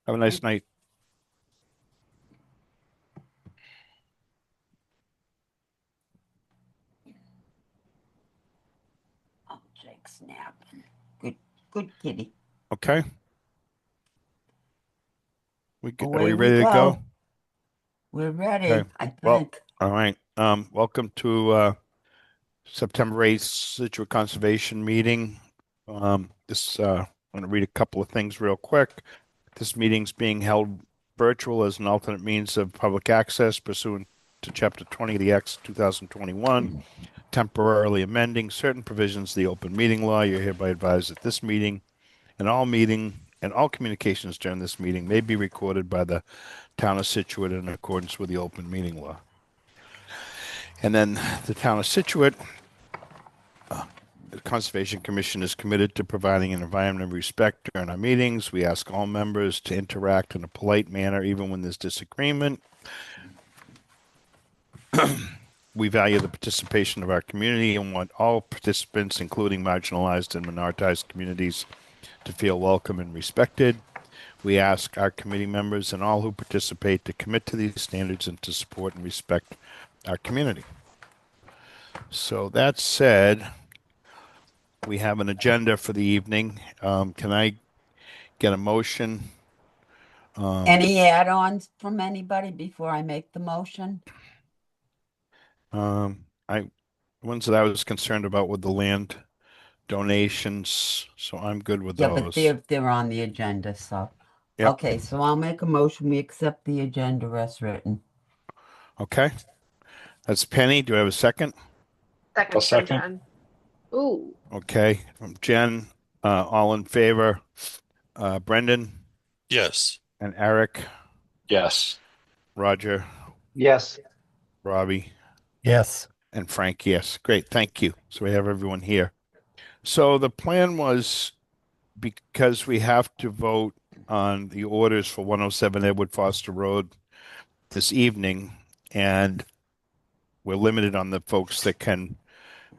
Have a nice night. Oh, Jake's napping. Good kitty. Okay. Are Away we we ready to go? go. We're Okay. ready, I Well, think. all right. Welcome to September 8th Scituate Conservation Meeting. I'm going to read a couple of things real quick. This meeting's being held virtual as an alternate means of public access pursuant to Chapter 20 of the Acts 2021, temporarily amending certain provisions of the open meeting law. You're hereby advised that this meeting and all communications during this meeting may be recorded by the town of Scituate in accordance with the open meeting law. And then the town of Scituate, the Conservation Commission is committed to providing an environment of respect during our meetings. We ask all members to interact in a polite manner, even when there's disagreement. We value the participation of our community and want all participants, including marginalized and minoritized communities, to feel welcome and respected. We ask our committee members and all who participate to commit to these standards and to support and respect our community. So that said, we have an agenda for the evening. Can I get a motion? Um, Any add-ons from anybody before I make the motion? I ones that I was concerned about with the land donations, so I'm good with Yeah, but those. they're on the agenda, so. Yep. Okay, so I'll make a motion. We accept the agenda as written. Okay. That's Penny. Do I have a second? I'll Second from second. Jen. Ooh, Okay. From Jen. All in favor. Brendan Yes. and Eric, Yes. Roger, Yes. Robbie, Yes. and Frank. Yes. Great. Thank you. So we have everyone here. So the plan was, because we have to vote on the orders for 107 Edward Foster Road this evening, and we're limited on the folks that can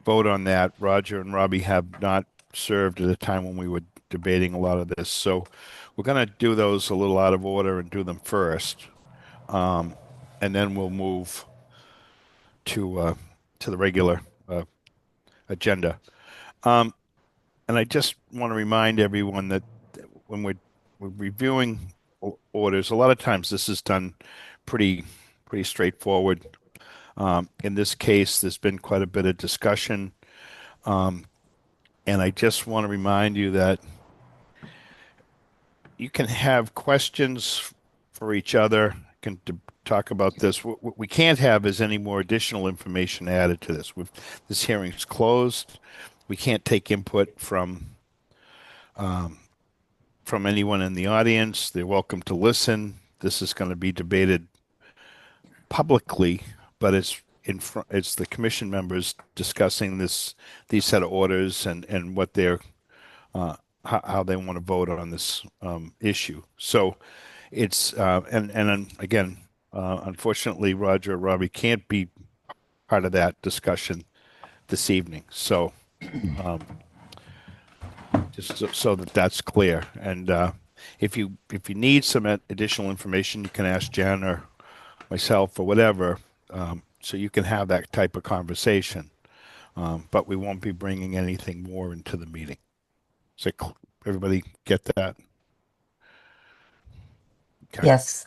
vote on that. Roger and Robbie have not served at a time when we were debating a lot of this. So we're going to do those a little out of order and do them first. And then we'll move to the regular agenda. Um, and I just want to remind everyone that when we're reviewing orders, a lot of times this is done pretty pretty straightforward. In this case, there's been quite a bit of discussion, and I just want to remind you that you can have questions for each other, can talk about this. What we can't have is any more additional information added to this. This hearing is closed. We can't take input from anyone in the audience. They're welcome to listen. This is going to be debated publicly, but it's the commission members discussing these set of orders and what they're how they want to vote on this issue. So it's and again, unfortunately, Roger or Robbie can't be part of that discussion this evening. So just so that that's clear. And if you need some additional information, you can ask Jen or myself or whatever, so you can have that type of conversation. But we won't be bringing anything more into the meeting. So everybody get that? Okay. Yes.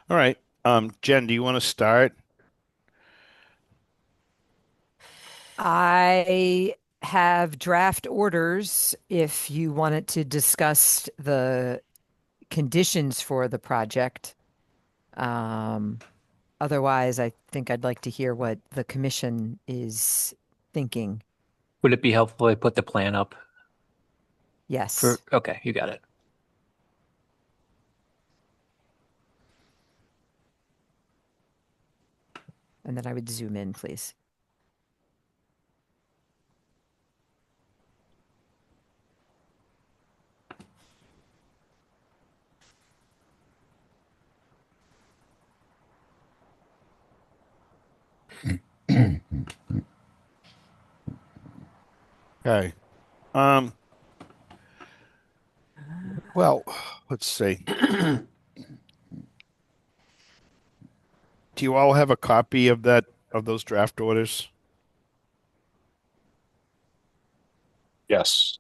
All right. Jen, do you want to start? I have draft orders if you wanted to discuss the conditions for the project. Um, Otherwise, I think I'd like to hear what the commission is thinking. Would it be helpful if I put the plan up Yes. okay, you got it. And then I would zoom in, please. Okay. Um, well, let's see. Do you all have a copy of those draft orders? Yes.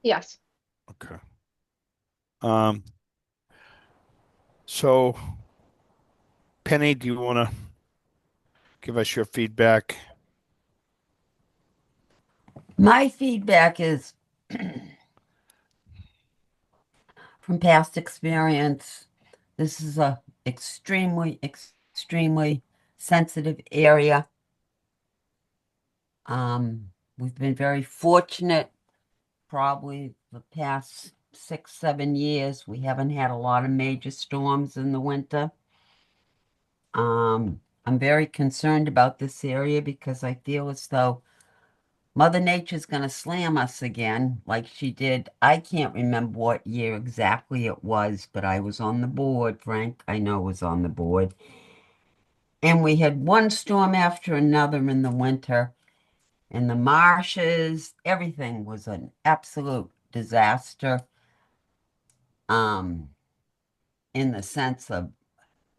Yes. Okay. Um, so Penny, do you want to give us your feedback? My feedback is from past experience, this is a extremely sensitive area. We've been very fortunate, probably the past 6, 7 years. We haven't had a lot of major storms in the winter. I'm very concerned about this area because I feel as though Mother Nature's going to slam us again, like she did. I can't remember what year exactly it was, but I was on the board. Frank, I know, was on the board. And we had one storm after another in the winter, and the marshes, everything was an absolute disaster. Um, in the sense of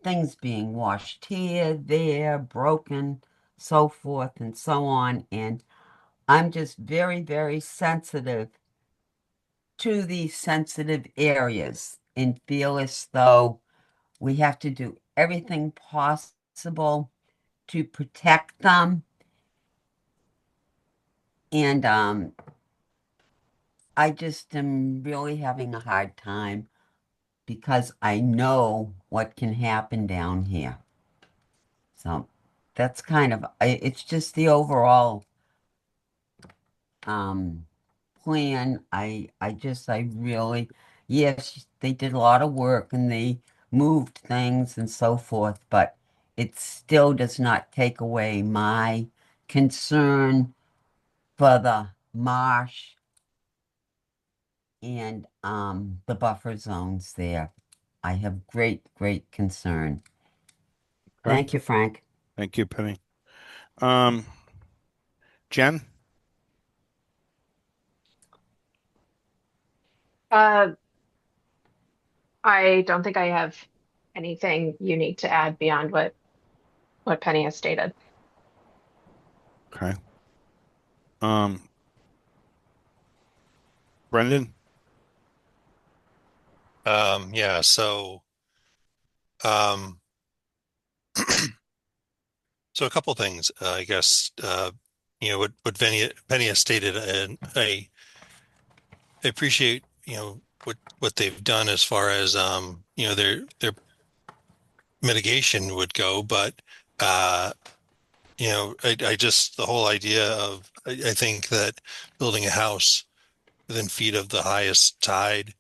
things being washed here, there, broken, so forth and so on. And I'm just very, very sensitive to these sensitive areas and feel as though we have to do everything possible to protect them. And I just am really having a hard time because I know what can happen down here. So that's kind of, it's just the overall plan. I really, yes, they did a lot of work and they moved things and so forth, but it still does not take away my concern for the marsh and the buffer zones there. I have great concern. Okay. Thank you, Frank. Thank you, Penny. Um, Jen? Uh, I don't think I have anything unique to add beyond what Penny has stated. Okay. Um, Brendan? Yeah, so um so a couple things. I guess what Penny has stated, and I appreciate, what they've done as far as their mitigation would go, but uh I just the whole idea of I think that building a house within feet of the highest tide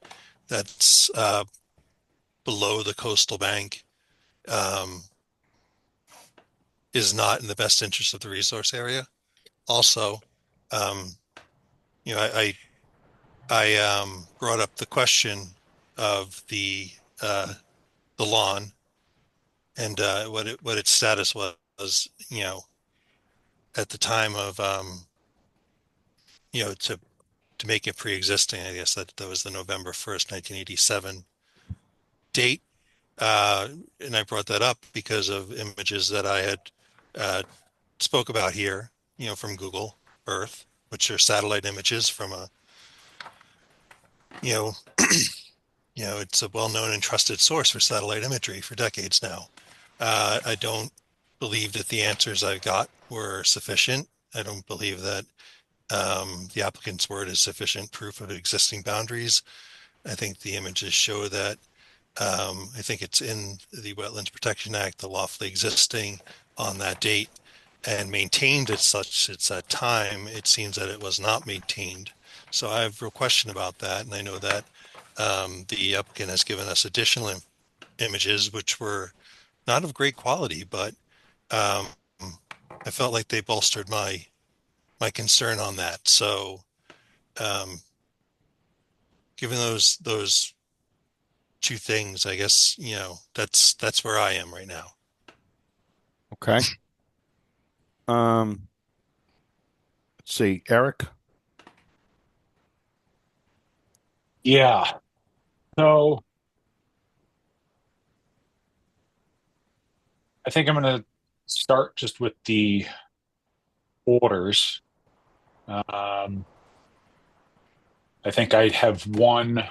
that's below the coastal bank um is not in the best interest of the resource area. Also, um, I brought up the question of the lawn and what its status was, at the time of to make it pre-existing. I guess that was the November 1st, 1987 date. Uh, and I brought that up because of images that I had uh, spoke about here, from Google Earth, which are satellite images from a, you know, it's a well-known and trusted source for satellite imagery for decades now. I don't believe that the answers I got were sufficient. I don't believe that the applicant's word is sufficient proof of existing boundaries. I think the images show that I think it's in the Wetlands Protection Act, the lawfully existing on that date and maintained as such. It's that time. It seems that it was not maintained. So I have a real question about that. And I know that the applicant has given us additional images, which were not of great quality, but um, I felt like they bolstered my concern on that. So um, given those two things, I guess, that's where I am right now. Okay. Let's see, Eric? Yeah. So I think I'm going to start just with the orders. I think I have one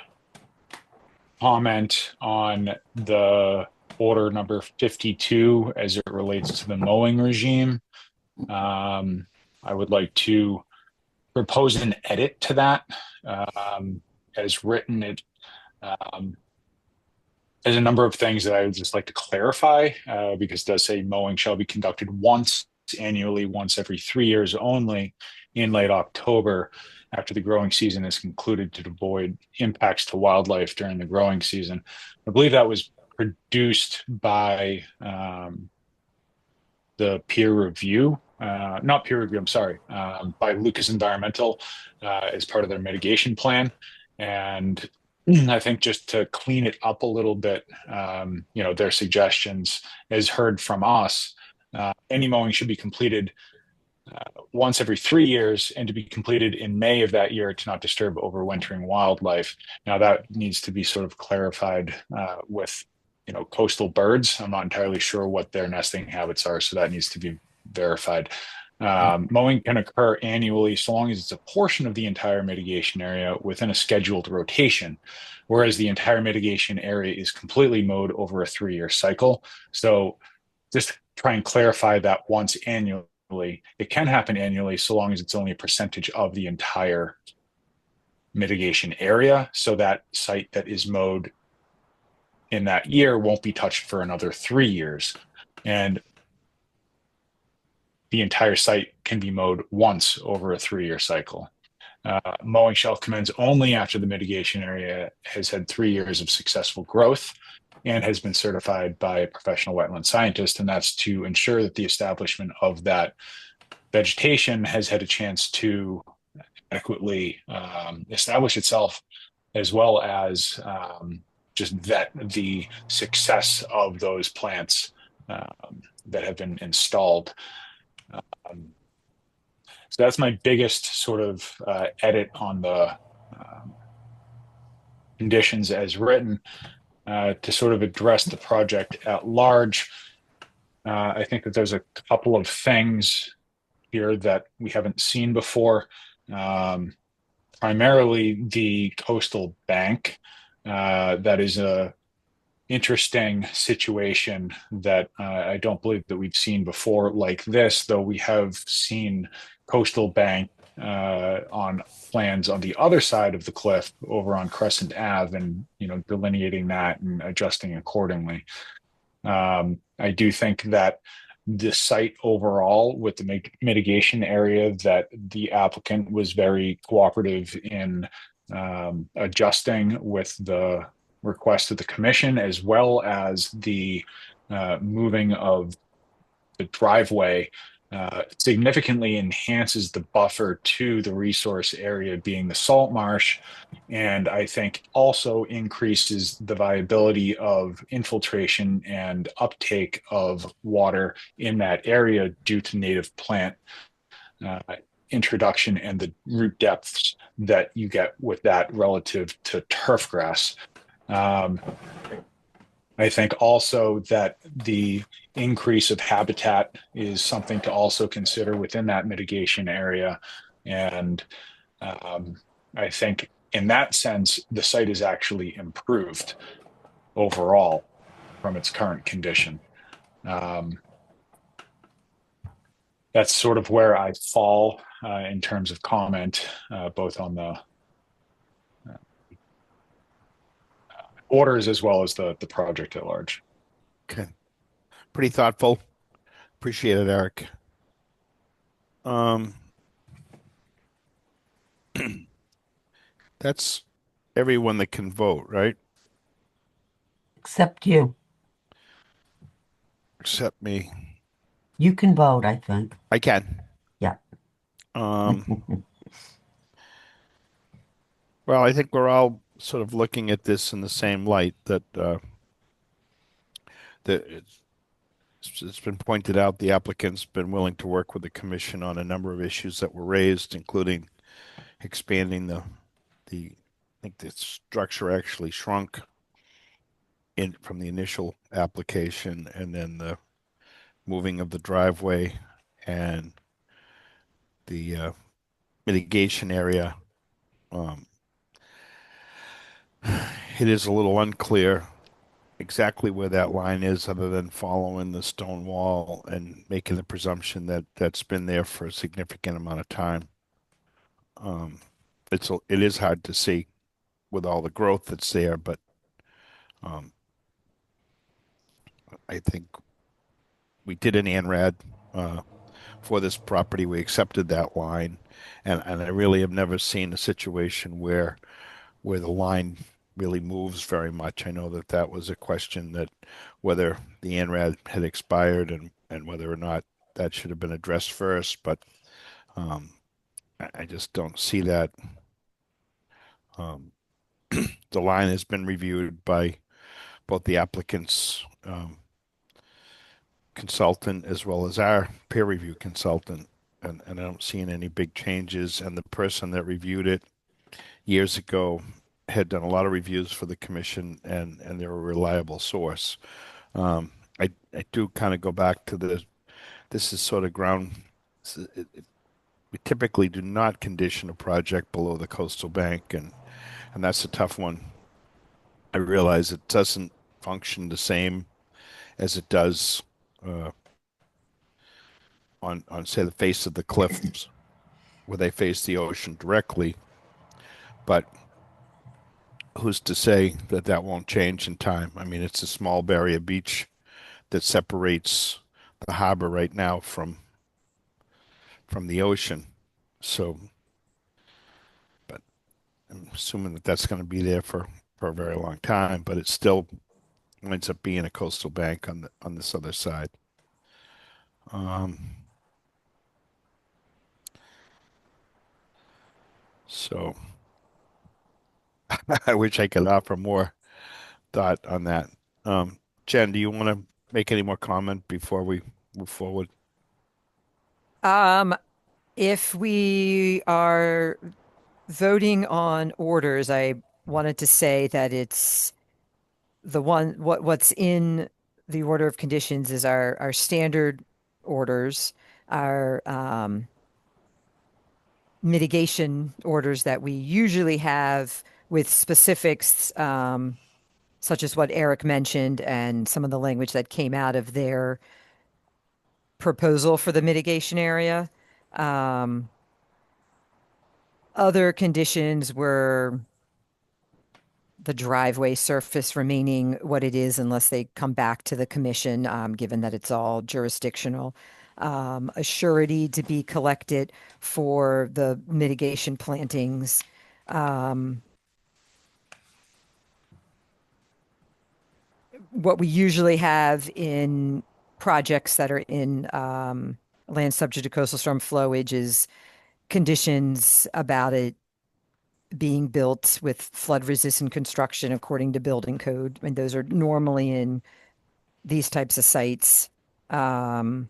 comment on the order number 52 as it relates to the mowing regime. I would like to propose an edit to that. As written, it there's a number of things that I would just like to clarify because it does say mowing shall be conducted once annually, once every 3 years only in late October after the growing season is concluded to avoid impacts to wildlife during the growing season. I believe that was produced by the peer review, not peer review, I'm sorry, by Lucas Environmental as part of their mitigation plan. And I think just to clean it up a little bit, their suggestions, as heard from us, any mowing should be completed once every 3 years and to be completed in May of that year to not disturb overwintering wildlife. Now that needs to be sort of clarified with coastal birds. I'm not entirely sure what their nesting habits are, so that needs to be verified. Mowing can occur annually so long as it's a portion of the entire mitigation area within a scheduled rotation, whereas the entire mitigation area is completely mowed over a 3-year cycle. So just try and clarify that once annually. It can happen annually so long as it's only a percentage of the entire mitigation area. So that site that is mowed in that year won't be touched for another 3 years. And the entire site can be mowed once over a 3-year cycle. Mowing shall commence only after the mitigation area has had 3 years of successful growth and has been certified by a professional wetland scientist. And that's to ensure that the establishment of that vegetation has had a chance to adequately establish itself, as well as just vet the success of those plants that have been installed. So that's my biggest sort of edit on the conditions as written. To sort of address the project at large, I think that there's a couple of things here that we haven't seen before. Primarily the coastal bank. That is a interesting situation that I don't believe that we've seen before like this, though we have seen coastal bank on plans on the other side of the cliff over on Crescent Ave, and delineating that and adjusting accordingly. I do think that the site overall, with the mitigation area, that the applicant was very cooperative in adjusting with the request of the commission, as well as the moving of the driveway significantly enhances the buffer to the resource area, being the salt marsh, and I think also increases the viability of infiltration and uptake of water in that area due to native plant introduction and the root depths that you get with that relative to turf grass. I think also that the increase of habitat is something to also consider within that mitigation area. And I think in that sense, the site is actually improved overall from its current condition. That's sort of where I fall in terms of comment, both on the orders as well as the project at large. Okay. Pretty thoughtful. Appreciate it, Eric. That's everyone that can vote, right? Except you. Except me. You can vote, I think. I can. Yeah. Well, I think we're all sort of looking at this in the same light, that it's been pointed out the applicant's been willing to work with the commission on a number of issues that were raised, including expanding I think the structure actually shrunk from the initial application, and then the moving of the driveway and the mitigation area. Um, it is a little unclear exactly where that line is, other than following the stone wall and making the presumption that that's been there for a significant amount of time. Um, it is hard to see with all the growth that's there, but um, I think we did an ANRAD for this property. We accepted that line, and I really have never seen a situation where the line really moves very much. I know that that was a question, that whether the ANRAD had expired and whether or not that should have been addressed first, but um, I just don't see that. Um, the line has been reviewed by both the applicant's consultant as well as our peer review consultant, and I don't see any big changes. And the person that reviewed it years ago had done a lot of reviews for the commission, and they're a reliable source. I do kind of go back to this is sort of ground. We typically do not condition a project below the coastal bank, and that's a tough one. I realize it doesn't function the same as it does uh, on say the face of the cliffs where they face the ocean directly, but who's to say that that won't change in time? I mean, it's a small barrier beach that separates the harbor right now from the ocean. So, but I'm assuming that that's going to be there for a very long time, but it still winds up being a coastal bank on this other side. Um, so I wish I could offer more thought on that. Jen, do you want to make any more comment before we move forward? If we are voting on orders, I wanted to say that it's what's in the order of conditions is our standard orders, our mitigation orders that we usually have with specifics, such as what Eric mentioned and some of the language that came out of their proposal for the mitigation area. Other conditions were the driveway surface remaining what it is unless they come back to the commission, given that it's all jurisdictional. A surety to be collected for the mitigation plantings. What we usually have in projects that are in land subject to coastal storm flowage is conditions about it being built with flood resistant construction according to building code. And those are normally in these types of sites. And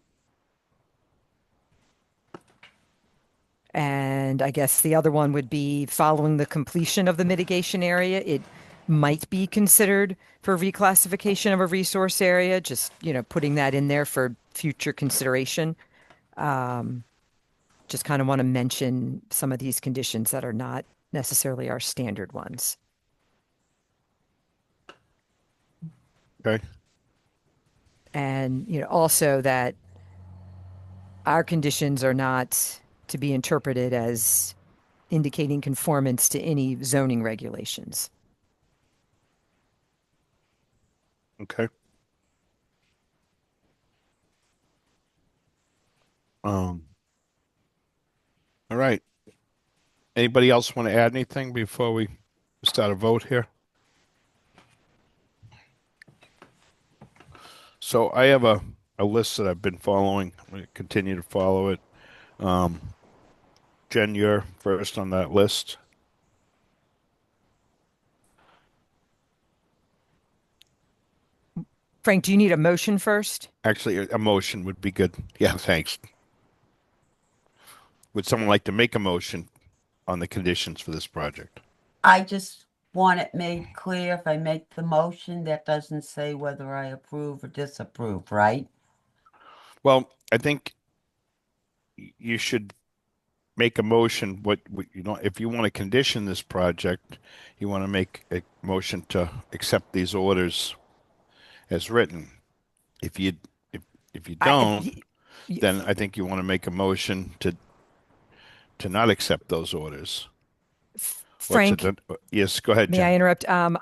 I guess the other one would be following the completion of the mitigation area. It might be considered for reclassification of a resource area, just, putting that in there for future consideration. Just kind of want to mention some of these conditions that are not necessarily our standard ones. Okay. And, also that our conditions are not to be interpreted as indicating conformance to any zoning regulations. Okay. All right. Anybody else want to add anything before we start a vote here? So I have a list that I've been following. I'm going to continue to follow it. Jen, you're first on that list. Frank, do you need a motion first? Actually, a motion would be good. Yeah, thanks. Would someone like to make a motion on the conditions for this project? I just want it made clear if I make the motion, that doesn't say whether I approve or disapprove, right? Well, I think you should make a motion, if you want to condition this project, you want to make a motion to accept these orders as written. If you, if, if you I, don't, then I think you want to make a motion to not accept those orders. Or Frank, yes, go ahead, may I Jen. interrupt? Sure.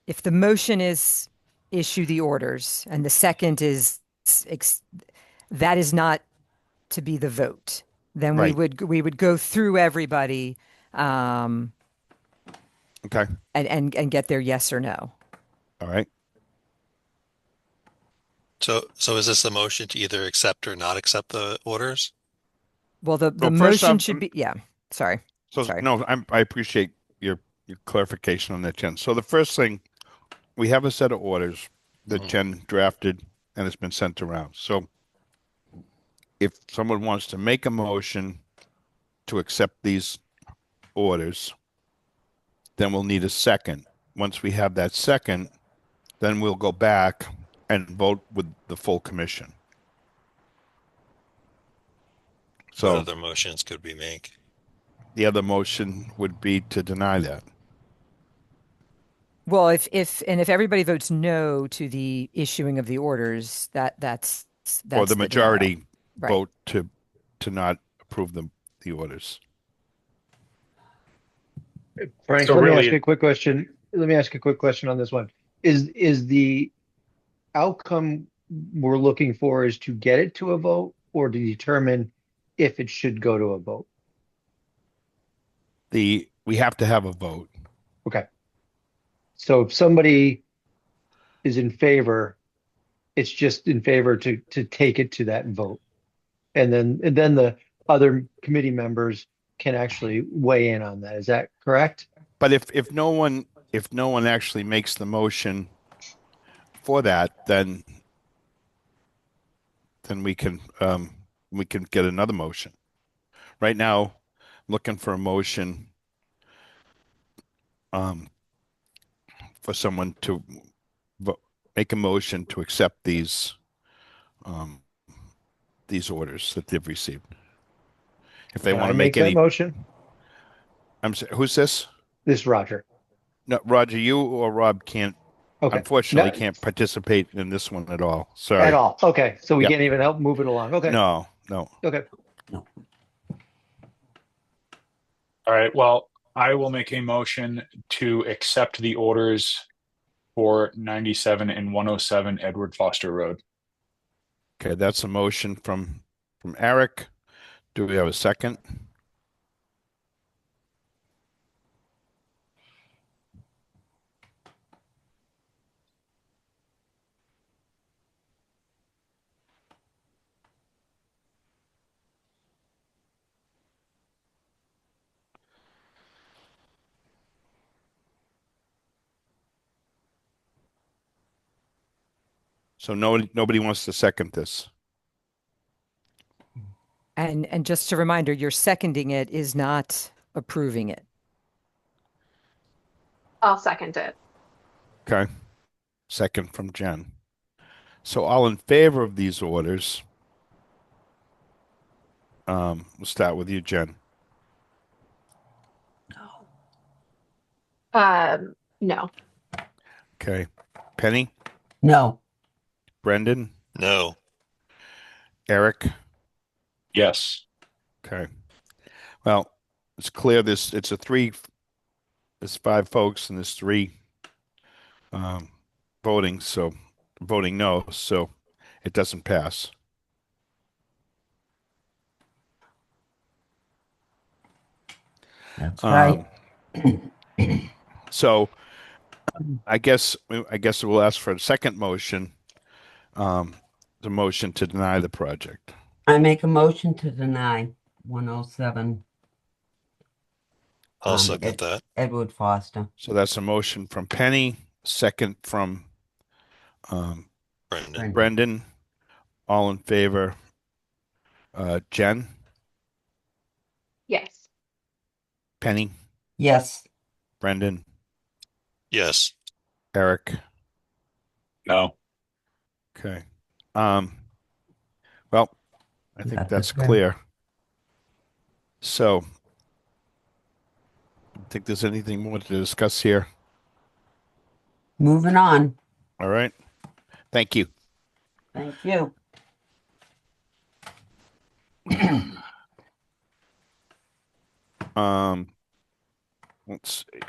If the motion is issue the orders and the second is that is not to be the vote, then Right. we would go through everybody um, Okay. and get their yes or no. All right. So is this a motion to either accept or not accept the orders? Well, the Well, first motion off, should be, yeah. Sorry. no, I appreciate your clarification on that, Jen. So the first thing, we have a set of orders that Mhm. Jen drafted and it's been sent around. So if someone wants to make a motion to accept these orders, then we'll need a second. Once we have that second, then we'll go back and vote with the full commission. What So other motions could we make? the other motion would be to deny that. Well, if everybody votes no to the issuing of the orders, that's Or the denial. majority Right. vote to not approve the orders. Frank, So let me really, ask you a quick question. Let me ask you a quick question on this one. Is the outcome we're looking for is to get it to a vote or to determine if it should go to a vote? We have to have a vote. Okay. So if somebody is in favor, it's just in favor to take it to that vote. And then the other committee members can actually weigh in on that. Is that correct? But if no one actually makes the motion for that, then we can get another motion. Right now, I'm looking for a motion for someone to make a motion to accept these orders that they've received. If they Can want I to make that any, motion? I'm sorry, who's this? This is Roger. No, Roger, you or Rob can't, Okay. unfortunately, No, can't participate in this one at all. at Sorry. all. Okay. So we Yep. can't even help move it along. Okay. No. Okay. all right. Well, I will make a motion to accept the orders for 97 and 107 Edward Foster Road. Okay, that's a motion from Eric. Do we have a second? So nobody wants to second this. And just a reminder, you're seconding it is not approving it. I'll second it. Okay. Second from Jen. So all in favor of these orders, we'll start with you, Jen. No. Okay. Penny, No. Brendan, No. Eric. Yes. Okay. Well, it's clear there's five folks and there's three voting no, so it doesn't pass. That's right. So I guess we'll ask for a second motion, the motion to deny the project. I make a motion to deny 107 I'll second that. Edward Foster. So that's a motion from Penny, second from Brendan. Brendan. All in favor. Jen, Yes. Penny, Yes. Brendan, Yes. Eric, No. Okay. Um, well, I think Got that's this right. clear. So, I don't think there's anything more to discuss here. Moving on. All right. Thank you. Thank you. Um, let's see.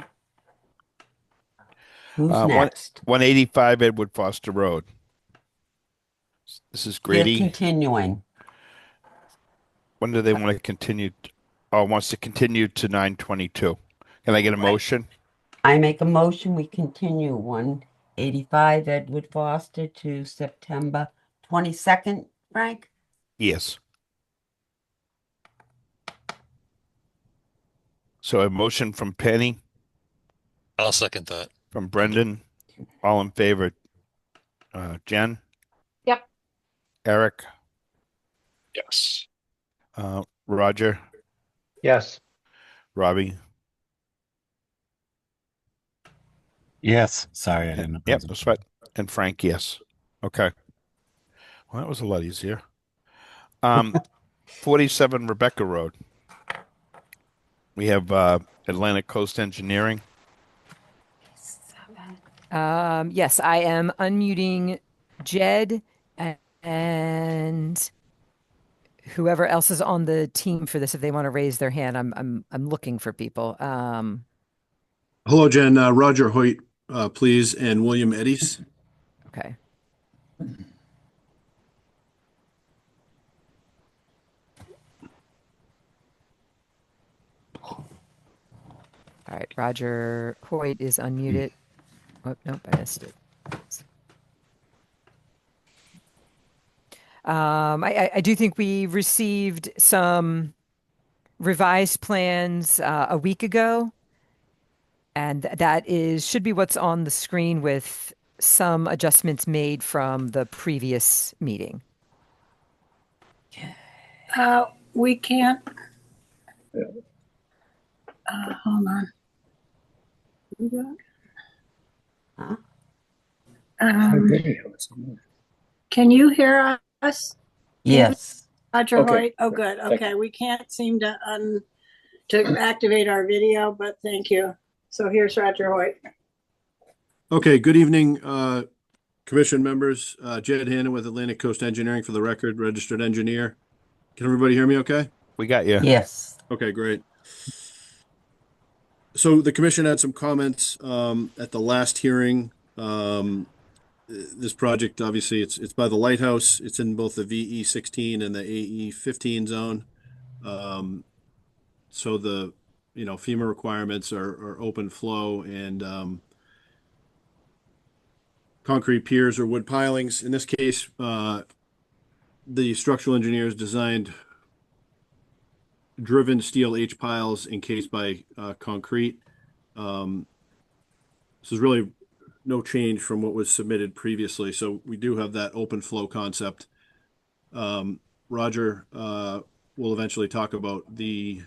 Who's One next? 185 Edward Foster Road. This is They're Grady. continuing. When do they want to continue? Oh, wants to continue to 9/22. Can I get a Right. motion? I make a motion, we continue 185 Edward Foster to September 22nd, Frank? Yes. So a motion from Penny, I'll second that. from Brendan. All in favor? Jen, Yep. Eric, Yes. Roger, Yes. Robbie. Yes. Sorry, I didn't Yep, oppose no it. sweat. And Frank, yes. Okay. Well, that was a lot easier. Um, 47 Rebecca Road. We have Atlantic Coast Engineering. Yes, I am unmuting Jed and whoever else is on the team for this. If they want to raise their hand, I'm looking for people. Hello, Jen. Roger Hoyt, please, and William Eddies. Okay. All right, Roger Hoyt is unmuted. Oh, nope, I missed it. I do think we received some revised plans a week ago, and that is should be what's on the screen with some adjustments made from the previous meeting. We can't. Hold on. Huh? Can you hear us? Yes. Roger Okay. Hoyt? Oh, good. Thank Okay, we can't seem to activate our video, but thank you. So here's Roger Hoyt. Okay, good evening, commission members. Jed Hannon with Atlantic Coast Engineering for the record, registered engineer. Can everybody hear me okay? We got you. Yes. Okay, great. So the commission had some comments at the last hearing. This project, obviously, it's by the lighthouse. It's in both the VE 16 and the AE 15 zone. So the FEMA requirements are open flow and concrete piers or wood pilings. In this case, the structural engineers designed driven steel H piles encased by concrete. This is really no change from what was submitted previously. So we do have that open flow concept. Roger will eventually talk about the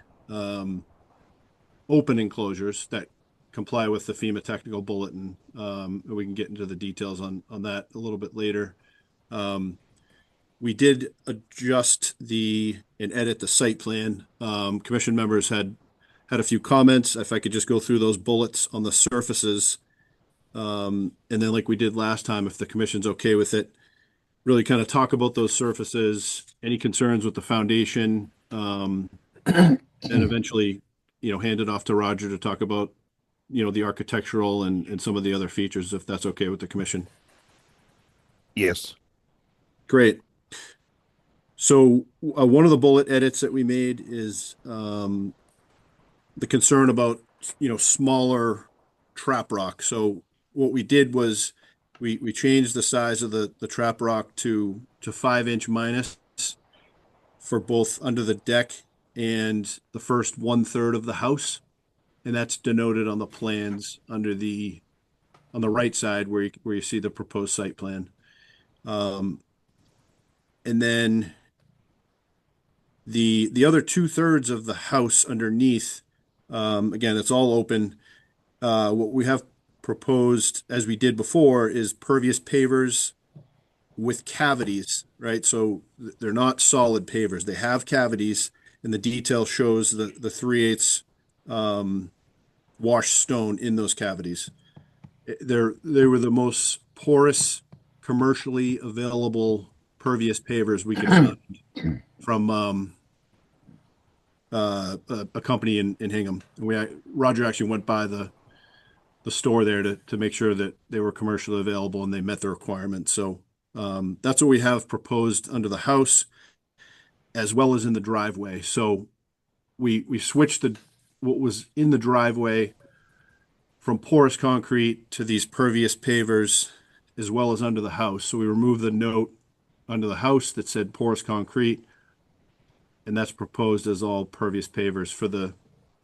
open enclosures that comply with the FEMA technical bulletin. We can get into the details on that a little bit later. We did adjust and edit the site plan. Commission members had a few comments. If I could just go through those bullets on the surfaces. And then like we did last time, if the commission's okay with it, really kind of talk about those surfaces, any concerns with the foundation, and eventually, hand it off to Roger to talk about, the architectural and some of the other features, if that's okay with the commission. Yes. Great. So one of the bullet edits that we made is the concern about, smaller trap rock. So what we did was we changed the size of the trap rock to 5-inch minus for both under the deck and the first 1/3 of the house. And that's denoted on the plans on the right side where you see the proposed site plan. And then the other 2/3 of the house underneath, again, it's all open. What we have proposed, as we did before, is pervious pavers with cavities, right? So they're not solid pavers. They have cavities, and the detail shows the 3/8 washed stone in those cavities. They were the most porous, commercially available pervious pavers we could find from a company in Hingham. Roger actually went by the store there to make sure that they were commercially available and they met the requirements. So that's what we have proposed under the house as well as in the driveway. So we switched what was in the driveway from porous concrete to these pervious pavers as well as under the house. So we removed the note under the house that said porous concrete, and that's proposed as all pervious pavers for the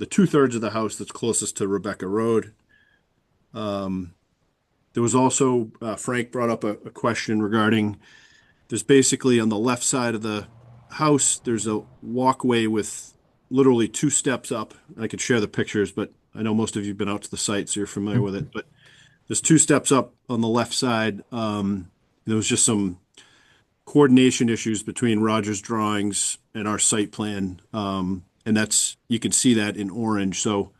2/3 of the house that's closest to Rebecca Road. There was also, Frank brought up a question regarding, there's basically on the left side of the house, there's a walkway with literally 2 steps up. I could share the pictures, but I know most of you have been out to the site, so you're familiar with it. But there's 2 steps up on the left side. There was just some coordination issues between Roger's drawings and our site plan. And you can see that in orange. So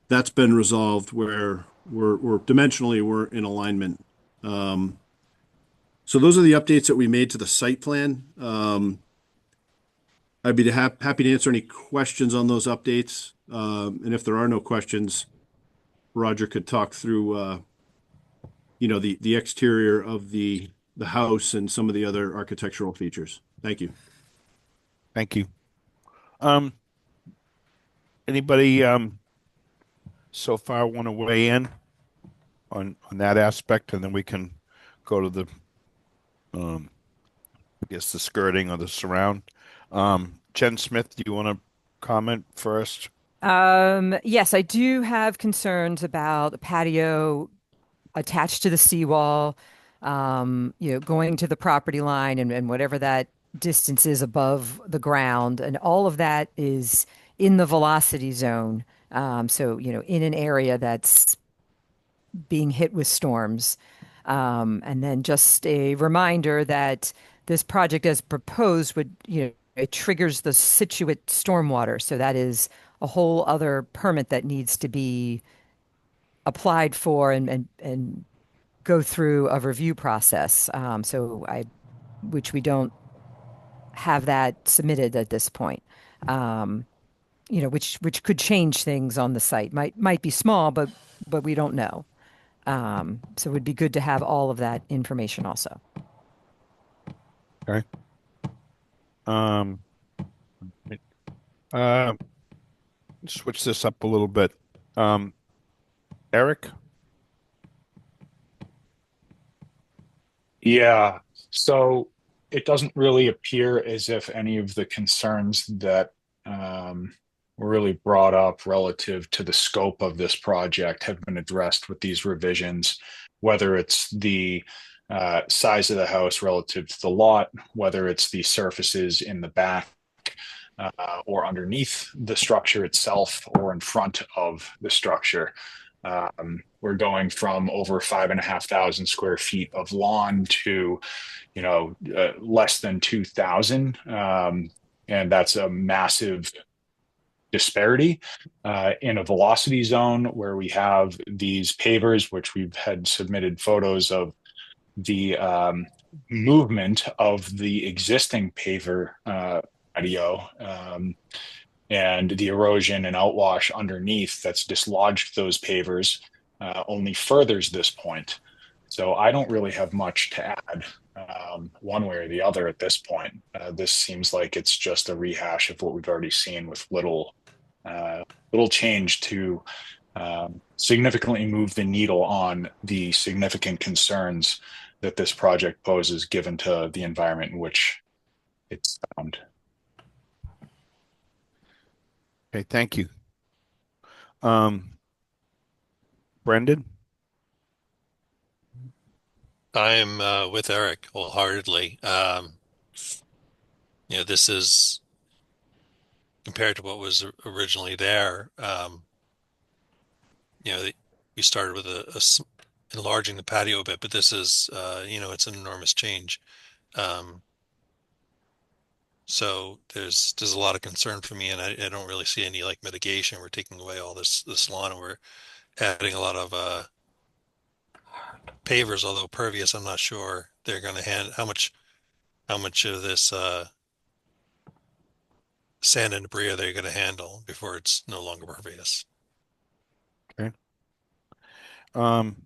that's been resolved where we're dimensionally, we're in alignment. So those are the updates that we made to the site plan. I'd be happy to answer any questions on those updates. And if there are no questions, Roger could talk through, the exterior of the house and some of the other architectural features. Thank you. Thank you. Anybody so far want to weigh in on that aspect, and then we can go to the I guess the skirting or the surround. Jen Smith, do you want to comment first? Yes, I do have concerns about the patio attached to the seawall, going to the property line and whatever that distance is above the ground. And all of that is in the velocity zone. So, in an area that's being hit with storms. And then just a reminder that this project as proposed it triggers the Scituate stormwater. So that is a whole other permit that needs to be applied for and go through a review process. Which we don't have that submitted at this point. Which could change things on the site. Might be small, but we don't know. So it would be good to have all of that information also. Okay. Uh, switch this up a little bit. Eric? Yeah. So it doesn't really appear as if any of the concerns that were really brought up relative to the scope of this project have been addressed with these revisions, whether it's the size of the house relative to the lot, whether it's the surfaces in the back or underneath the structure itself or in front of the structure. We're going from over 5,500 square feet of lawn to, less than 2,000. And that's a massive disparity in a velocity zone where we have these pavers, which we've had submitted photos of the movement of the existing paver patio. And the erosion and outwash underneath that's dislodged those pavers only furthers this point. So I don't really have much to add one way or the other at this point. This seems like it's just a rehash of what we've already seen with little change to significantly move the needle on the significant concerns that this project poses given to the environment in which it's found. Okay, thank you. Brendan? I'm with Eric wholeheartedly. This is compared to what was originally there. We started with enlarging the patio a bit, but this is, it's an enormous change. So there's a lot of concern for me, and I don't really see any like mitigation. We're taking away all this lawn, and we're adding a lot of pavers, although pervious. I'm not sure they're going to hand how much of this sand and debris are they going to handle before it's no longer pervious. Okay.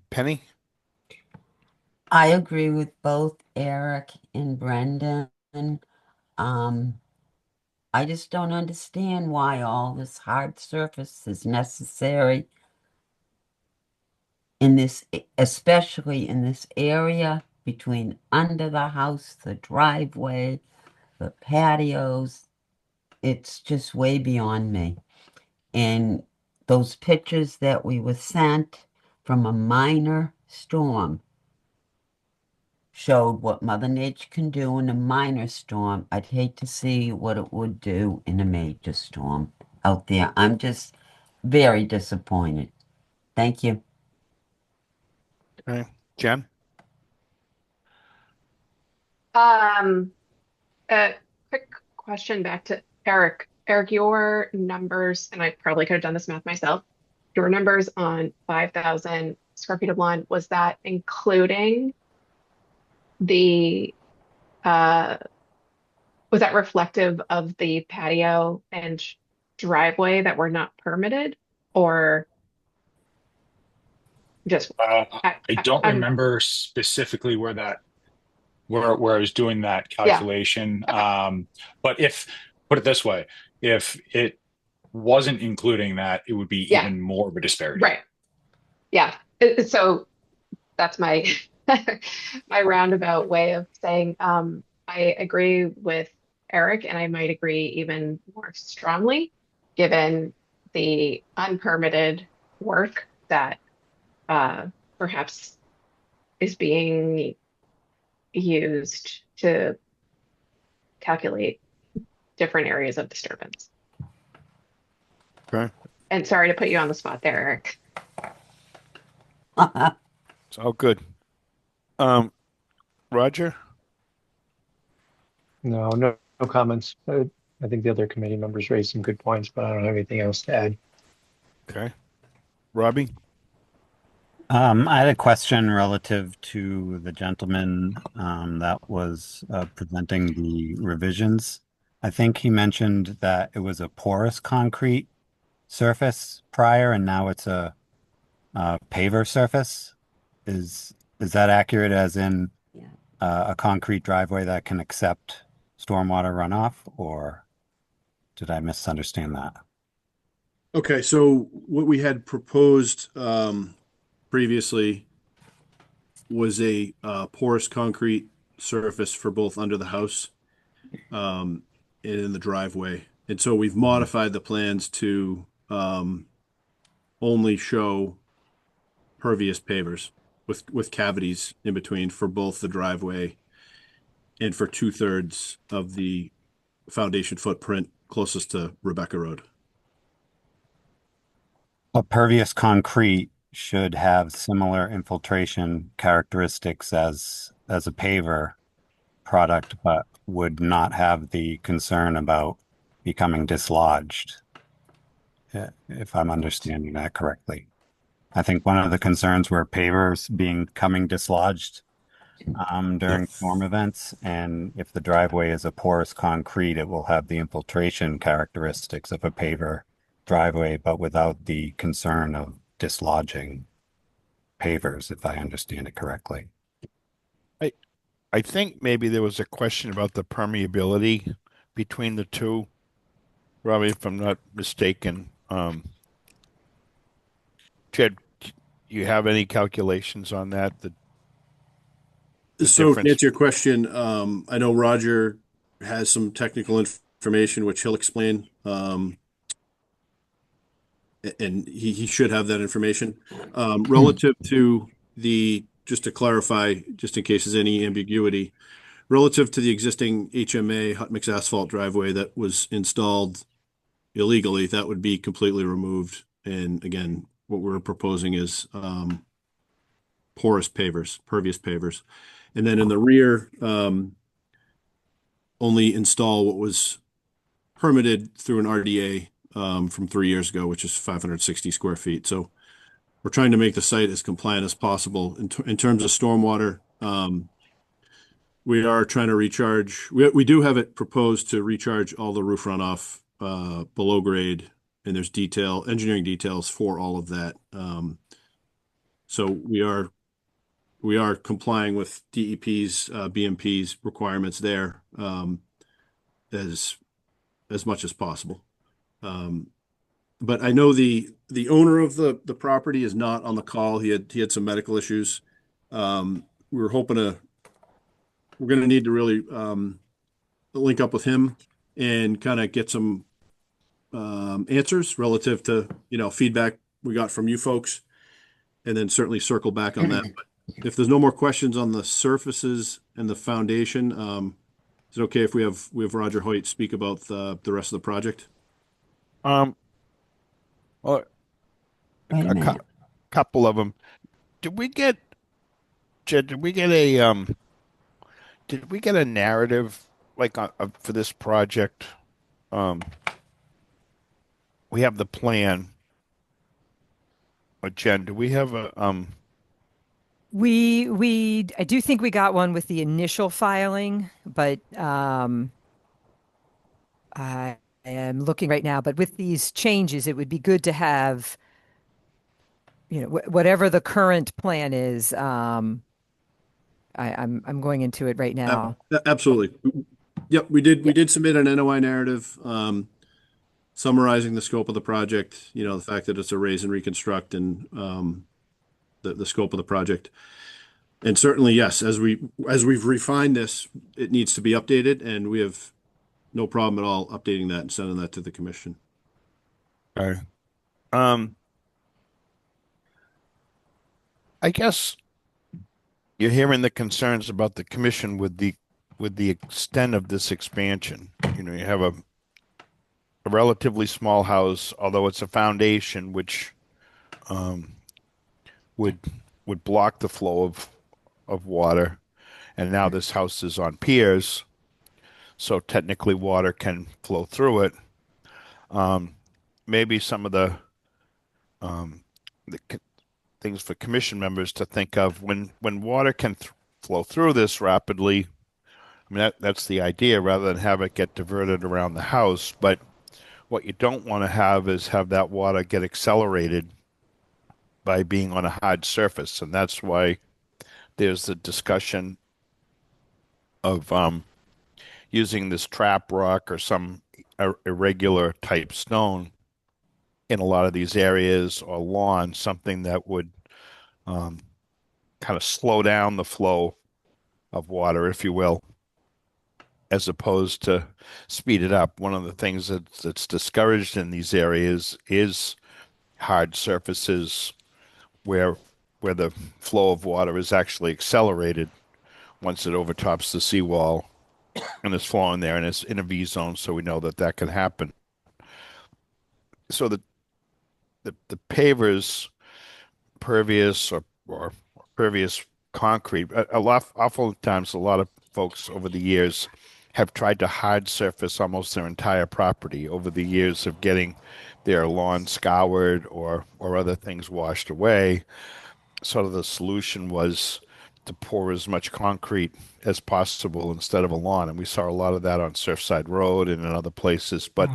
Penny? I agree with both Eric and Brendan. Um, I just don't understand why all this hard surface is necessary in this, especially in this area between under the house, the driveway, the patios. It's just way beyond me. And those pictures that we were sent from a minor storm showed what Mother Nature can do in a minor storm. I'd hate to see what it would do in a major storm out there. I'm just very disappointed. Thank you. Okay. Jen? A quick question back to Eric. Eric, your numbers, and I probably could have done this math myself. Your numbers on 5,000 square feet of lawn, was that including the uh was that reflective of the patio and driveway that were not permitted, or just I don't I'm remember specifically where I was doing that yeah, calculation. okay, But if put it this way, if it wasn't including that, it would be yeah, even more of a disparity. right, yeah. So that's my my roundabout way of saying I agree with Eric, and I might agree even more strongly given the unpermitted work that uh, perhaps is being used to calculate different areas of disturbance. Okay. And sorry to put you on the spot there, Eric. It's all good. Roger? No comments. I think the other committee members raised some good points, but I don't have anything else to add. Okay. Robbie? I had a question relative to the gentleman that was presenting the revisions. I think he mentioned that it was a porous concrete surface prior, and now it's a paver surface. Is that accurate, as in Yeah. a concrete driveway that can accept stormwater runoff, or did I misunderstand that? Okay, so what we had proposed previously was a porous concrete surface for both under the house and in the driveway. And so we've modified the plans to only show pervious pavers with cavities in between for both the driveway and for 2/3 of the foundation footprint closest to Rebecca Road. A pervious concrete should have similar infiltration characteristics as a paver product, but would not have the concern about becoming dislodged, if I'm understanding that correctly. I think one of the concerns were pavers becoming dislodged during storm events, and if the driveway is a porous concrete, it will have the infiltration characteristics of a paver driveway, but without the concern of dislodging pavers, if I understand it correctly. I think maybe there was a question about the permeability between the two, Robbie, if I'm not mistaken. Ted, you have any calculations on that? The So to difference? answer your question, I know Roger has some technical information which he'll explain. And he should have that information. Relative to just to clarify, just in case there's any ambiguity, relative to the existing HMA hot mix asphalt driveway that was installed illegally, that would be completely removed. And again, what we're proposing is porous pavers, pervious pavers. And then in the rear, only install what was permitted through an RDA from 3 years ago, which is 560 square feet. So we're trying to make the site as compliant as possible. In terms of stormwater, we are trying to recharge. We do have it proposed to recharge all the roof runoff below grade, and there's engineering details for all of that. So we are complying with DEP's BMP's requirements there as much as possible. But I know the owner of the property is not on the call. He had some medical issues. We're going to need to really link up with him and kind of get some answers relative to feedback we got from you folks, and then certainly circle back on that. But if there's no more questions on the surfaces and the foundation, is it okay if we have Roger Hoyt speak about the rest of the project? Well, Wait a minute. couple of them. Did we get, Jed, did we get a narrative like for this project? We have the plan. Jen, do we have I do think we got one with the initial filing, but I am looking right now. But with these changes, it would be good to have, whatever the current plan is. I'm going into it right now. Absolutely. Yep, we did submit an NOI narrative summarizing the scope of the project, the fact that it's a raise and reconstruct, and the scope of the project. And certainly, yes, as we've refined this, it needs to be updated, and we have no problem at all updating that and sending that to the commission. Okay. I guess you're hearing the concerns about the commission with the extent of this expansion. You have a relatively small house, although it's a foundation, which would block the flow of water. And now this house is on piers, so technically water can flow through it. Maybe some of the things for commission members to think of when water can flow through this rapidly. I mean, that's the idea, rather than have it get diverted around the house. But what you don't want to have is have that water get accelerated by being on a hard surface. And that's why there's the discussion of using this trap rock or some irregular type stone in a lot of these areas, or lawn, something that would kind of slow down the flow of water, if you will, as opposed to speed it up. One of the things that's discouraged in these areas is hard surfaces where the flow of water is actually accelerated once it overtops the seawall and is flowing there, and it's in a V zone, so we know that can happen. So the pavers, pervious or pervious concrete, awful times, a lot of folks over the years have tried to hard surface almost their entire property over the years of getting their lawn scoured or other things washed away. Sort of the solution was to pour as much concrete as possible instead of a lawn. And we saw a lot of that on Surfside Road and in other places. But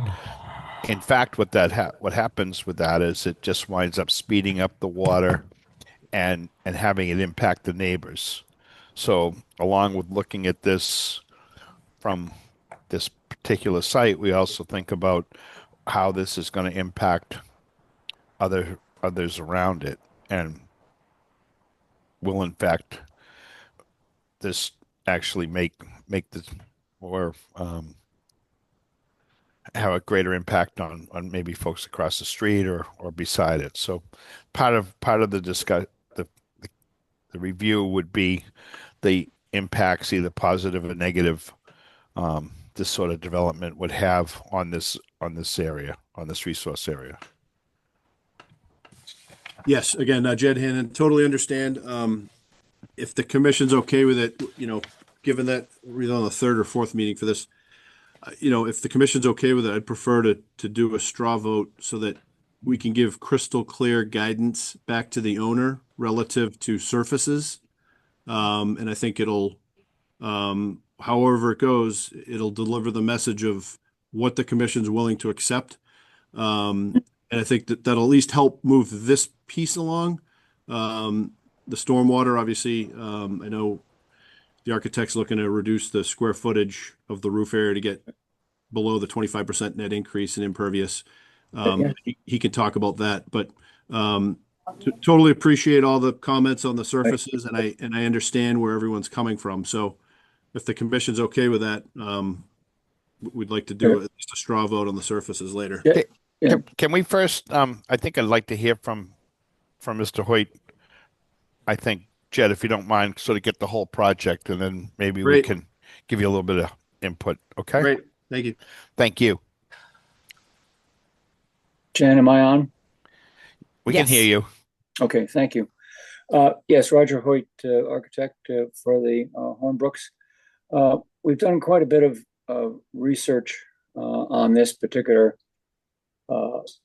in fact, what happens with that is it just winds up speeding up the water and having it impact the neighbors. So along with looking at this from this particular site, we also think about how this is going to impact others around it, and will in fact this actually make this or have a greater impact on maybe folks across the street or beside it. So part of the review would be the impacts, either positive or negative, this sort of development would have on this area, on this resource area. Yes, again, Jed Hannon, totally understand. If the commission's okay with it, given that we're on the third or fourth meeting for this, if the commission's okay with it, I'd prefer to do a straw vote so that we can give crystal clear guidance back to the owner relative to surfaces. And I think however it goes, it'll deliver the message of what the commission's willing to accept. And I think that'll at least help move this piece along. The stormwater, obviously, I know the architect's looking to reduce the square footage of the roof area to get below the 25% net increase in impervious. He can talk about that, but totally appreciate all the comments on the surfaces, and I understand where everyone's coming from. So if the commission's okay with that, we'd like to do at least a straw vote on the surfaces later. Can we first, I think I'd like to hear from Mr. Hoyt. I think, Jed, if you don't mind, sort of get the whole project, and then maybe we Great. can give you a little bit of input. Okay? Great. Thank you. Thank you. Jen, am I on? We can hear you. Okay, thank you. Yes, Roger Hoyt, architect for the Hornbrooks. We've done quite a bit of research on this particular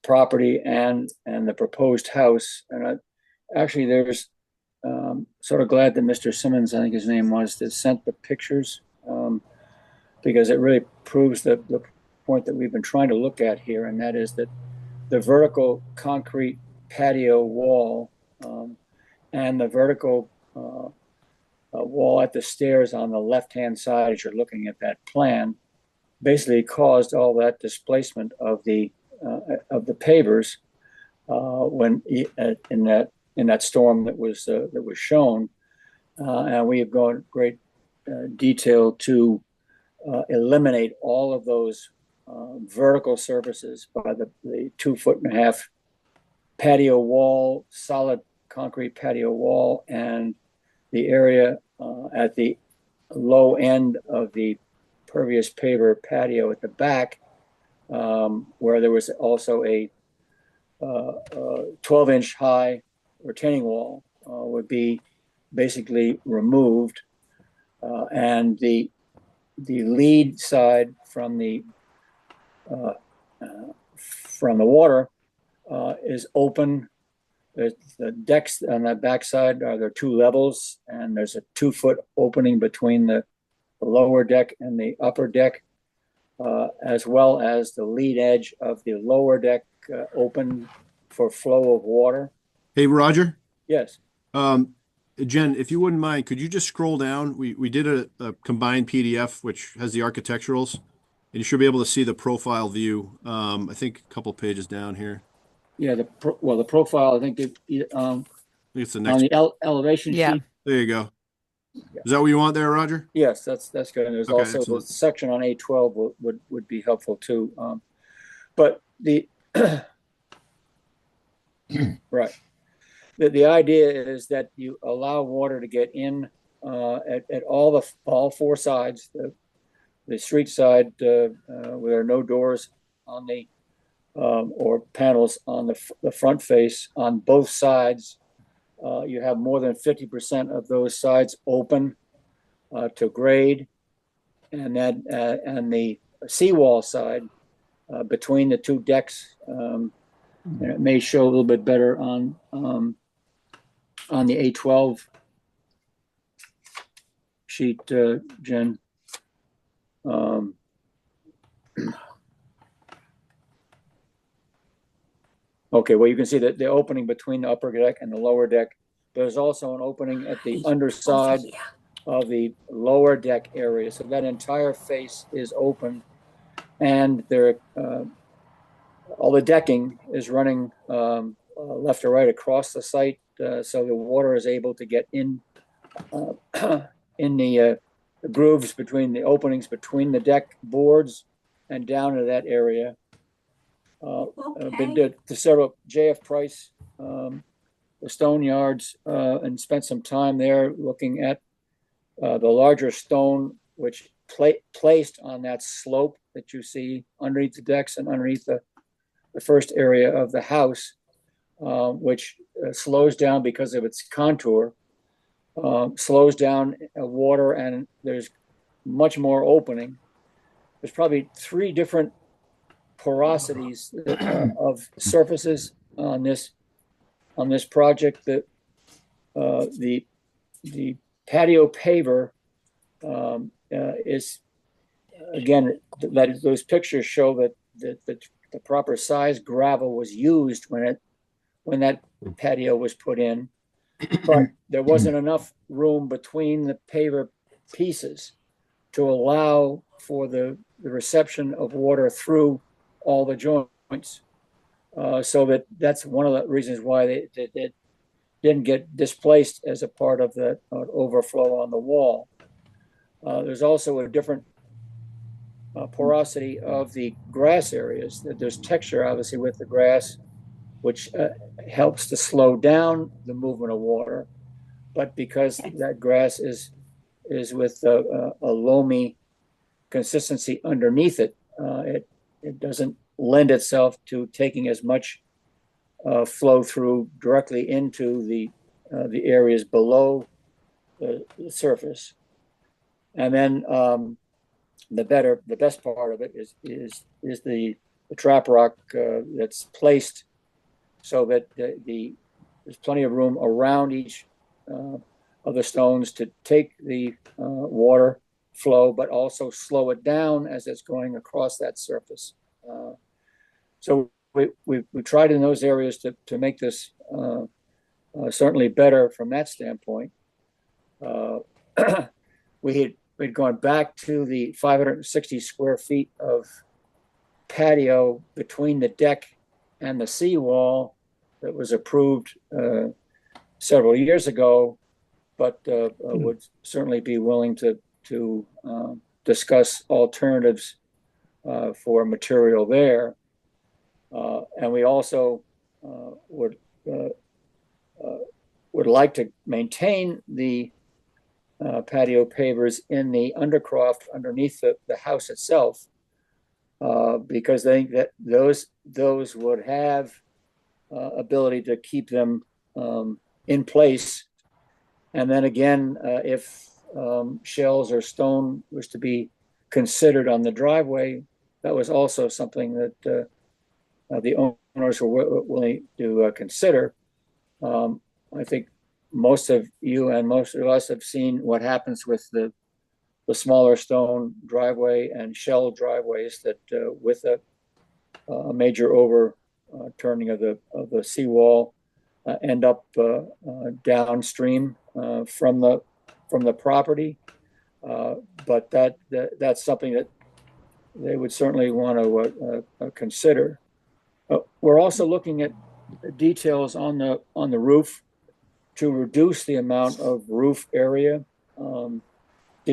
property and the proposed house. And actually, there's sort of glad that Mr. Simmons, I think his name was, that sent the pictures because it really proves the point that we've been trying to look at here, and that is that the vertical concrete patio wall and the vertical wall at the stairs on the left-hand side, as you're looking at that plan, basically caused all that displacement of the pavers when in that storm that was shown, and we have gone great detail to eliminate all of those vertical surfaces by the 2.5 foot patio wall, solid concrete patio wall, and the area at the low end of the pervious paver patio at the back, where there was also a 12-inch high retaining wall would be basically removed, and the lead side from the water is open. The decks on that backside are there 2 levels, and there's a 2-foot opening between the lower deck and the upper deck, as well as the lead edge of the lower deck open for flow of water. Hey, Roger. Yes. Jen, if you wouldn't mind, could you just scroll down? We did a combined PDF, which has the architecturals, and you should be able to see the profile view. I think a couple pages down here. Yeah, the profile, I think I think it's the next on the elevation sheet. There you go. Is that what you want there, Roger? Yes, that's good. And there's Okay, also excellent. the section on A12 would be helpful too. But the right. The idea is that you allow water to get in at all 4 sides. The street side, where there are no doors on the or panels on the front face on both sides. You have more than 50% of those sides open to grade, and and the seawall side between the 2 decks. And it may show a little bit better on the A12 sheet, Jen. Okay, well, you can see that the opening between the upper deck and the lower deck. There's also an opening at the underside of the lower deck area. So that entire face is open, and there all the decking is running left or right across the site, so the water is able to get in in the grooves between the openings between the deck boards and down to that area. Been to several JF Price, the stone yards, and spent some time there looking at the larger stone which placed on that slope that you see underneath the decks and underneath the first area of the house. which slows down because of its contour, slows down water, and there's much more opening. There's probably 3 different porosities of surfaces on this project. That the patio paver is, again, that those pictures show that the proper size gravel was used when that patio was put in, but there wasn't enough room between the paver pieces to allow for the reception of water through all the joints. So that's one of the reasons why they didn't get displaced as a part of the overflow on the wall. There's also a different porosity of the grass areas. There's texture, obviously, with the grass, which helps to slow down the movement of water. But because that grass is with a loamy consistency underneath it, it doesn't lend itself to taking as much flow through directly into the areas below the surface. And then the best part of it is the trap rock that's placed so that there's plenty of room around each of the stones to take the water flow, but also slow it down as it's going across that surface. So we tried in those areas to make this certainly better from that standpoint. We'd gone back to the 560 square feet of patio between the deck and the seawall that was approved several years ago, but would certainly be willing to discuss alternatives for material there. And we also would like to maintain the patio pavers in the undercroft underneath the house itself, because they think that those would have ability to keep them in place. And then again, if shells or stone was to be considered on the driveway, that was also something that the owners were willing to consider. I think most of you and most of us have seen what happens with the smaller stone driveway and shell driveways that with a major overturning of the seawall end up downstream from the property. But that's something that they would certainly want to consider. We're also looking at details on the roof to reduce the amount of roof area. The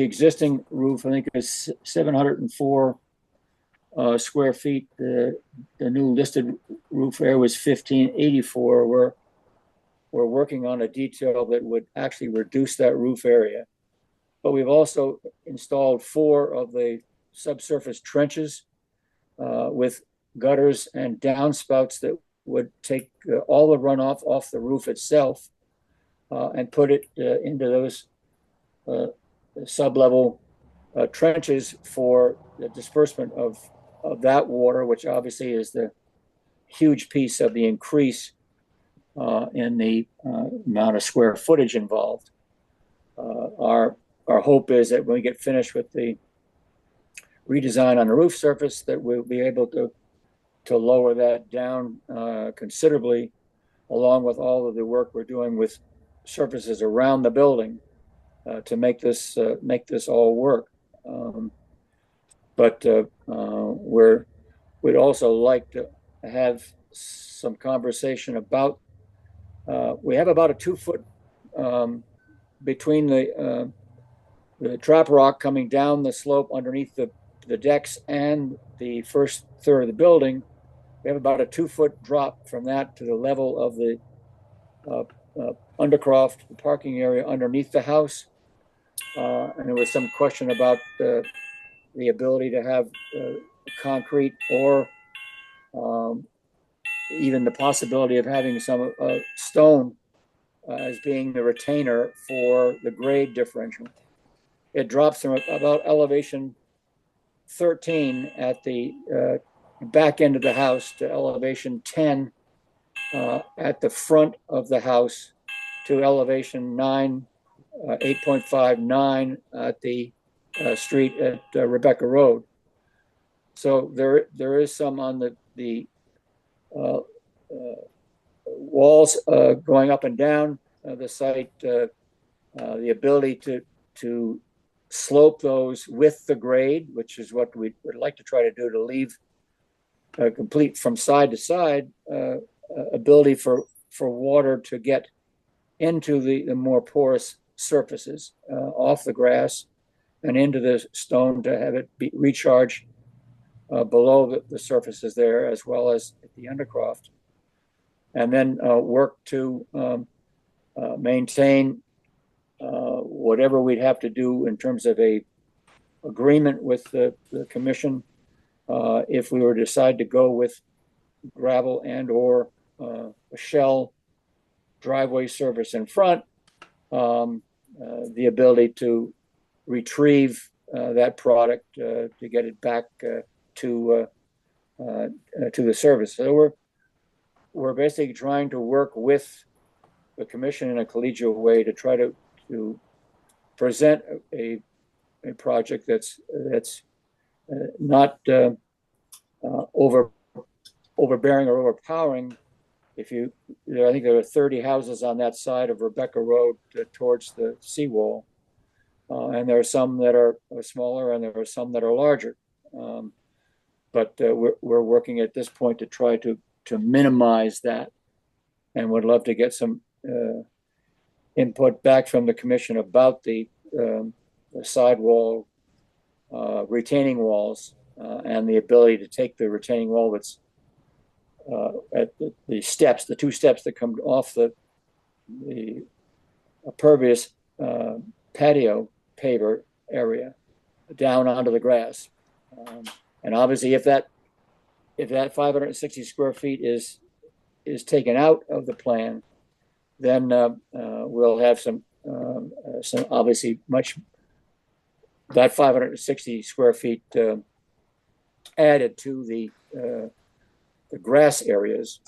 existing roof, I think, is 704 square feet. The new listed roof area was 1584. We're working on a detail that would actually reduce that roof area. But we've also installed 4 of the subsurface trenches with gutters and downspouts that would take all the runoff off the roof itself and put it into those sub-level trenches for the disbursement of that water, which obviously is the huge piece of the increase in the amount of square footage involved. Our hope is that when we get finished with the redesign on the roof surface, that we'll be able to lower that down considerably, along with all of the work we're doing with surfaces around the building to make this all work. But we'd also like to have some conversation about. We have about a 2-foot between the trap rock coming down the slope underneath the decks and the first third of the building. We have about a 2-foot drop from that to the level of the undercroft, the parking area underneath the house. And there was some question about the ability to have concrete or even the possibility of having some stone as being the retainer for the grade differential. It drops from about elevation 13 at the back end of the house to elevation 10 at the front of the house to elevation 9, 8.59 at the street at Rebecca Road. So there is some on the walls going up and down the site, the ability to slope those with the grade, which is what we would like to try to do, to leave complete from side to side ability for water to get into the more porous surfaces off the grass and into the stone to have it be recharged below the surfaces there, as well as at the undercroft. And then work to maintain whatever we'd have to do in terms of a agreement with the commission if we were to decide to go with gravel and or a shell driveway service in front, the ability to retrieve that product to get it back to the service. So we're basically trying to work with the commission in a collegial way to try to present a project that's not overbearing or overpowering. I think there are 30 houses on that side of Rebecca Road towards the seawall, and there are some that are smaller, and there are some that are larger. But we're working at this point to try to minimize that, and would love to get some input back from the commission about the sidewall retaining walls and the ability to take the retaining wall that's at the steps, the two steps that come off the pervious patio paver area down onto the grass. And obviously, if that 560 square feet is taken out of the plan, then we'll have some obviously that 560 square feet added to the grass areas,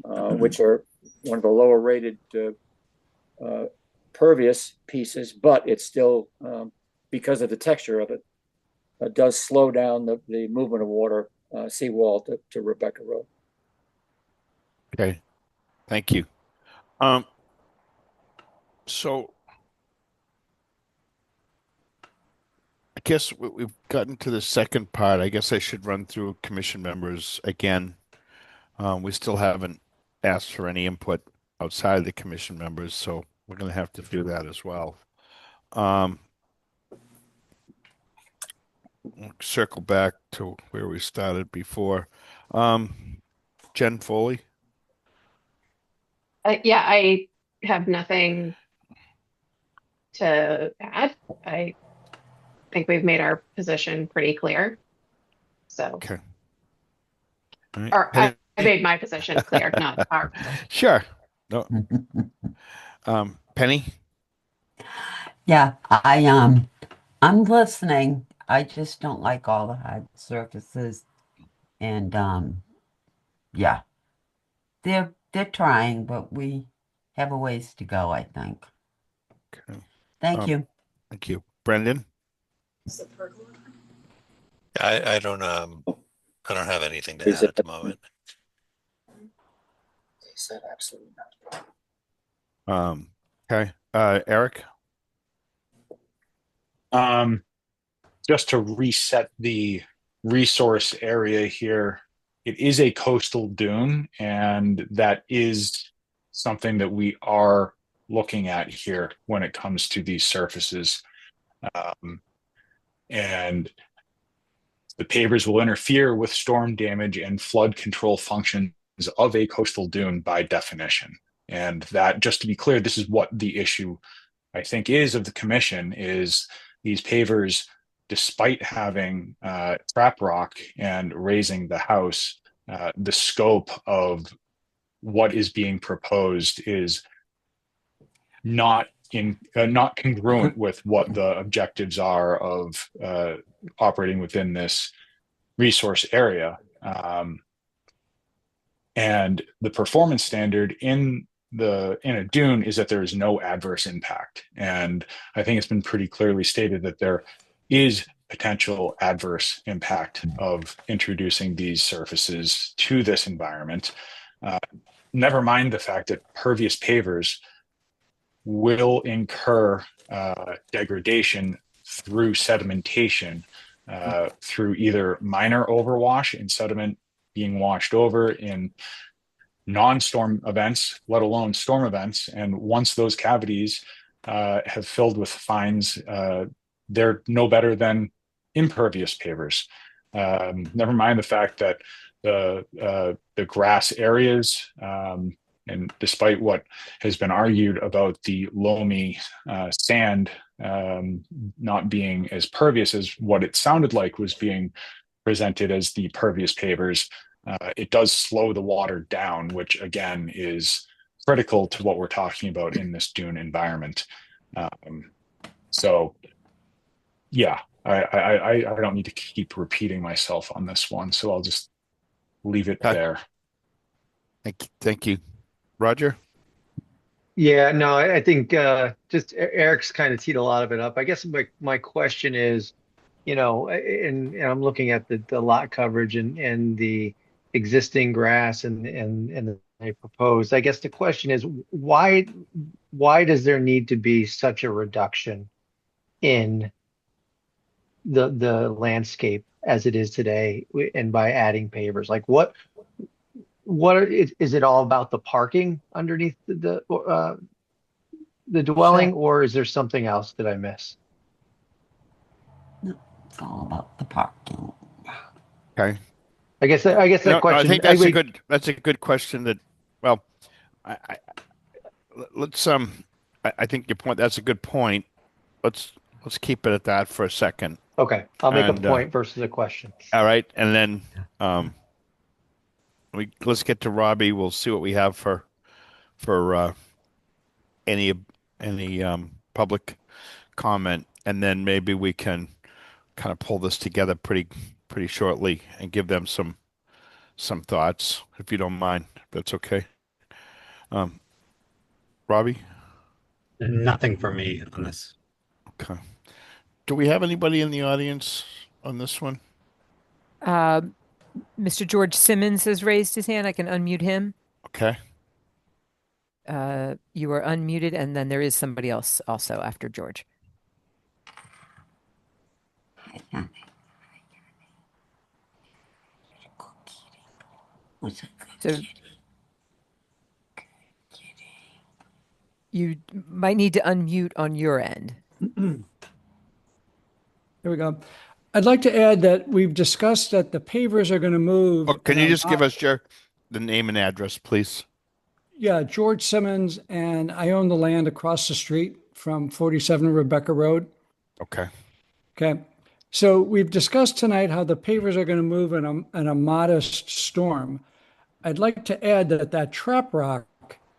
which are one of the lower rated pervious pieces, but it's still, because of the texture of it, does slow down the movement of water seawall to Rebecca Road. Okay, thank you. So I guess we've gotten to the second part. I guess I should run through commission members again. We still haven't asked for any input outside of the commission members, so we're going to have to do that as well. Circle back to where we started before. Jen Foley? Yeah, I have nothing to add. I think we've made our position pretty clear. So, Okay. All right. or I made my position clear, not our position. Sure. No. Penny? Yeah, I'm listening. I just don't like all the hard surfaces. And yeah. They're trying, but we have a ways to go, I think. Okay. Thank you. Thank you. Brendan? I don't have anything to add at the moment. He said absolutely not. Okay. Eric? Just to reset the resource area here, it is a coastal dune, and that is something that we are looking at here when it comes to these surfaces. And the pavers will interfere with storm damage and flood control functions of a coastal dune by definition. And that, just to be clear, this is what the issue, I think, is of the commission, is these pavers, despite having trap rock and raising the house, the scope of what is being proposed is not congruent with what the objectives are of operating within this resource area. And the performance standard in a dune is that there is no adverse impact. And I think it's been pretty clearly stated that there is potential adverse impact of introducing these surfaces to this environment. Never mind the fact that pervious pavers will incur degradation through sedimentation, through either minor overwash and sediment being washed over in non-storm events, let alone storm events. And once those cavities have filled with fines, they're no better than impervious pavers. Never mind the fact that the grass areas, and despite what has been argued about the loamy sand not being as pervious as what it sounded like was being presented as the pervious pavers, it does slow the water down, which again is critical to what we're talking about in this dune environment. So yeah, I don't need to keep repeating myself on this one, so I'll just leave it there. Thank you. Roger? Yeah, no, I think just Eric's kind of teed a lot of it up. I guess my question is, and I'm looking at the lot coverage and the existing grass and they proposed. I guess the question is why does there need to be such a reduction in the landscape as it is today and by adding pavers? Like is it all about the parking underneath the dwelling, or is there something else that I miss? No, it's all about the parking. Okay. I guess that question. I think that's a good question. Let's I think your point. That's a good point. Let's keep it at that for a second. Okay, I'll make a point versus a question. All right, and then let's get to Robbie. We'll see what we have for any public comment, and then maybe we can kind of pull this together pretty shortly and give them some thoughts, if you don't mind. If that's okay. Robbie? Nothing for me on this. Okay. Do we have anybody in the audience on this one? Mr. George Simmons has raised his hand. I can unmute him. Okay. You are unmuted, and then there is somebody else also after George. So you might need to unmute on your end. There we go. I'd like to add that we've discussed that the pavers are going to move. Can you just give us the name and address, please? Yeah, George Simmons, and I own the land across the street from 47 Rebecca Road. Okay. Okay. So we've discussed tonight how the pavers are going to move in a modest storm. I'd like to add that trap rock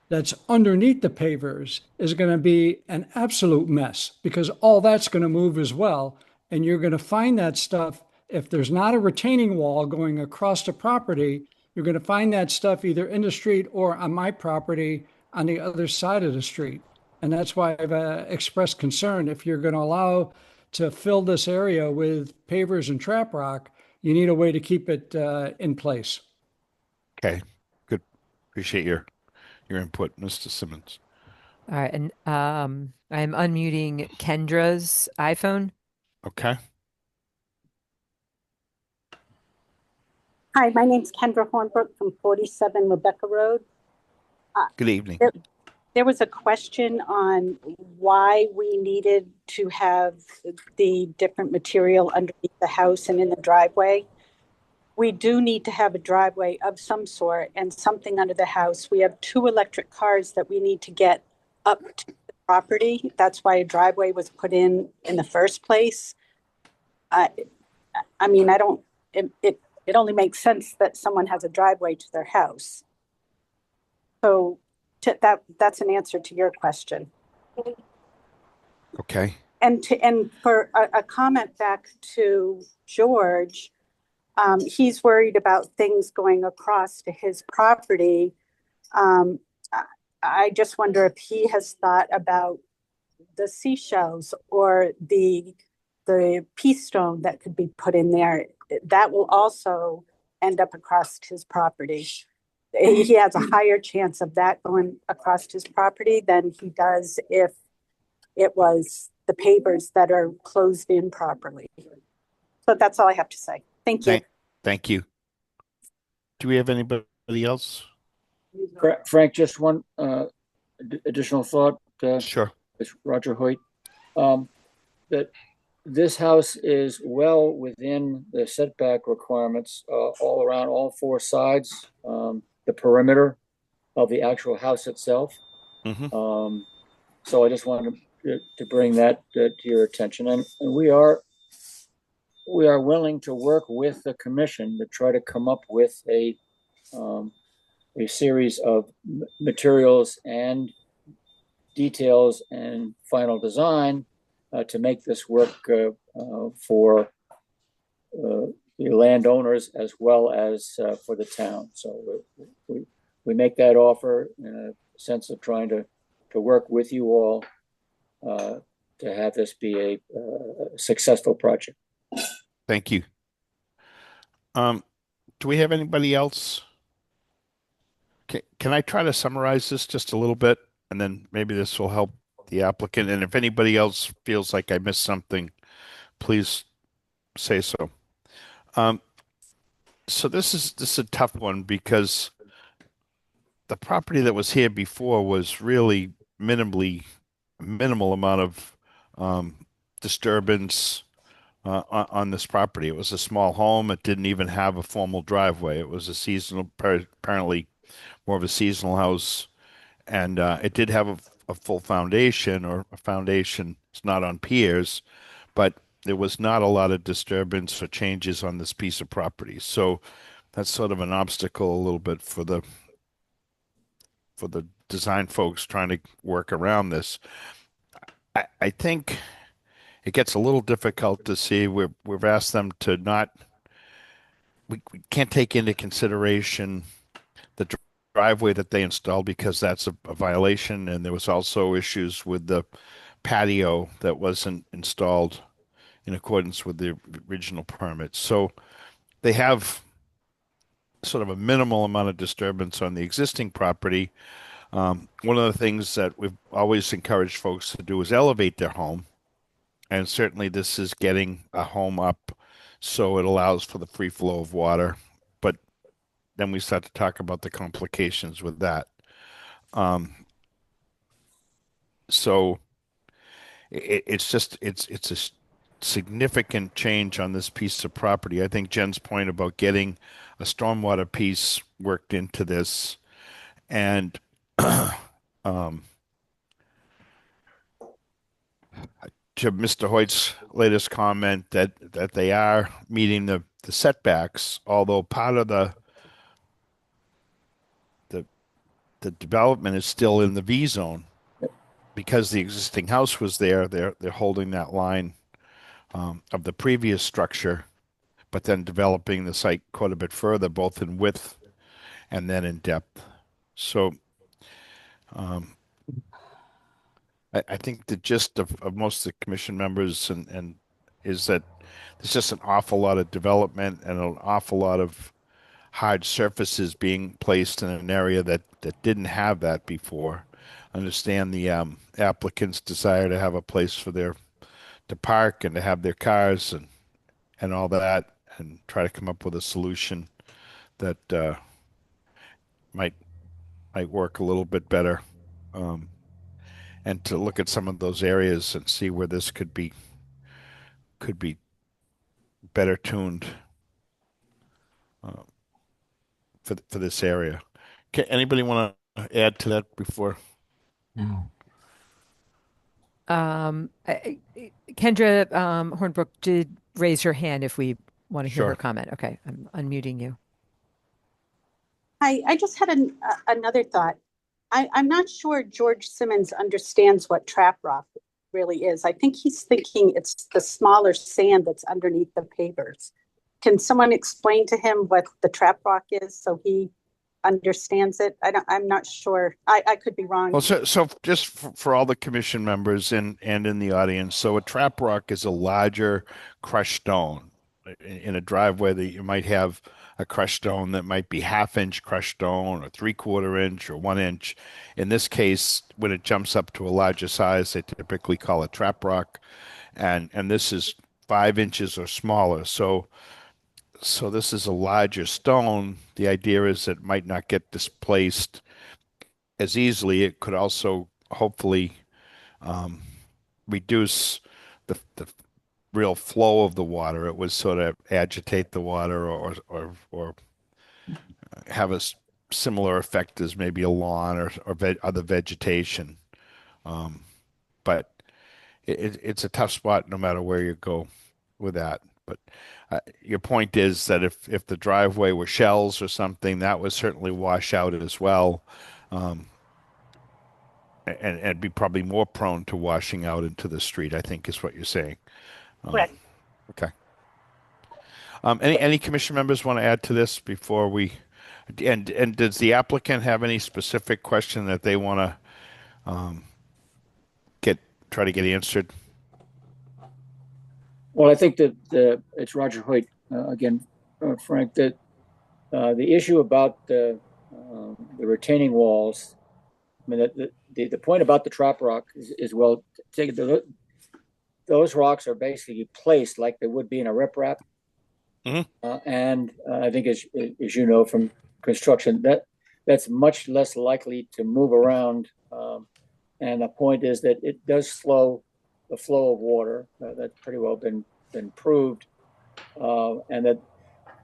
that's underneath the pavers is going to be an absolute mess because all that's going to move as well. And you're going to find that stuff, if there's not a retaining wall going across the property, you're going to find that stuff either in the street or on my property on the other side of the street. And that's why I've expressed concern. If you're going to allow to fill this area with pavers and trap rock, you need a way to keep it in place. Okay, good. Appreciate your input, Mr. Simmons. All right, and I'm unmuting Kendra's iPhone. Okay. Hi, my name's Kendra Hornbrook from 47 Rebecca Road. Good evening. There was a question on why we needed to have the different material underneath the house and in the driveway. We do need to have a driveway of some sort and something under the house. We have 2 electric cars that we need to get up to the property. That's why a driveway was put in the first place. I mean, it only makes sense that someone has a driveway to their house. So that's an answer to your question. Okay. And for a comment back to George, he's worried about things going across to his property. Um, I just wonder if he has thought about the seashells or the pea stone that could be put in there. That will also end up across his property. He has a higher chance of that going across his property than he does if it was the pavers that are closed in properly. So that's all I have to say. Thank you. Thank you. Do we have anybody else? Frank, just one additional thought. Sure. It's Roger Hoyt. That this house is well within the setback requirements all around all four sides, the perimeter of the actual house itself. Mm-hmm. So I just wanted to bring that to your attention, and we are willing to work with the commission to try to come up with a series of materials and details and final design to make this work for the landowners as well as for the town. So we make that offer in a sense of trying to work with you all to have this be a successful project. Thank you. Do we have anybody else? Can I try to summarize this just a little bit, and then maybe this will help the applicant? And if anybody else feels like I missed something, please say so. So this is a tough one because the property that was here before was really minimal amount of disturbance on this property. It was a small home. It didn't even have a formal driveway. It was a seasonal, apparently more of a seasonal house, and it did have a full foundation, or a foundation. It's not on piers, but there was not a lot of disturbance or changes on this piece of property. So that's sort of an obstacle a little bit for the design folks trying to work around this. I think it gets a little difficult to see. We've asked them to not. We can't take into consideration the driveway that they installed because that's a violation, and there was also issues with the patio that wasn't installed in accordance with the original permit. So they have sort of a minimal amount of disturbance on the existing property. One of the things that we've always encouraged folks to do is elevate their home. And certainly this is getting a home up so it allows for the free flow of water. But then we start to talk about the complications with that. So it's a significant change on this piece of property. I think Jen's point about getting a stormwater piece worked into this, and um, to Mr. Hoyt's latest comment that they are meeting the setbacks, although part of the the development is still in the V zone because the existing house was there. They're holding that line of the previous structure, but then developing the site quite a bit further, both in width and then in depth. So I think the gist of most of the commission members and is that there's just an awful lot of development and an awful lot of hard surfaces being placed in an area that didn't have that before. Understand the applicant's desire to have a place for to park and to have their cars and all that, and try to come up with a solution that might work a little bit better, and to look at some of those areas and see where this could be better tuned uh, for this area. Anybody want to add to that before? No. Kendra Hornbrook did raise her hand if we want to hear her Sure. comment. Okay, I'm unmuting you. I just had another thought. I'm not sure George Simmons understands what trap rock really is. I think he's thinking it's the smaller sand that's underneath the pavers. Can someone explain to him what the trap rock is so he understands it? I'm not sure. I could be wrong. Well, so just for all the commission members and in the audience, so a trap rock is a larger crushed stone. In a driveway that you might have a crushed stone that might be half-inch crushed stone or three-quarter inch or 1 inch. In this case, when it jumps up to a larger size, they typically call it trap rock, and this is 5 inches or smaller. So this is a larger stone. The idea is it might not get displaced as easily. It could also hopefully um, reduce the real flow of the water. It would sort of agitate the water or have a similar effect as maybe a lawn or other vegetation. Um, but it's a tough spot no matter where you go with that. But your point is that if the driveway were shells or something, that would certainly wash out as well. Um, and be probably more prone to washing out into the street, I think is what you're saying. Correct. Okay. Any commission members want to add to this before we, and does the applicant have any specific question that they want to try to get answered? Well, I think that it's Roger Hoyt again, Frank. That the issue about the retaining walls. I mean, the point about the trap rock is well, those rocks are basically placed like they would be in a riprap. And I think, as you know from construction, that's much less likely to move around. And the point is that it does slow the flow of water. That's pretty well been proved, and that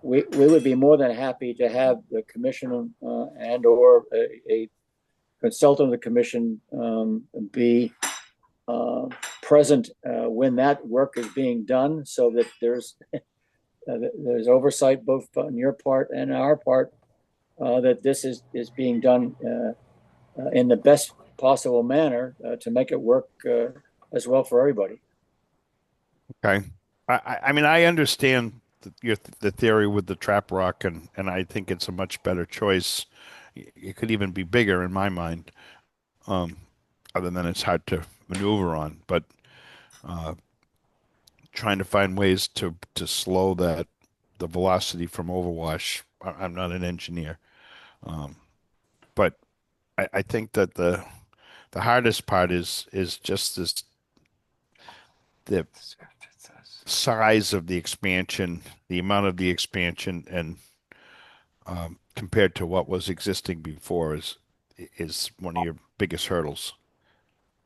we would be more than happy to have the commission and or a consultant of the commission be present when that work is being done, so that there's oversight both on your part and our part that this is being done in the best possible manner to make it work as well for everybody. Okay. I mean, I understand the theory with the trap rock, and I think it's a much better choice. It could even be bigger in my mind, other than it's hard to maneuver on. But trying to find ways to slow the velocity from overwash. I'm not an engineer, but I think that the hardest part is just the size of the expansion, the amount of the expansion, and compared to what was existing before is one of your biggest hurdles.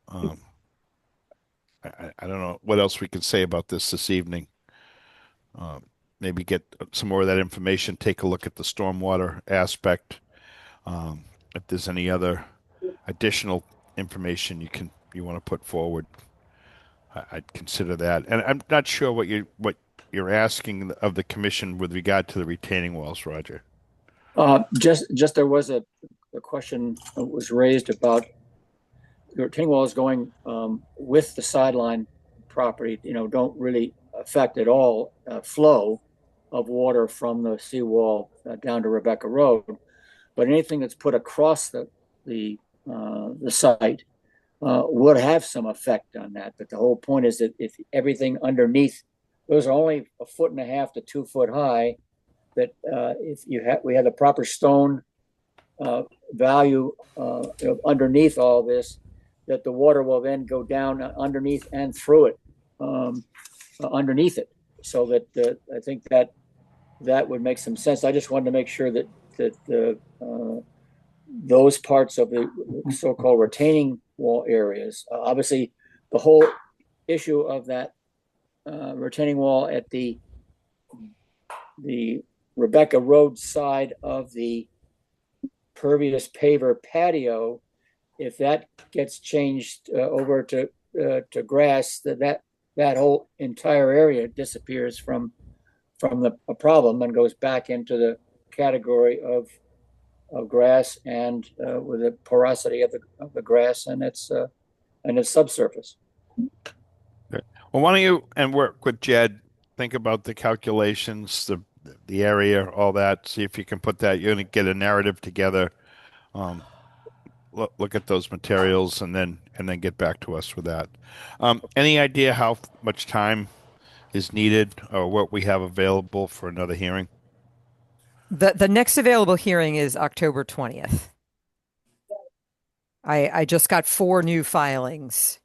I don't know what else we can say about this evening. Maybe get some more of that information, take a look at the stormwater aspect. If there's any other additional information you want to put forward, I'd consider that. And I'm not sure what you're asking of the commission with regard to the retaining walls, Roger. Just there was a question that was raised about the retaining walls going with the sideline property. Don't really affect at all flow of water from the seawall down to Rebecca Road, but anything that's put across the site would have some effect on that. But the whole point is that if everything underneath, those are only 1.5 to 2 foot high, that if we have the proper stone value underneath all this, that the water will then go down underneath and through it, underneath it. So that I think that would make some sense. I just wanted to make sure that those parts of the so-called retaining wall areas, obviously the whole issue of that retaining wall at the Rebecca Road side of the pervious paver patio, if that gets changed over to grass, that whole entire area disappears from from a problem and goes back into the category of grass and with the porosity of the grass and its subsurface. Okay. Well, why don't you and work with Jed, think about the calculations, the area, all that, see if you can put that, you're gonna get a narrative together. Um, look at those materials and then get back to us with that. Any idea how much time is needed or what we have available for another hearing? The next available hearing is October 20th. I just got 4 new filings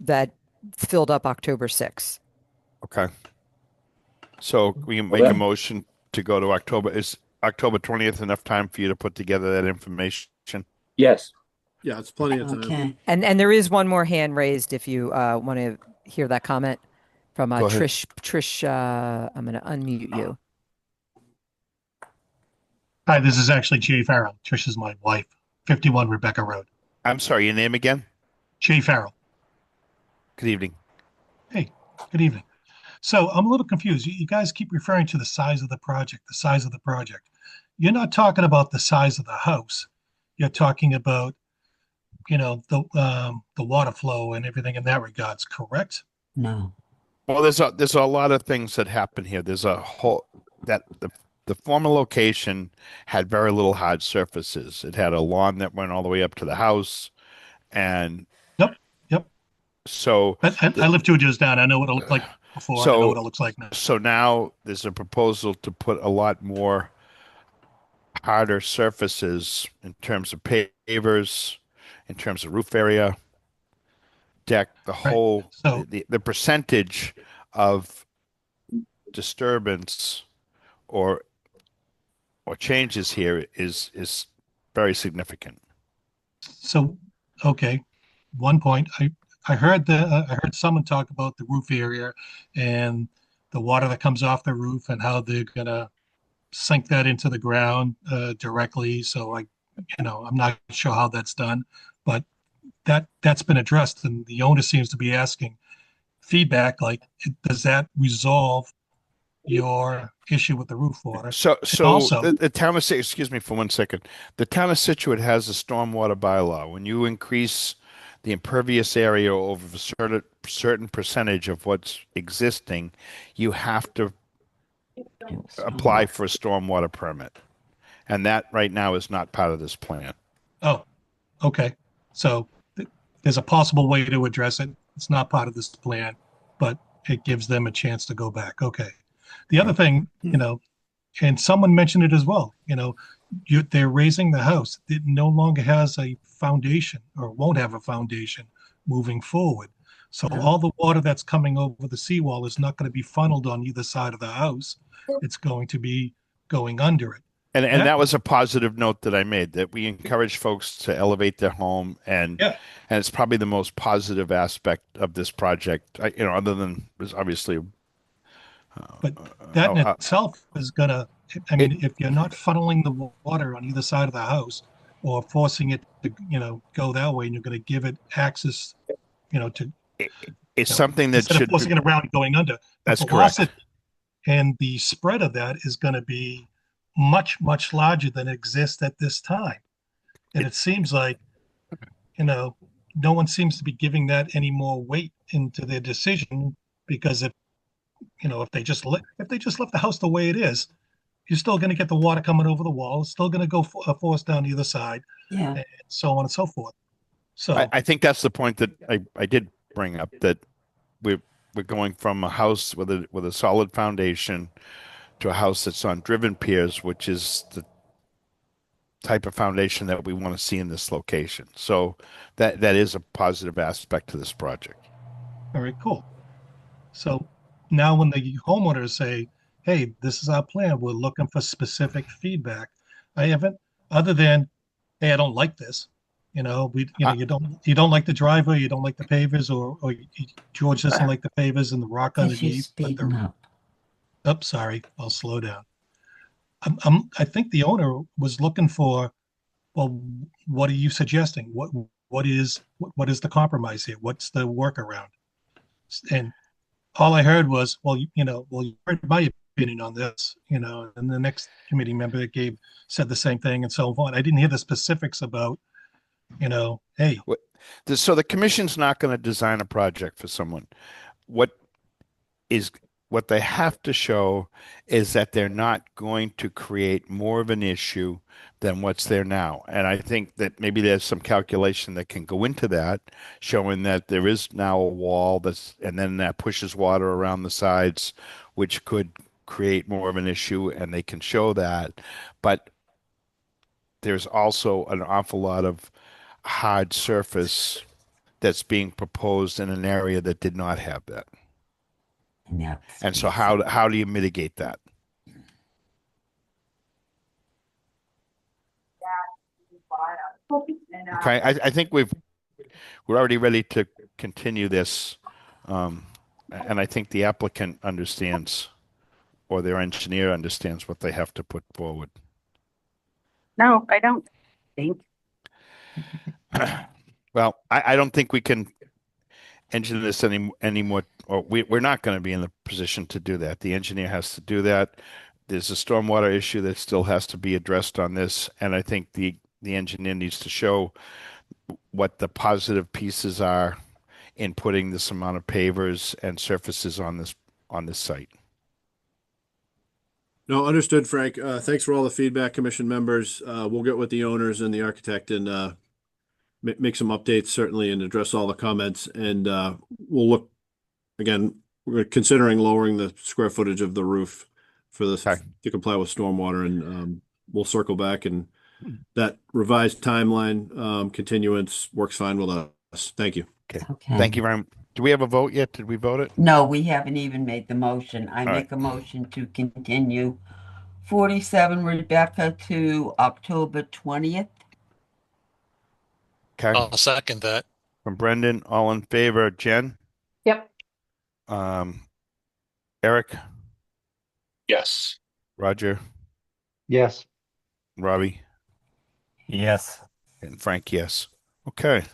that filled up October 6th. Okay. So we can make a motion to go to October. Is October 20th enough time for you to put together that information? Yes. Yeah, it's plenty of time. Okay. And there is one more hand raised if you want to hear that comment from Go ahead. Trish. Trish, I'm going to unmute you. Hi, this is actually Jay Farrell. Trish is my wife, 51 Rebecca Road. I'm sorry, your name again? Jay Farrell. Good evening. Hey, good evening. So I'm a little confused. You guys keep referring to the size of the project, the size of the project. You're not talking about the size of the house. You're talking about, the water flow and everything in that regards, correct? No. Well, there's a lot of things that happen here. There's a whole that the former location had very little hard surfaces. It had a lawn that went all the way up to the house, and Yep. so I lived 2 doors down. I know what it looked like before. I know what it looks like now. So now there's a proposal to put a lot more harder surfaces in terms of pavers, in terms of roof area, deck, the whole So the percentage of disturbance or changes here is very significant. So, okay, one point. I heard I heard someone talk about the roof area and the water that comes off the roof and how they're gonna sink that into the ground directly. So I'm not sure how that's done, but that's been addressed, and the owner seems to be asking feedback like, does that resolve your issue with the roof water? So Also, the town of excuse me for 1 second. The town of Scituate has a stormwater bylaw. When you increase the impervious area over a certain percentage of what's existing, you have to apply for a stormwater permit. And that right now is not part of this plan. oh, okay. So there's a possible way to address it. It's not part of this plan, but it gives them a chance to go back. Okay. The other thing, and someone mentioned it as well, they're raising the house. It no longer has a foundation or won't have a foundation moving forward. So all the water that's coming over the seawall is not going to be funneled on either side of the house. It's going to be going under it. And that was a positive note that I made, that we encourage folks to elevate their home, and it's probably the most positive aspect of this project, other than obviously. But that in itself is gonna. I mean, if you're not funneling the water on either side of the house, or forcing it to, go that way, and you're going to give it access, to. It's something that instead should of forcing it around and going under. That's correct. And the spread of that is going to be much, much larger than exists at this time. And it seems like, no one seems to be giving that any more weight into their decision, because if they just left the house the way it is, you're still going to get the water coming over the wall. It's still going to go force down either side, and so on and so forth. So I think that's the point that I did bring up, that we're going from a house with a solid foundation to a house that's on driven piers, which is the type of foundation that we want to see in this location. So that is a positive aspect to this project. All right, cool. So now when the homeowners say, hey, this is our plan, we're looking for specific feedback. I haven't, other than, hey, I don't like this. You don't like the driveway, you don't like the pavers, or George doesn't like the pavers and the rock underneath. Oops, sorry, I'll slow down. I think the owner was looking for, well, what are you suggesting? What is the compromise here? What's the workaround? And all I heard was, well, you heard my opinion on this, and the next committee member that gave said the same thing and so on. I didn't hear the specifics about, hey, So the commission's not going to design a project for someone. What is what they have to show is that they're not going to create more of an issue than what's there now. And I think that maybe there's some calculation that can go into that, showing that there is now a wall and then that pushes water around the sides, which could create more of an issue, and they can show that. But there's also an awful lot of hard surface that's being proposed in an area that did not have that. And so how do you mitigate that? Okay, I think we're already ready to continue this. And I think the applicant understands, or their engineer understands what they have to put forward. No, I don't think. Well, I don't think we can engineer this anymore, or we're not going to be in the position to do that. The engineer has to do that. There's a stormwater issue that still has to be addressed on this, and I think the engineer needs to show what the positive pieces are in putting this amount of pavers and surfaces on this site. No, understood, Frank. Thanks for all the feedback, commission members. We'll get with the owners and the architect and make some updates, certainly, and address all the comments. And we'll look, again, we're considering lowering the square footage of the roof for this to comply with stormwater, and we'll circle back. And that revised timeline continuance works fine with us. Thank you. Okay. Thank you very much. Do we have a vote yet? Did we vote it? No, we haven't even made the motion. I make a motion to continue 47 Rebecca to October 20th. Okay. I'll second that. From Brendan, all in favor. Jen? Yep. Eric? Yes. Roger? Yes. Robbie? Yes. And Frank, yes. Okay.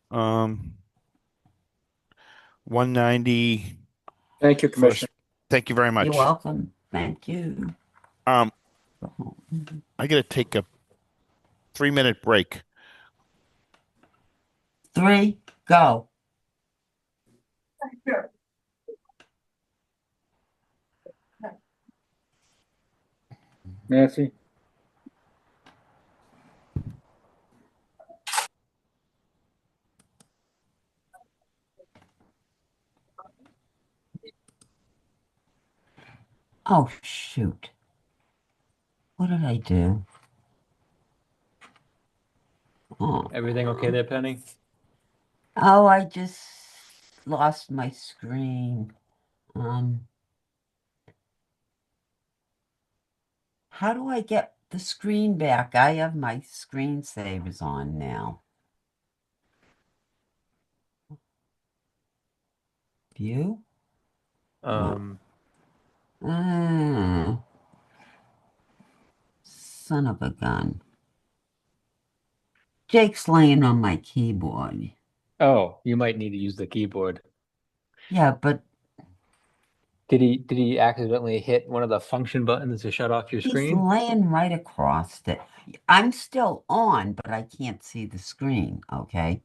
190. Thank you, Commissioner. Thank you very much. You're welcome. Thank you. I gotta take a 3-minute break. 3, go. Nancy? Oh, shoot. What did I do? Oh. Everything okay there, Penny? Oh, I just lost my screen. How do I get the screen back? I have my screensavers on now. View? Um, Son of a gun. Jake's laying on my keyboard. oh, you might need to use the keyboard. Yeah, but Did he accidentally hit one of the function buttons to shut off your he's screen? laying right across it. I'm still on, but I can't see the screen, okay?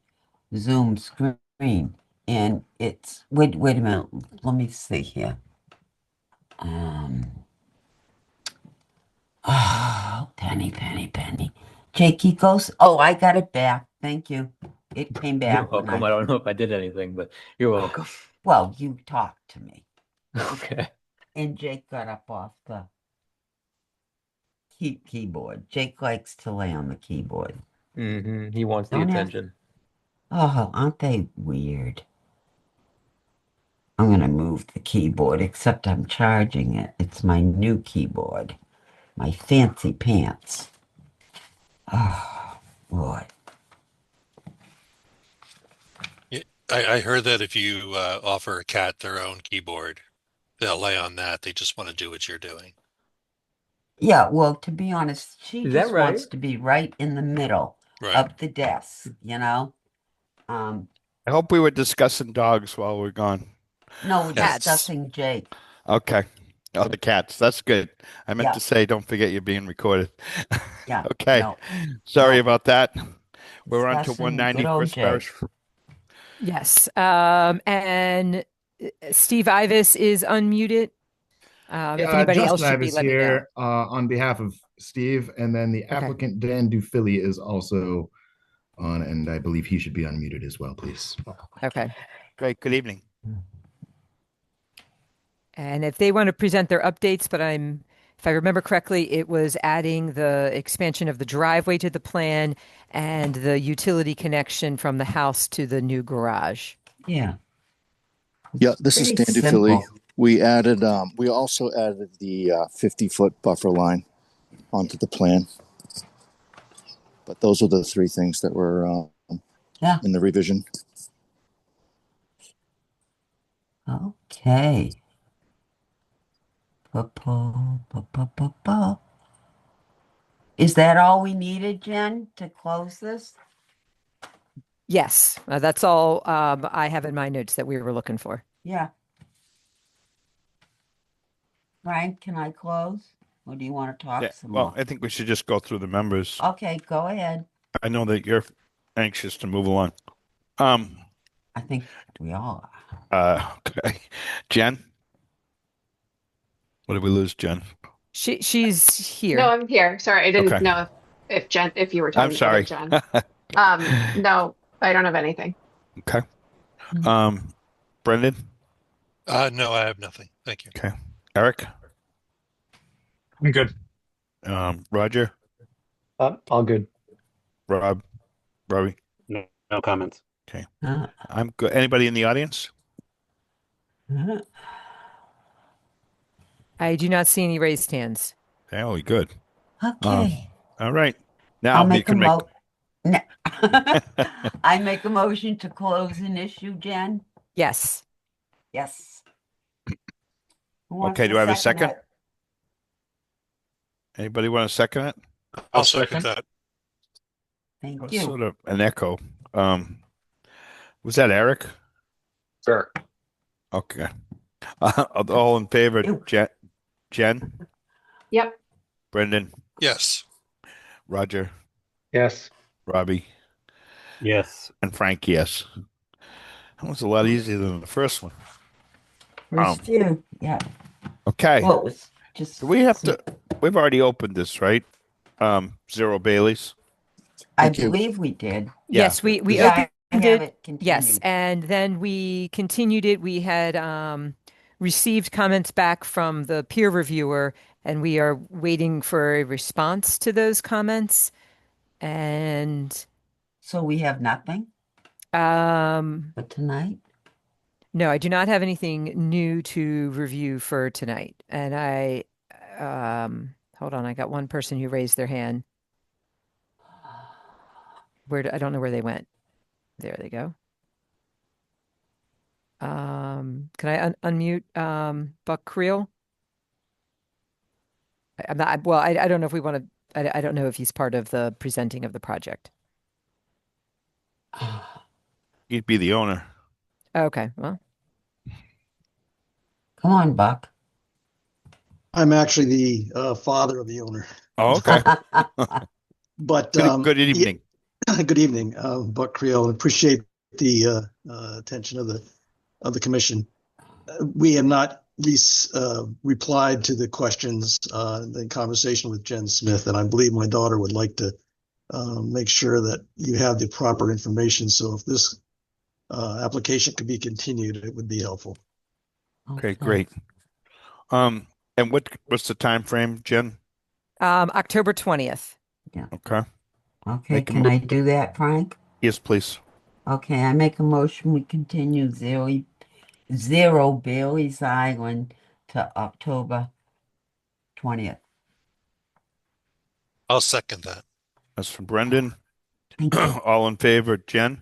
Zoom screen. And it's wait a minute. Let me see here. Oh, penny. Jake, he goes. Oh, I got it back. Thank you. It came back. You're welcome. I don't know if I did anything, but you're welcome. Well, you talked to me. Okay. And Jake got up off the keyboard. Jake likes to lay on the keyboard. Mm-hmm. He wants the Don't have- attention. Oh, aren't they weird? I'm gonna move the keyboard, except I'm charging it. It's my new keyboard. My fancy pants. Oh, boy. I heard that if you offer a cat their own keyboard, they'll lay on that. They just want to do what you're doing. Yeah, well, to be honest, she Is that just right? wants to be right in the middle Right. of the desk, you know? I hope we were discussing dogs while we're gone. No, we're Cats. discussing Jake. Okay. Oh, the cats. That's good. I meant Yeah. to say, don't forget you're being recorded. Yeah. Okay. No. Sorry No. about that. We're on to Discussing 190 good old First Jay. Parish. Yes. And Steve Ivis is unmuted. If anybody else Justin should be, Ives let me know. here on behalf of Steve, and then the applicant Dan Dufilly is also on, and I believe he should be unmuted as well, please. Okay. Great. Good evening. And if they want to present their updates, but if I remember correctly, it was adding the expansion of the driveway to the plan and the utility connection from the house to the new garage. Yeah. Yeah, this is Pretty Dan Dufilly. simple. We also added the 50-foot buffer line onto the plan. But those are the three things that were Yeah. in the revision. Okay. Pa-pa. Is that all we needed, Jen, to close this? Yes, that's all I have in my notes that we were looking for. Yeah. Frank, can I close? Or do you want to talk Yeah. some Well, more? I think we should just go through the members. Okay, go ahead. I know that you're anxious to move along. I think we all are. Okay. Jen? What did we lose, Jen? She's here. No, I'm here. Sorry, I didn't Okay. know if you were I'm talking other sorry. Jen. No, I don't have anything. Okay. Brendan? No, I have nothing. Thank you. Okay. Eric? I'm good. Roger? All good. Robbie? No comments. Okay. Uh, I'm good. Anybody in the audience? uh, I do not see any raised hands. Oh, good. Okay. All right. Now I'll you make a can make. No. I make a motion to close an issue, Jen. Yes. Yes. Who wants Okay, to do I have a second? it? Anybody want to second it? I'll second that. Thank It was you. sort of an echo. Was that Eric? Sure. Okay. All in favor, Ew. Jen? Yep. Brendan? Yes. Roger? Yes. Robbie? Yes. And Frank, yes. That was a lot easier than the first one. First few. Yeah. Okay. Well, it was just. Do we have to? We've already opened this, right? Zero Baileys. I Thank you. believe we did. Yeah. Yes, we Yeah, opened I have it. it continued. Yes, and then we continued it. We had received comments back from the peer reviewer, and we are waiting for a response to those comments. And So we have nothing but tonight. no, I do not have anything new to review for tonight. And hold on, I got one person who raised their hand. I don't know where they went. There they go. Can I unmute Buck Creel? I'm not, well, I don't know if we want to, I don't know if he's part of the presenting of the project. He'd be the owner. Okay, well, Come on, Buck. I'm actually the father of the owner. Oh, okay. But Good evening. good evening, Buck Creel. Appreciate the attention of the commission. We have not replied to the questions, the conversation with Jen Smith, and I believe my daughter would like to make sure that you have the proper information. So if this application could be continued, it would be helpful. Okay, great. And what's the time frame, Jen? October 20th. Yeah. Okay. Okay, can I do that, Frank? Yes, please. Okay, I make a motion we continue zero Bailey's Island to October 20th. I'll second that. That's from Brendan. Thank you. All in favor, Jen?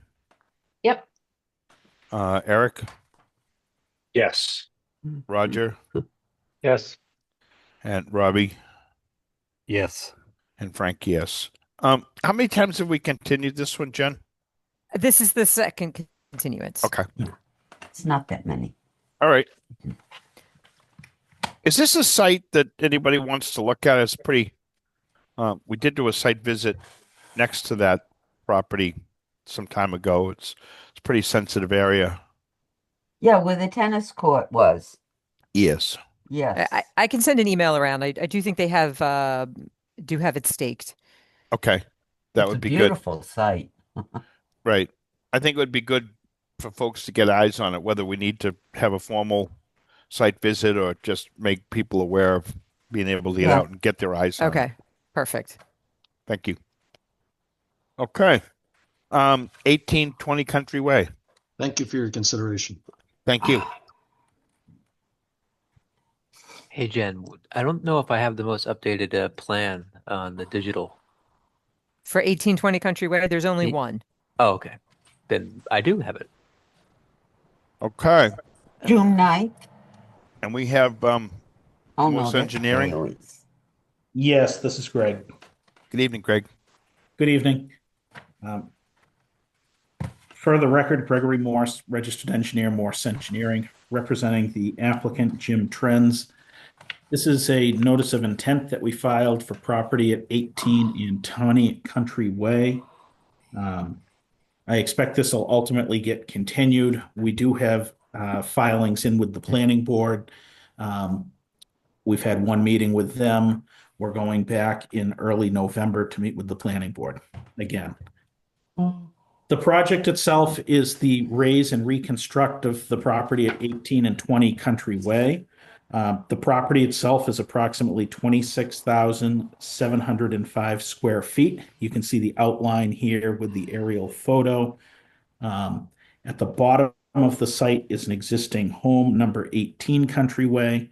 Yep. Eric? Yes. Roger? Yes. And Robbie? Yes. And Frank, yes. How many times have we continued this one, Jen? This is the second continuance. Okay. It's not that many. All right. Is this a site that anybody wants to look at? It's pretty, we did do a site visit next to that property some time ago. It's a pretty sensitive area. Yeah, where the tennis court was. Yes. Yes. I can send an email around. I do think they have do have it staked. Okay. That It's a would be good. beautiful site. Right. I think it would be good for folks to get eyes on it, whether we need to have a formal site visit or just make people aware of being able to get Yeah. out and get their eyes on it. Okay, perfect. Thank you. Okay. 1820 Country Way. Thank you for your consideration. Thank you. Hey Jen, I don't know if I have the most updated plan on the digital. For 1820 Country Way, there's only Ye- one. Oh, okay. Then I do have it. Okay. June 9th. And we have Oh, no, Morse that's Engineering. Haley's. Yes, this is Greg. Good evening, Greg. Good evening. For the record, Gregory Morse, registered engineer, Morse Engineering, representing the applicant Jim Trends. This is a notice of intent that we filed for property at 18 and 20 Country Way. I expect this will ultimately get continued. We do have filings in with the planning board. We've had one meeting with them. We're going back in early November to meet with the planning board again. The project itself is the raise and reconstruct of the property at 18 and 20 Country Way. The property itself is approximately 26,705 square feet. You can see the outline here with the aerial photo. At the bottom of the site is an existing home, number 18 Country Way.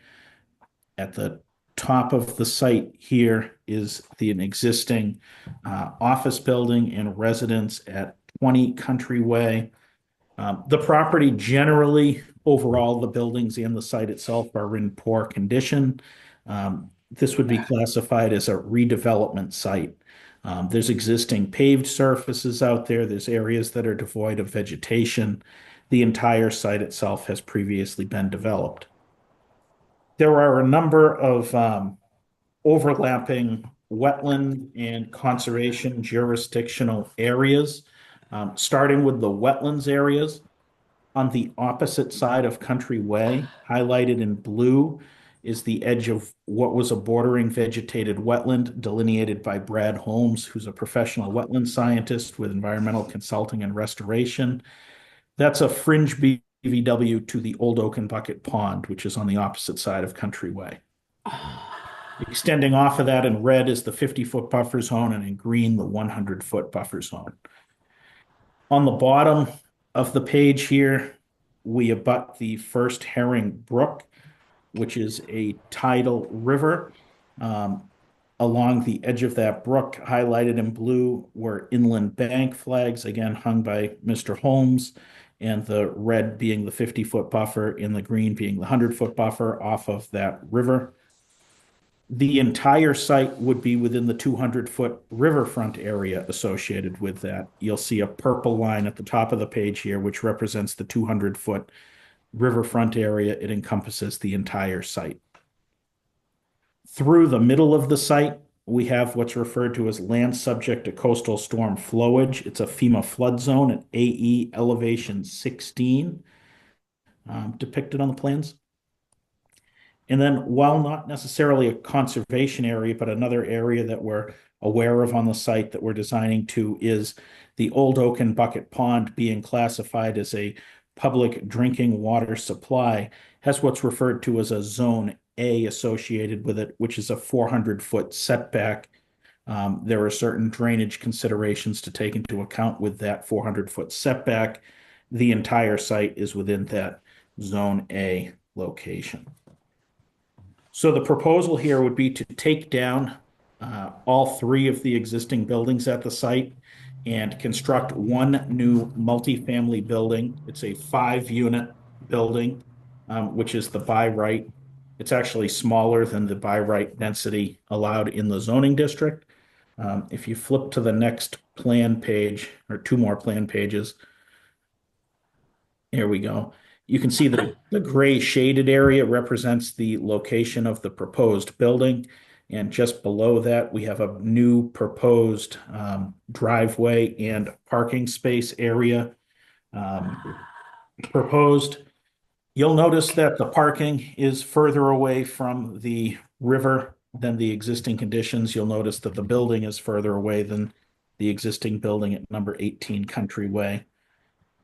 At the top of the site here is an existing office building and residence at 20 Country Way. The property generally, overall, the buildings and the site itself are in poor condition. This would be classified as a redevelopment site. There's existing paved surfaces out there. There's areas that are devoid of vegetation. The entire site itself has previously been developed. There are a number of overlapping wetland and conservation jurisdictional areas, starting with the wetlands areas. On the opposite side of Country Way, highlighted in blue, is the edge of what was a bordering vegetated wetland delineated by Brad Holmes, who's a professional wetland scientist with environmental consulting and restoration. That's a fringe BVW to the Old Oaken Bucket Pond, which is on the opposite side of Country Way. Extending off of that in red is the 50-foot buffer zone, and in green, the 100-foot buffer zone. On the bottom of the page here, we abut the First Herring Brook, which is a tidal river. Along the edge of that brook, highlighted in blue, were inland bank flags, again hung by Mr. Holmes, and the red being the 50-foot buffer and the green being the 100-foot buffer off of that river. The entire site would be within the 200-foot riverfront area associated with that. You'll see a purple line at the top of the page here, which represents the 200-foot riverfront area. It encompasses the entire site. Through the middle of the site, we have what's referred to as land subject to coastal storm flowage. It's a FEMA flood zone at AE elevation 16, depicted on the plans. And then, while not necessarily a conservation area, but another area that we're aware of on the site that we're designing to is the Old Oaken Bucket Pond, being classified as a public drinking water supply, has what's referred to as a Zone A associated with it, which is a 400-foot setback. There are certain drainage considerations to take into account with that 400-foot setback. The entire site is within that Zone A location. So the proposal here would be to take down all three of the existing buildings at the site and construct one new multifamily building. It's a 5-unit building, which is the by right. It's actually smaller than the by right density allowed in the zoning district. If you flip to the next plan page, or two more plan pages, here we go. You can see the gray shaded area represents the location of the proposed building. And just below that, we have a new proposed driveway and parking space area proposed. You'll notice that the parking is further away from the river than the existing conditions. You'll notice that the building is further away than the existing building at number 18 Country Way.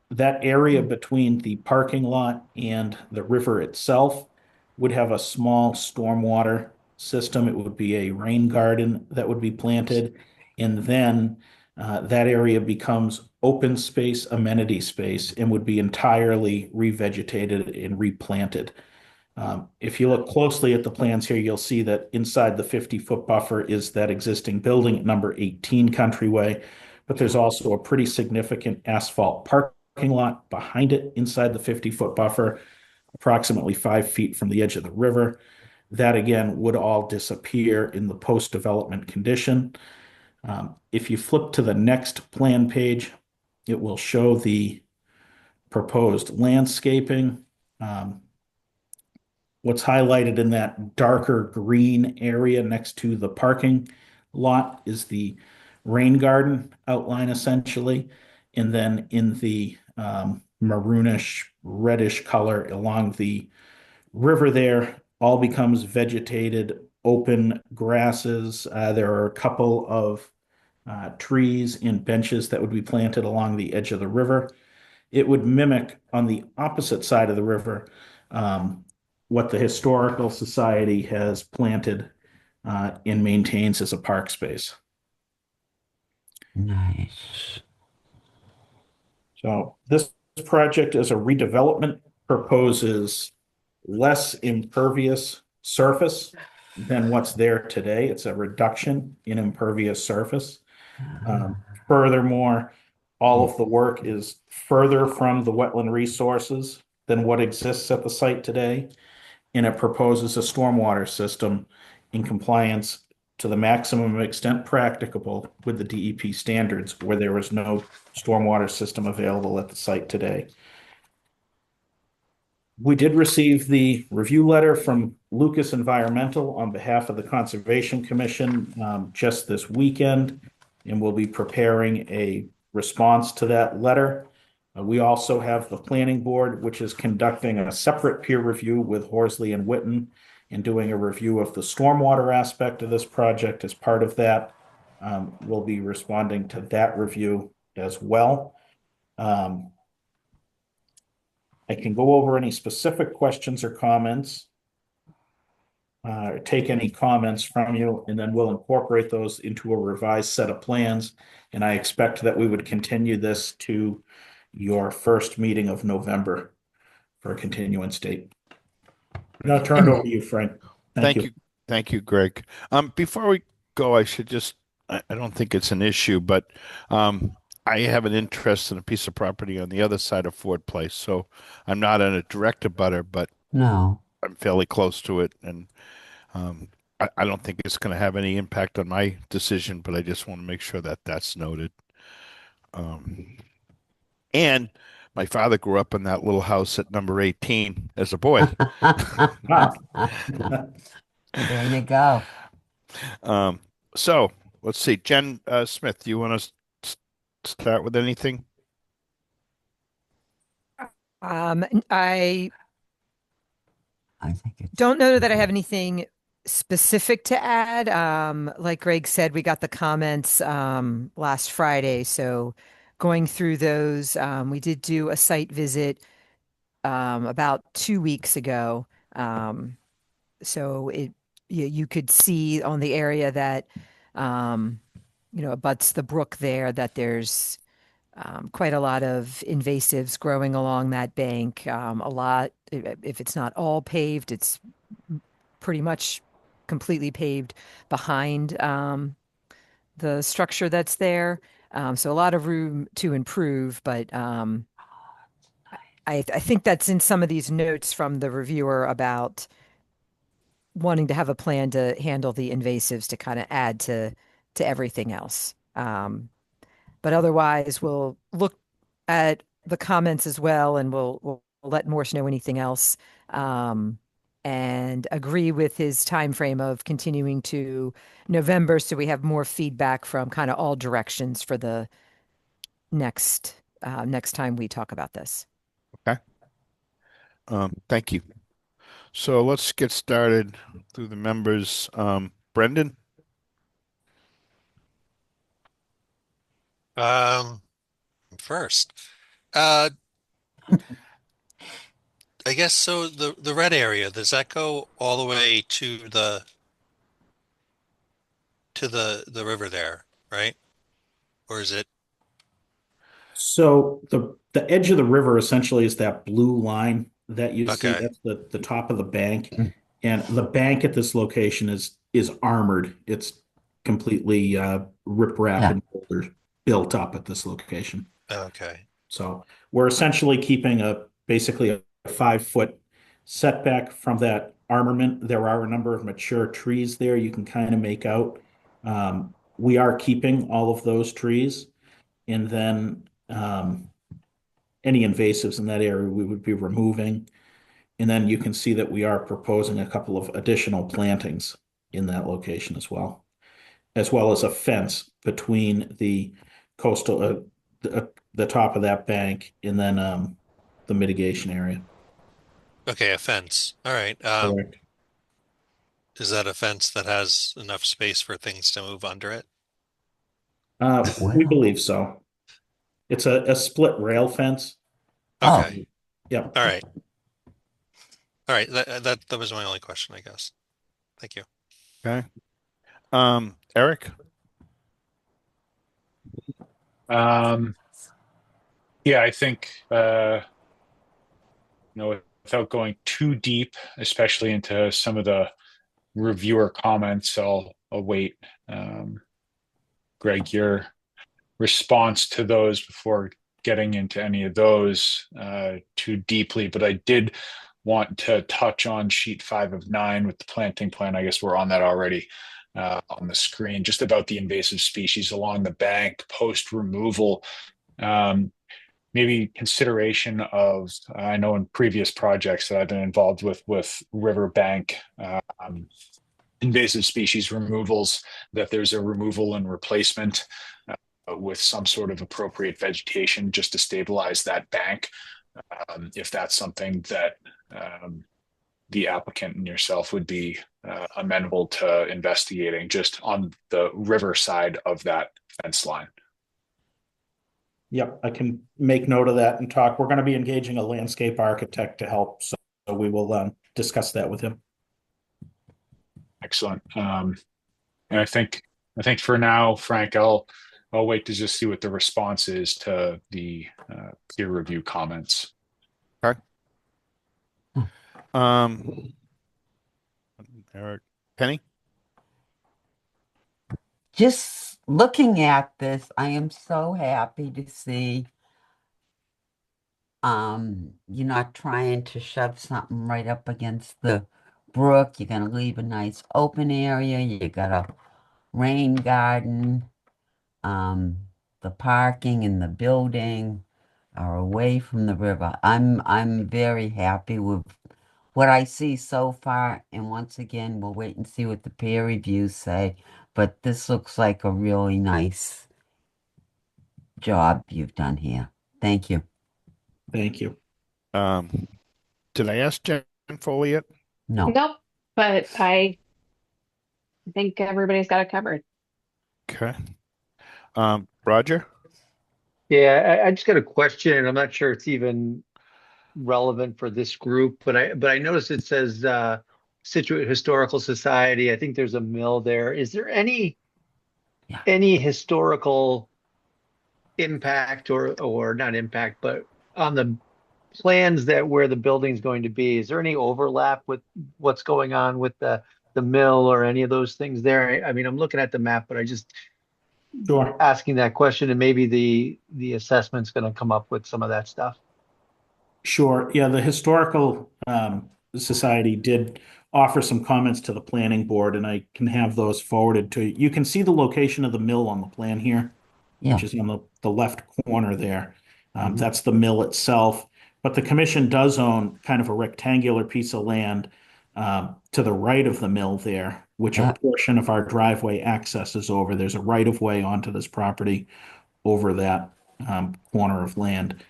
That area between the parking lot and the river itself would have a small stormwater system. It would be a rain garden that would be planted. And then that area becomes open space, amenity space, and would be entirely revegetated and replanted. If you look closely at the plans here, you'll see that inside the 50-foot buffer is that existing building at number 18 Country Way, but there's also a pretty significant asphalt parking lot behind it inside the 50-foot buffer, approximately 5 feet from the edge of the river. That again would all disappear in the post-development condition. If you flip to the next plan page, it will show the proposed landscaping. What's highlighted in that darker green area next to the parking lot is the rain garden outline essentially. And then in the maroonish reddish color along the river there, all becomes vegetated, open grasses. There are a couple of trees and benches that would be planted along the edge of the river. It would mimic on the opposite side of the river what the Historical Society has planted and maintains as a park space. Nice. So this project as a redevelopment proposes less impervious surface than what's there today. It's a reduction in impervious surface. Furthermore, all of the work is further from the wetland resources than what exists at the site today. And it proposes a stormwater system in compliance to the maximum extent practicable with the DEP standards where there is no stormwater system available at the site today. We did receive the review letter from Lucas Environmental on behalf of the Conservation Commission just this weekend, and we'll be preparing a response to that letter. We also have the Planning Board, which is conducting a separate peer review with Horsley and Witten and doing a review of the stormwater aspect of this project as part of that. We'll be responding to that review as well. I can go over any specific questions or comments, take any comments from you, and then we'll incorporate those into a revised set of plans. And I expect that we would continue this to your first meeting of November for a continuance date. Now turn it over to you, Frank. Thank you. Thank you, Greg. Before we go, I should just, I don't think it's an issue, but I have an interest in a piece of property on the other side of Ford Place. So I'm not in a direct abutter, but No. I'm fairly close to it. And I don't think it's going to have any impact on my decision, but I just want to make sure that that's noted. And my father grew up in that little house at number 18 as a boy. There you go. So let's see. Jen Smith, do you want to start with anything? I think it's don't know that I have anything specific to add. Like Greg said, we got the comments last Friday, so going through those, we did do a site visit about 2 weeks ago. So you could see on the area that abuts the brook there that there's quite a lot of invasives growing along that bank. A lot, if it's not all paved, it's pretty much completely paved behind the structure that's there. So a lot of room to improve, but I think that's in some of these notes from the reviewer about wanting to have a plan to handle the invasives to kind of add to everything else. But otherwise, we'll look at the comments as well, and we'll let Morse know anything else, and agree with his time frame of continuing to November, so we have more feedback from kind of all directions for the next time we talk about this. Okay. Thank you. So let's get started through the members. Brendan? First, I guess so. The red area, does that go all the way to the river there, right? Or is it So the edge of the river essentially is that blue line that you see. okay? That's the top of the bank, and the bank at this location is armored. It's completely riprap and boulders built up at this location. Okay. So we're essentially keeping basically a 5-foot setback from that armament. There are a number of mature trees there you can kind of make out. We are keeping all of those trees, and then any invasives in that area we would be removing. And then you can see that we are proposing a couple of additional plantings in that location as well as a fence between the coastal, the top of that bank, and then the mitigation area. Okay, a fence. All right. Correct. Is that a fence that has enough space for things to move under it? We believe so. It's a split rail fence. Okay. Yep. All right. All right. That was my only question, I guess. Thank you. Okay. Eric? Yeah, I think without going too deep, especially into some of the reviewer comments, I'll await Greg, your response to those before getting into any of those too deeply. But I did want to touch on sheet 5 of 9 with the planting plan. I guess we're on that already on the screen, just about the invasive species along the bank post removal. Maybe consideration of, I know in previous projects that I've been involved with riverbank invasive species removals, that there's a removal and replacement with some sort of appropriate vegetation just to stabilize that bank. If that's something that the applicant and yourself would be amenable to investigating just on the river side of that fence line. Yep, I can make note of that and talk. We're going to be engaging a landscape architect to help, so we will discuss that with him. Excellent. And I think for now, Frank, I'll wait to just see what the response is to the peer review comments. Okay. Eric, Penny? Just looking at this, I am so happy to see you're not trying to shove something right up against the brook. You're gonna leave a nice open area. You got a rain garden. The parking and the building are away from the river. I'm very happy with what I see so far, and once again, we'll wait and see what the peer reviews say. But this looks like a really nice job you've done here. Thank you. Thank you. Did I ask Jen Foley yet? No. Nope. But I think everybody's got it covered. Okay. Roger? Yeah, I just got a question, and I'm not sure it's even relevant for this group, but I noticed it says Scituate Historical Society. I think there's a mill there. Is there any historical impact or not impact, but on the plans that where the building's going to be? Is there any overlap with what's going on with the mill or any of those things there? I mean, I'm looking at the map, but I just asking that question, and maybe the assessment's going to come up with some of that stuff. Sure. Yeah, the Historical Society did offer some comments to the planning board, and I can have those forwarded to you. You can see the location of the mill on the plan here, which is on the left corner there. That's the mill itself. But the commission does own kind of a rectangular piece of land to the right of the mill there, which a portion of our driveway accesses over. There's a right of way onto this property over that corner of land.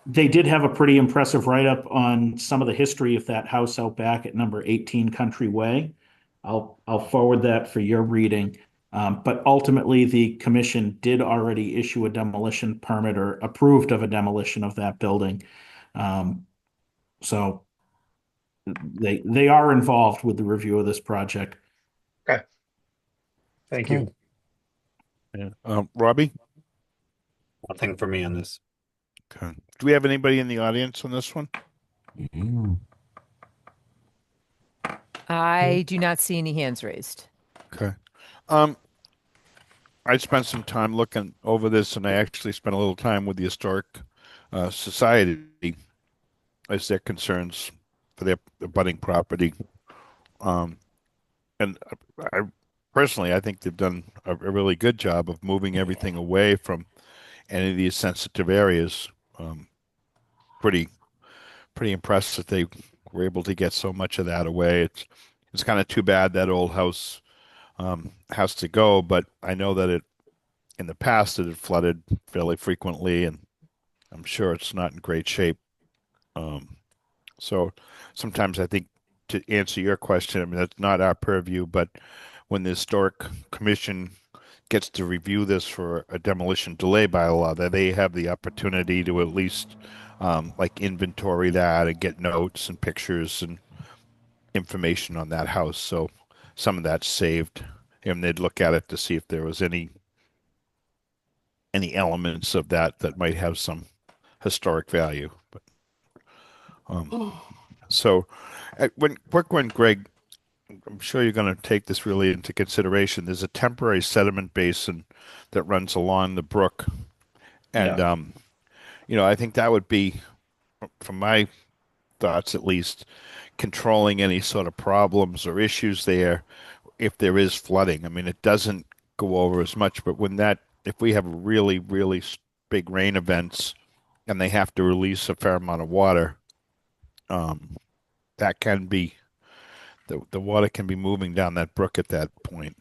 They did have a pretty impressive write-up on some of the history of that house out back at number 18 Country Way. I'll forward that for your reading. But ultimately, the commission did already issue a demolition permit or approved of a demolition of that building. So they are involved with the review of this project. Okay. Thank you. Yeah. Robbie? Nothing for me on this. Okay. Do we have anybody in the audience on this one? I do not see any hands raised. Okay. I spent some time looking over this, and I actually spent a little time with the Historic Society as their concerns for their abutting property. And I personally, I think they've done a really good job of moving everything away from any of these sensitive areas. Pretty impressed that they were able to get so much of that away. It's kind of too bad that old house has to go, but I know that in the past it had flooded fairly frequently, and I'm sure it's not in great shape. So sometimes I think, to answer your question, I mean, that's not our purview, but when the Historic Commission gets to review this for a demolition delay bylaw, that they have the opportunity to at least like inventory that and get notes and pictures and information on that house. So some of that's saved, and they'd look at it to see if there was any elements of that might have some historic value. But so when Greg, I'm sure you're going to take this really into consideration. There's a temporary sediment basin that runs along the brook, and I think that would be, from my thoughts at least, controlling any sort of problems or issues there if there is flooding. I mean, it doesn't go over as much, but if we have really, really big rain events and they have to release a fair amount of water, that can be, the water can be moving down that brook at that point.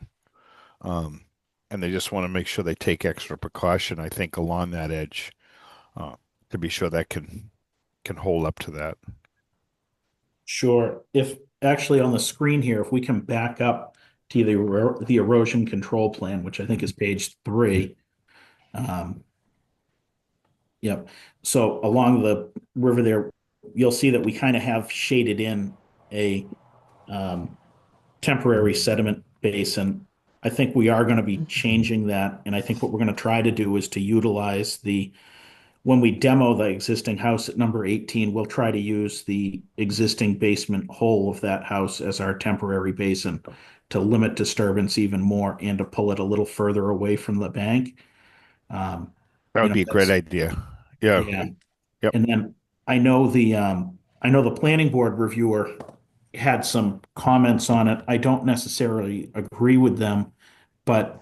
And they just want to make sure they take extra precaution, I think, along that edge, to be sure that can hold up to that. Sure. If actually on the screen here, if we can back up to the erosion control plan, which I think is page 3. Yep. So along the river there, you'll see that we kind of have shaded in a temporary sediment basin. I think we are going to be changing that. And I think what we're going to try to do is to utilize when we demo the existing house at number 18, we'll try to use the existing basement hole of that house as our temporary basin to limit disturbance even more and to pull it a little further away from the bank. That would be a great idea. Yeah. Yep. And then I know the planning board reviewer had some comments on it. I don't necessarily agree with them, but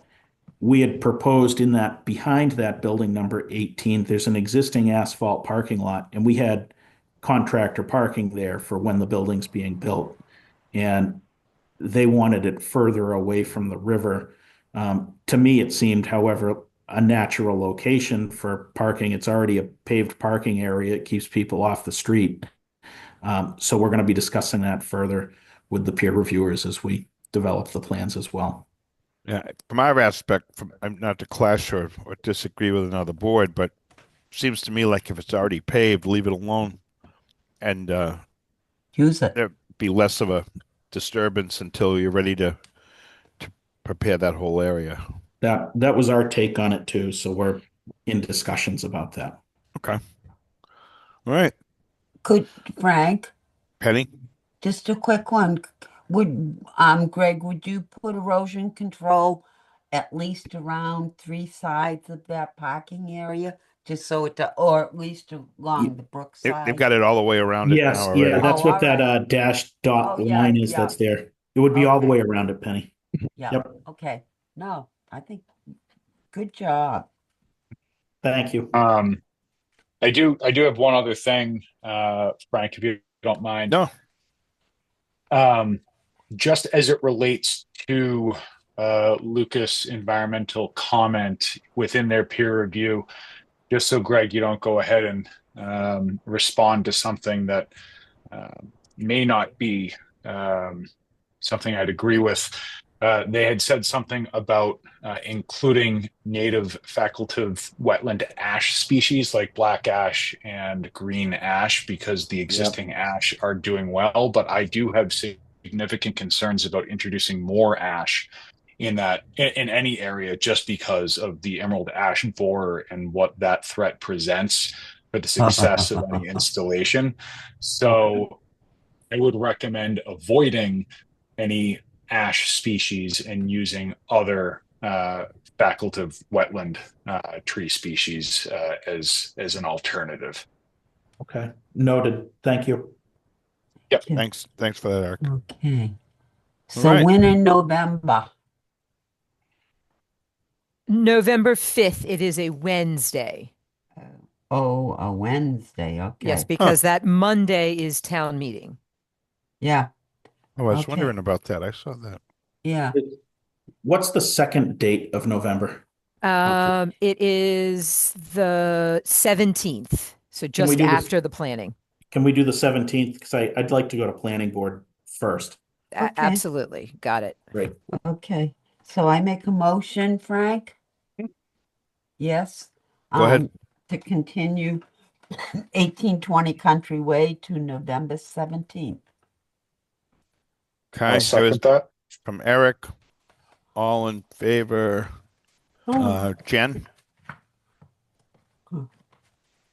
we had proposed in that behind that building number 18, there's an existing asphalt parking lot, and we had contractor parking there for when the building's being built. And they wanted it further away from the river. To me, it seemed, however, a natural location for parking. It's already a paved parking area. It keeps people off the street. So we're going to be discussing that further with the peer reviewers as we develop the plans as well. Yeah, from our aspect, I'm not to clash or disagree with another board, but seems to me like if it's already paved, leave it alone, and use it. There'd be less of a disturbance until you're ready to prepare that whole area. That was our take on it too. So we're in discussions about that. Okay. All right. Could Frank? Penny? Just a quick one. Greg, would you put erosion control at least around 3 sides of that parking area, just so or at least along the brook side? They've got it all the way around it now already. Yeah, that's what that dashed dot line is that's there. It would be all the way around it, Penny. Yeah. Yep. Okay. No, I think good job. Thank you. I do have one other thing, Frank, if you don't mind. No. Just as it relates to Lucas environmental comment within their peer review, just so Greg, you don't go ahead and respond to something that may not be something I'd agree with. They had said something about including native facultative wetland ash species like black ash and green ash because the existing ash are doing well. But I do have significant concerns about introducing more ash in any area just because of the emerald ash borer and what that threat presents for the success of any installation. So I would recommend avoiding any ash species and using other facultative wetland tree species as an alternative. Okay, noted. Thank you. Yep. Thanks for that, Eric. Okay. All So right. when in November? November 5th, it is a Wednesday. Oh, a Wednesday. Okay. Yes, because that Monday is town meeting. Yeah. I was Okay. wondering about that. I saw that. Yeah. What's the second date of November? It is the 17th, so Can we just do this? after the planning. Can we do the 17th? Because I'd like to go to planning board first. Okay. Absolutely. Got it. Great. Okay. So I make a motion, Frank? Yes. Go ahead. To continue 1820 Country Way to November 17th. Okay. I'll second that. From Eric. All in favor. Jen?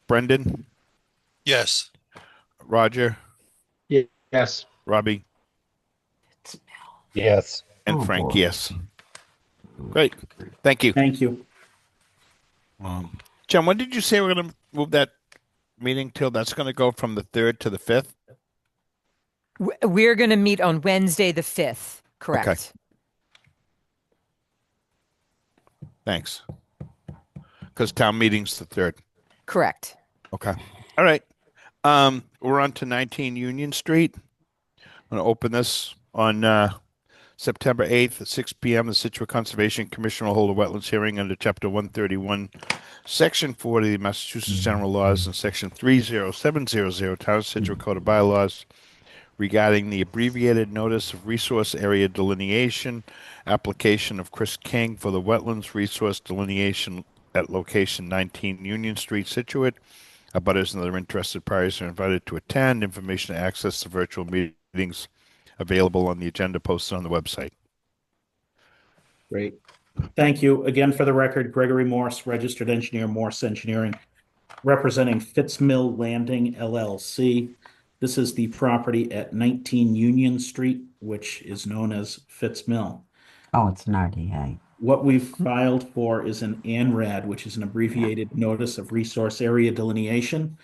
Brendan? Yes. Roger? Yes. Robbie? Yes. And Oh, Frank, boy. yes. Great. Thank you. Thank you. Jen, when did you say we're going to move that meeting till? That's going to go from the 3rd to the 5th? We're going to meet on Wednesday, the 5th. Correct. Okay. Thanks. Because town meeting's the 3rd. Correct. Okay. All right. We're on to 19 Union Street. I'm going to open this on September 8th at 6 p.m. The Scituate Conservation Commission will hold a wetlands hearing under Chapter 131, Section 40 of the Massachusetts General Laws and Section 30700 Town of Scituate Code of Bylaws regarding the abbreviated notice of resource area delineation application of Chris King for the wetlands resource delineation at location 19 Union Street, Scituate. Abutters and other interested parties are invited to attend. Information to access the virtual meetings available on the agenda posted on the website. Great. Thank you. Again, for the record, Gregory Morse, registered engineer, Morse Engineering, representing Fitzmill Landing LLC. This is the property at 19 Union Street, which is known as Fitzmill. Oh, it's an RDA. What we've filed for is an ANRAD, which is an abbreviated notice of resource area delineation.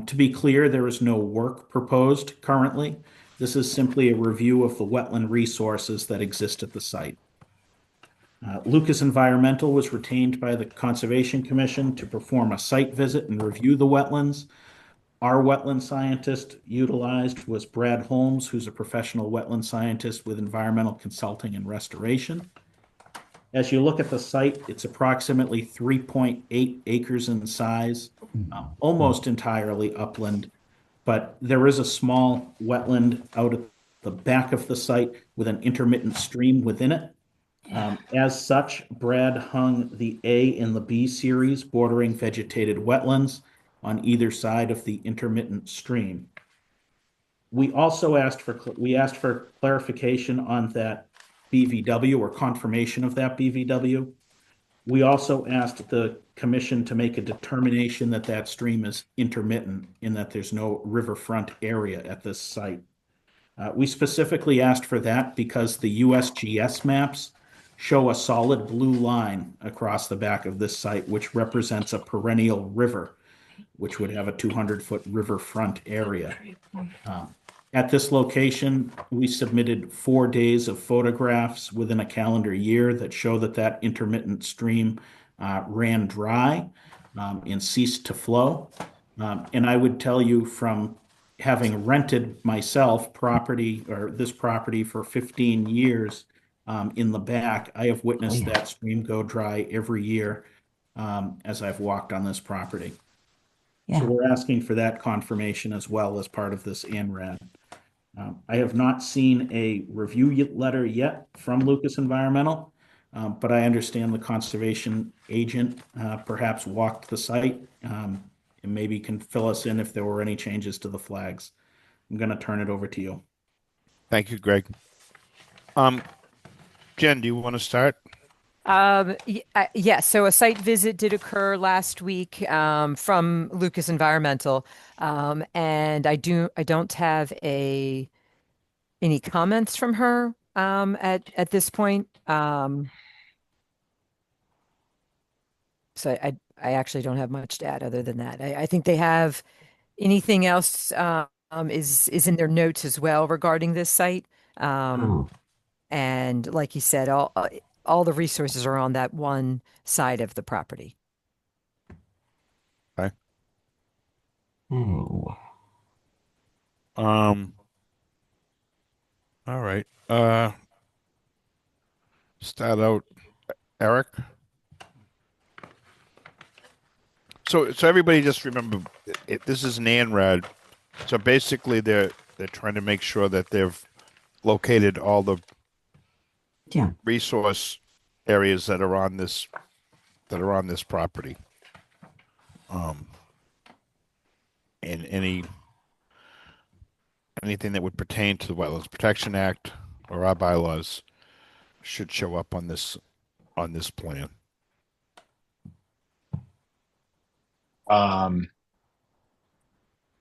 To be clear, there is no work proposed currently. This is simply a review of the wetland resources that exist at the site. Lucas Environmental was retained by the Conservation Commission to perform a site visit and review the wetlands. Our wetland scientist utilized was Brad Holmes, who's a professional wetland scientist with environmental consulting and restoration. As you look at the site, it's approximately 3.8 acres in size, almost entirely upland, but there is a small wetland out at the back of the site with an intermittent stream within it. As such, Brad hung the A and the B series bordering vegetated wetlands on either side of the intermittent stream. We also asked for clarification on that BVW or confirmation of that BVW. We also asked the commission to make a determination that that stream is intermittent in that there's no riverfront area at this site. We specifically asked for that because the USGS maps show a solid blue line across the back of this site, which represents a perennial river, which would have a 200-foot riverfront area. At this location, we submitted 4 days of photographs within a calendar year that show that that intermittent stream ran dry and ceased to flow. And I would tell you from having rented myself property or this property for 15 years in the back, I have witnessed that stream go dry every year as I've walked on this property. So we're asking for that confirmation as well as part of this ANRAD. I have not seen a review letter yet from Lucas Environmental, but I understand the conservation agent perhaps walked the site and maybe can fill us in if there were any changes to the flags. I'm going to turn it over to you. Thank you, Greg. Jen, do you want to start? Yes. So a site visit did occur last week from Lucas Environmental, and I don't have any comments from her at this point. So I actually don't have much to add other than that. I think they have anything else is in their notes as well regarding this site. And like you said, all the resources are on that one side of the property. Okay. All right. Start out, Eric. So everybody just remember, this is an ANRAD. So basically, they're trying to make sure that they've located all the resource areas that are on this property. And anything that would pertain to the Wetlands Protection Act or our bylaws should show up on this plan.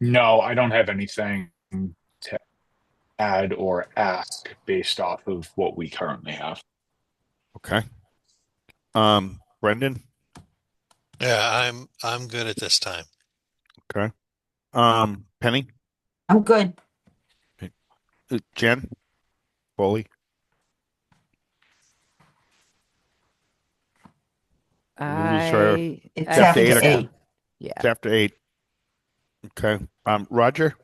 No, I don't have anything to add or ask based off of what we currently have. Okay. Brendan? Yeah, I'm good at this time. Okay. Penny? I'm good. Jen? Foley? It's after after 8. Yeah. It's after 8. Okay. Roger?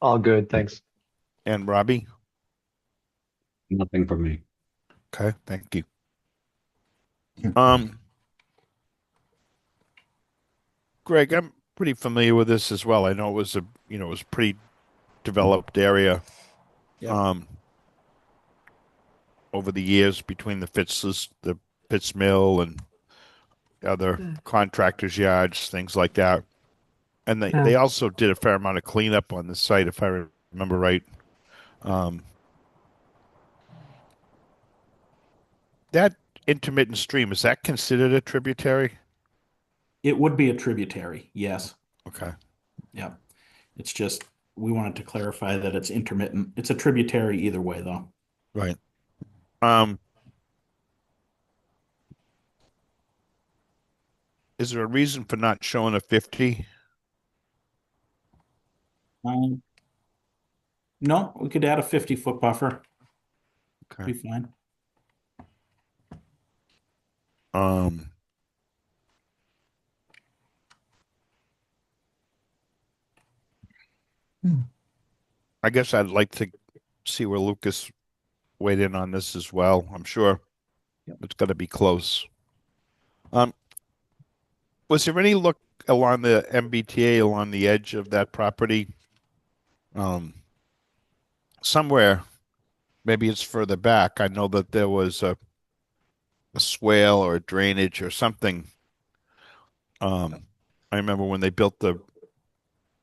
All good, thanks. And Robbie? Nothing from me. Okay, thank you. Greg, I'm pretty familiar with this as well. I know it was a pretty developed area. Over the years between the Fitz Mill and other contractors' yards, things like that. And they also did a fair amount of cleanup on the site, if I remember right. That intermittent stream, is that considered a tributary? It would be a tributary, yes. Okay. Yeah. It's just, we wanted to clarify that it's intermittent. It's a tributary either way, though. Right. Is there a reason for not showing a 50? No, we could add a 50-foot buffer. Okay. Be fine. I guess I'd like to see where Lucas weighed in on this as well. I'm sure it's going to be close. Was there any look along the MBTA along the edge of that property? Somewhere, maybe it's further back. I know that there was a swale or a drainage or something. I remember when they built the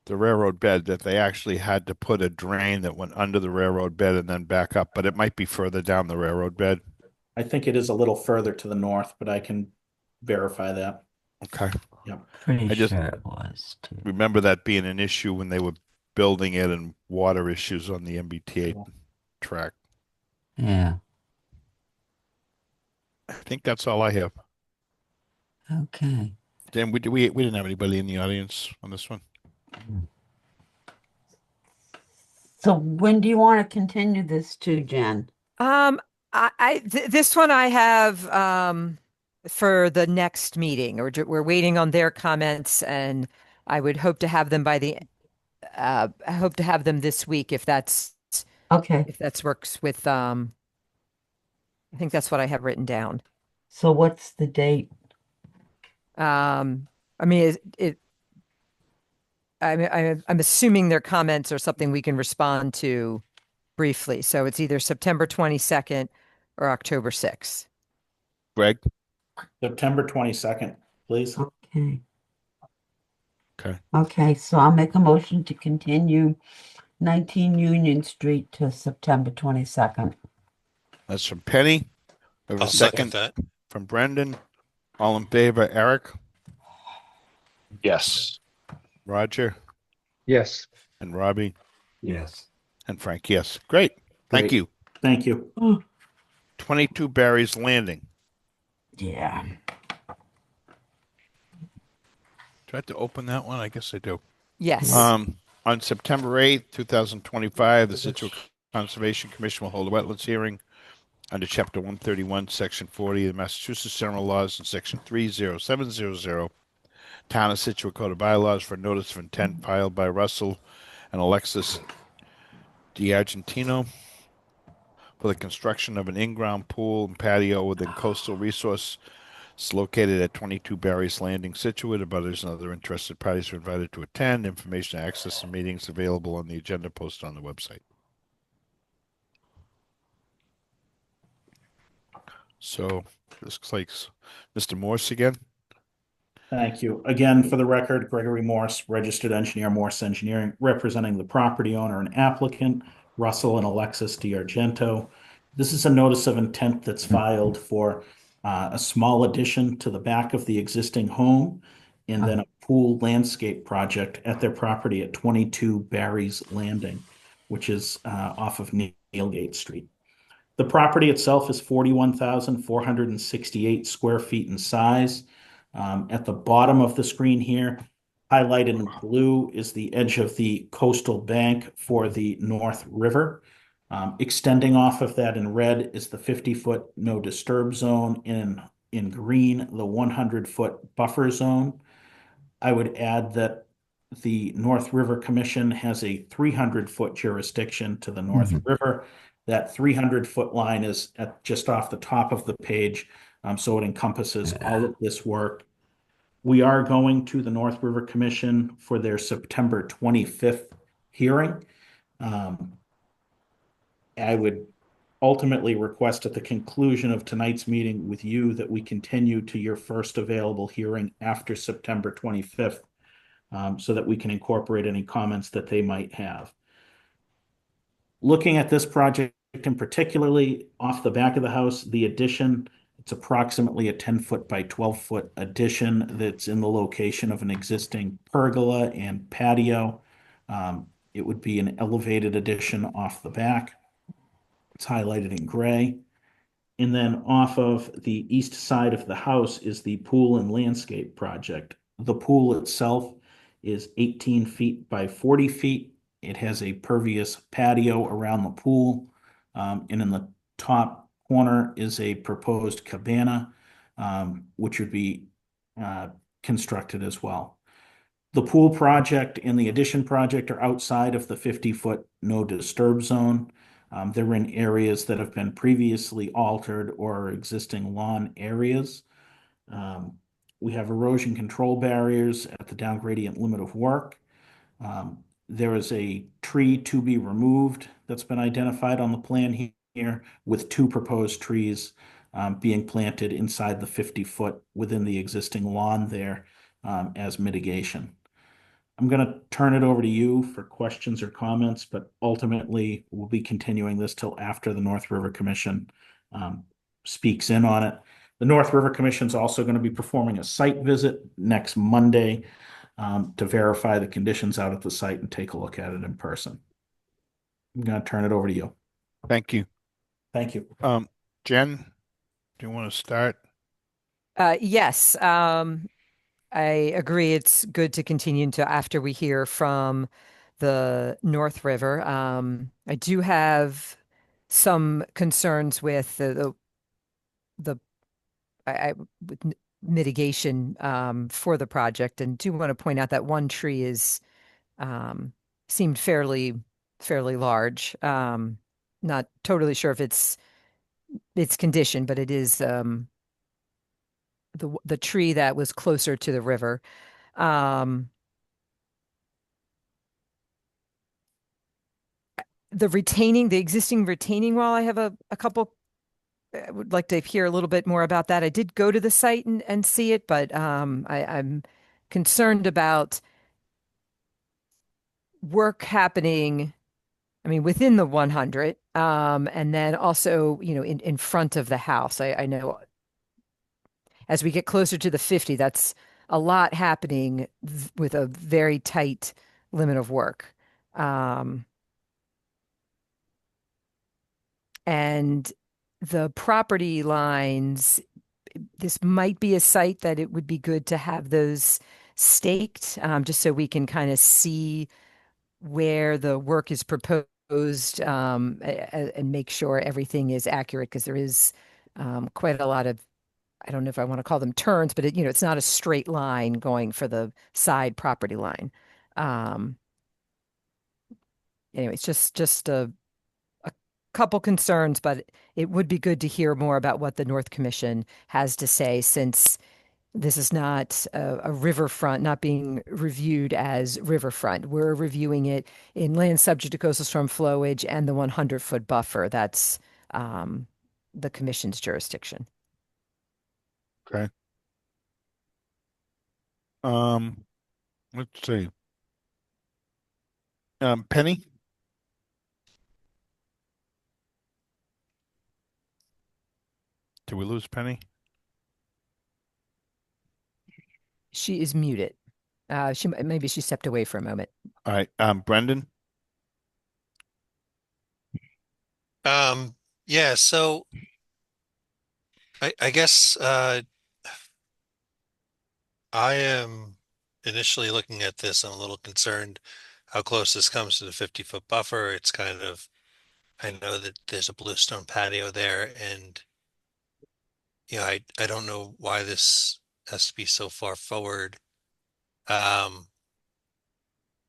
railroad bed that they actually had to put a drain that went under the railroad bed and then back up, but it might be further down the railroad bed. I think it is a little further to the north, but I can verify that. Okay. Yeah. Pretty I just sure it was too. remember that being an issue when they were building it and water issues on the MBTA track. Yeah. I think that's all I have. Okay. Dan, we didn't have anybody in the audience on this one. So when do you want to continue this to, Jen? This one I have for the next meeting, or we're waiting on their comments, and I would hope to have them I hope to have them this week Okay. if that's works with, I think that's what I have written down. So what's the date? I mean, I'm assuming their comments are something we can respond to briefly. So it's either September 22nd or October 6th. Greg? September 22nd, please. Okay. Okay. Okay, so I'll make a motion to continue 19 Union Street to September 22nd. That's from Penny. We have a I'll second second that. from Brendan. All in favor, Eric, Yes. Roger, Yes. and Robbie, Yes. and Frank. Yes. Great. Thank Great. you. Thank you. 22 Barry's Landing. Yeah. Do I have to open that one? I guess I do. Yes. On September 8th, 2025, the Scituate Conservation Commission will hold a wetlands hearing under Chapter 131, Section 40 of the Massachusetts General Laws and Section 30700, Town of Scituate Code of Bylaws for notice of intent filed by Russell and Alexis D'Argentino for the construction of an in-ground pool and patio within coastal resource. It's located at 22 Barry's Landing, Scituate. Abutters and other interested parties are invited to attend. Information, access, and meetings available on the agenda posted on the website. So this looks like Mr. Morse again. Thank you. Again, for the record, Gregory Morse, registered engineer, Morse Engineering, representing the property owner and applicant, Russell and Alexis D'Argento. This is a notice of intent that's filed for a small addition to the back of the existing home and then a pool landscape project at their property at 22 Barry's Landing, which is off of Neilgate Street. The property itself is 41,468 square feet in size. At the bottom of the screen here, highlighted in blue, is the edge of the coastal bank for the North River. Extending off of that in red is the 50-foot no disturb zone, in green, the 100-foot buffer zone. I would add that the North River Commission has a 300-foot jurisdiction to the North River. That 300-foot line is at just off the top of the page, so it encompasses all of this work. We are going to the North River Commission for their September 25th hearing. I would ultimately request at the conclusion of tonight's meeting with you that we continue to your first available hearing after September 25th, so that we can incorporate any comments that they might have. Looking at this project and particularly off the back of the house, the addition, it's approximately a 10-foot by 12-foot addition that's in the location of an existing pergola and patio. It would be an elevated addition off the back. It's highlighted in gray. And then off of the east side of the house is the pool and landscape project. The pool itself is 18 feet by 40 feet. It has a pervious patio around the pool. And in the top corner is a proposed cabana, which would be constructed as well. The pool project and the addition project are outside of the 50-foot no disturb zone. They're in areas that have been previously altered or are existing lawn areas. We have erosion control barriers at the down gradient limit of work. There is a tree to be removed that's been identified on the plan here, with 2 proposed trees being planted inside the 50-foot within the existing lawn there as mitigation. I'm going to turn it over to you for questions or comments, but ultimately we'll be continuing this till after the North River Commission speaks in on it. The North River Commission is also going to be performing a site visit next Monday to verify the conditions out at the site and take a look at it in person. I'm going to turn it over to you. Thank you. Thank you. Jen, do you want to start? Yes. I agree. It's good to continue until after we hear from the North River. I do have some concerns with the mitigation for the project. And do want to point out that one tree is seemed fairly large. Not totally sure if it's condition, but it is the tree that was closer to the river. The existing retaining wall, I have a couple. I would like to hear a little bit more about that. I did go to the site and see it, but I'm concerned about work happening. I mean, within the 100, and then also, in front of the house. I know as we get closer to the 50, that's a lot happening with a very tight limit of work. And the property lines, this might be a site that it would be good to have those staked, just so we can kind of see where the work is proposed, and make sure everything is accurate, because there is quite a lot of, I don't know if I want to call them turns, but it's not a straight line going for the side property line. Anyway, it's just a couple concerns, but it would be good to hear more about what the North Commission has to say, since this is not a riverfront, not being reviewed as riverfront. We're reviewing it in land subject to coastal storm flowage and the 100-foot buffer. That's the commission's jurisdiction. Okay. Let's see. Penny? Did we lose Penny? She is muted. Maybe she stepped away for a moment. All right. Brendan? Yeah, so I guess I am initially looking at this, I'm a little concerned how close this comes to the 50-foot buffer. It's kind of, I know that there's a bluestone patio there, and I don't know why this has to be so far forward.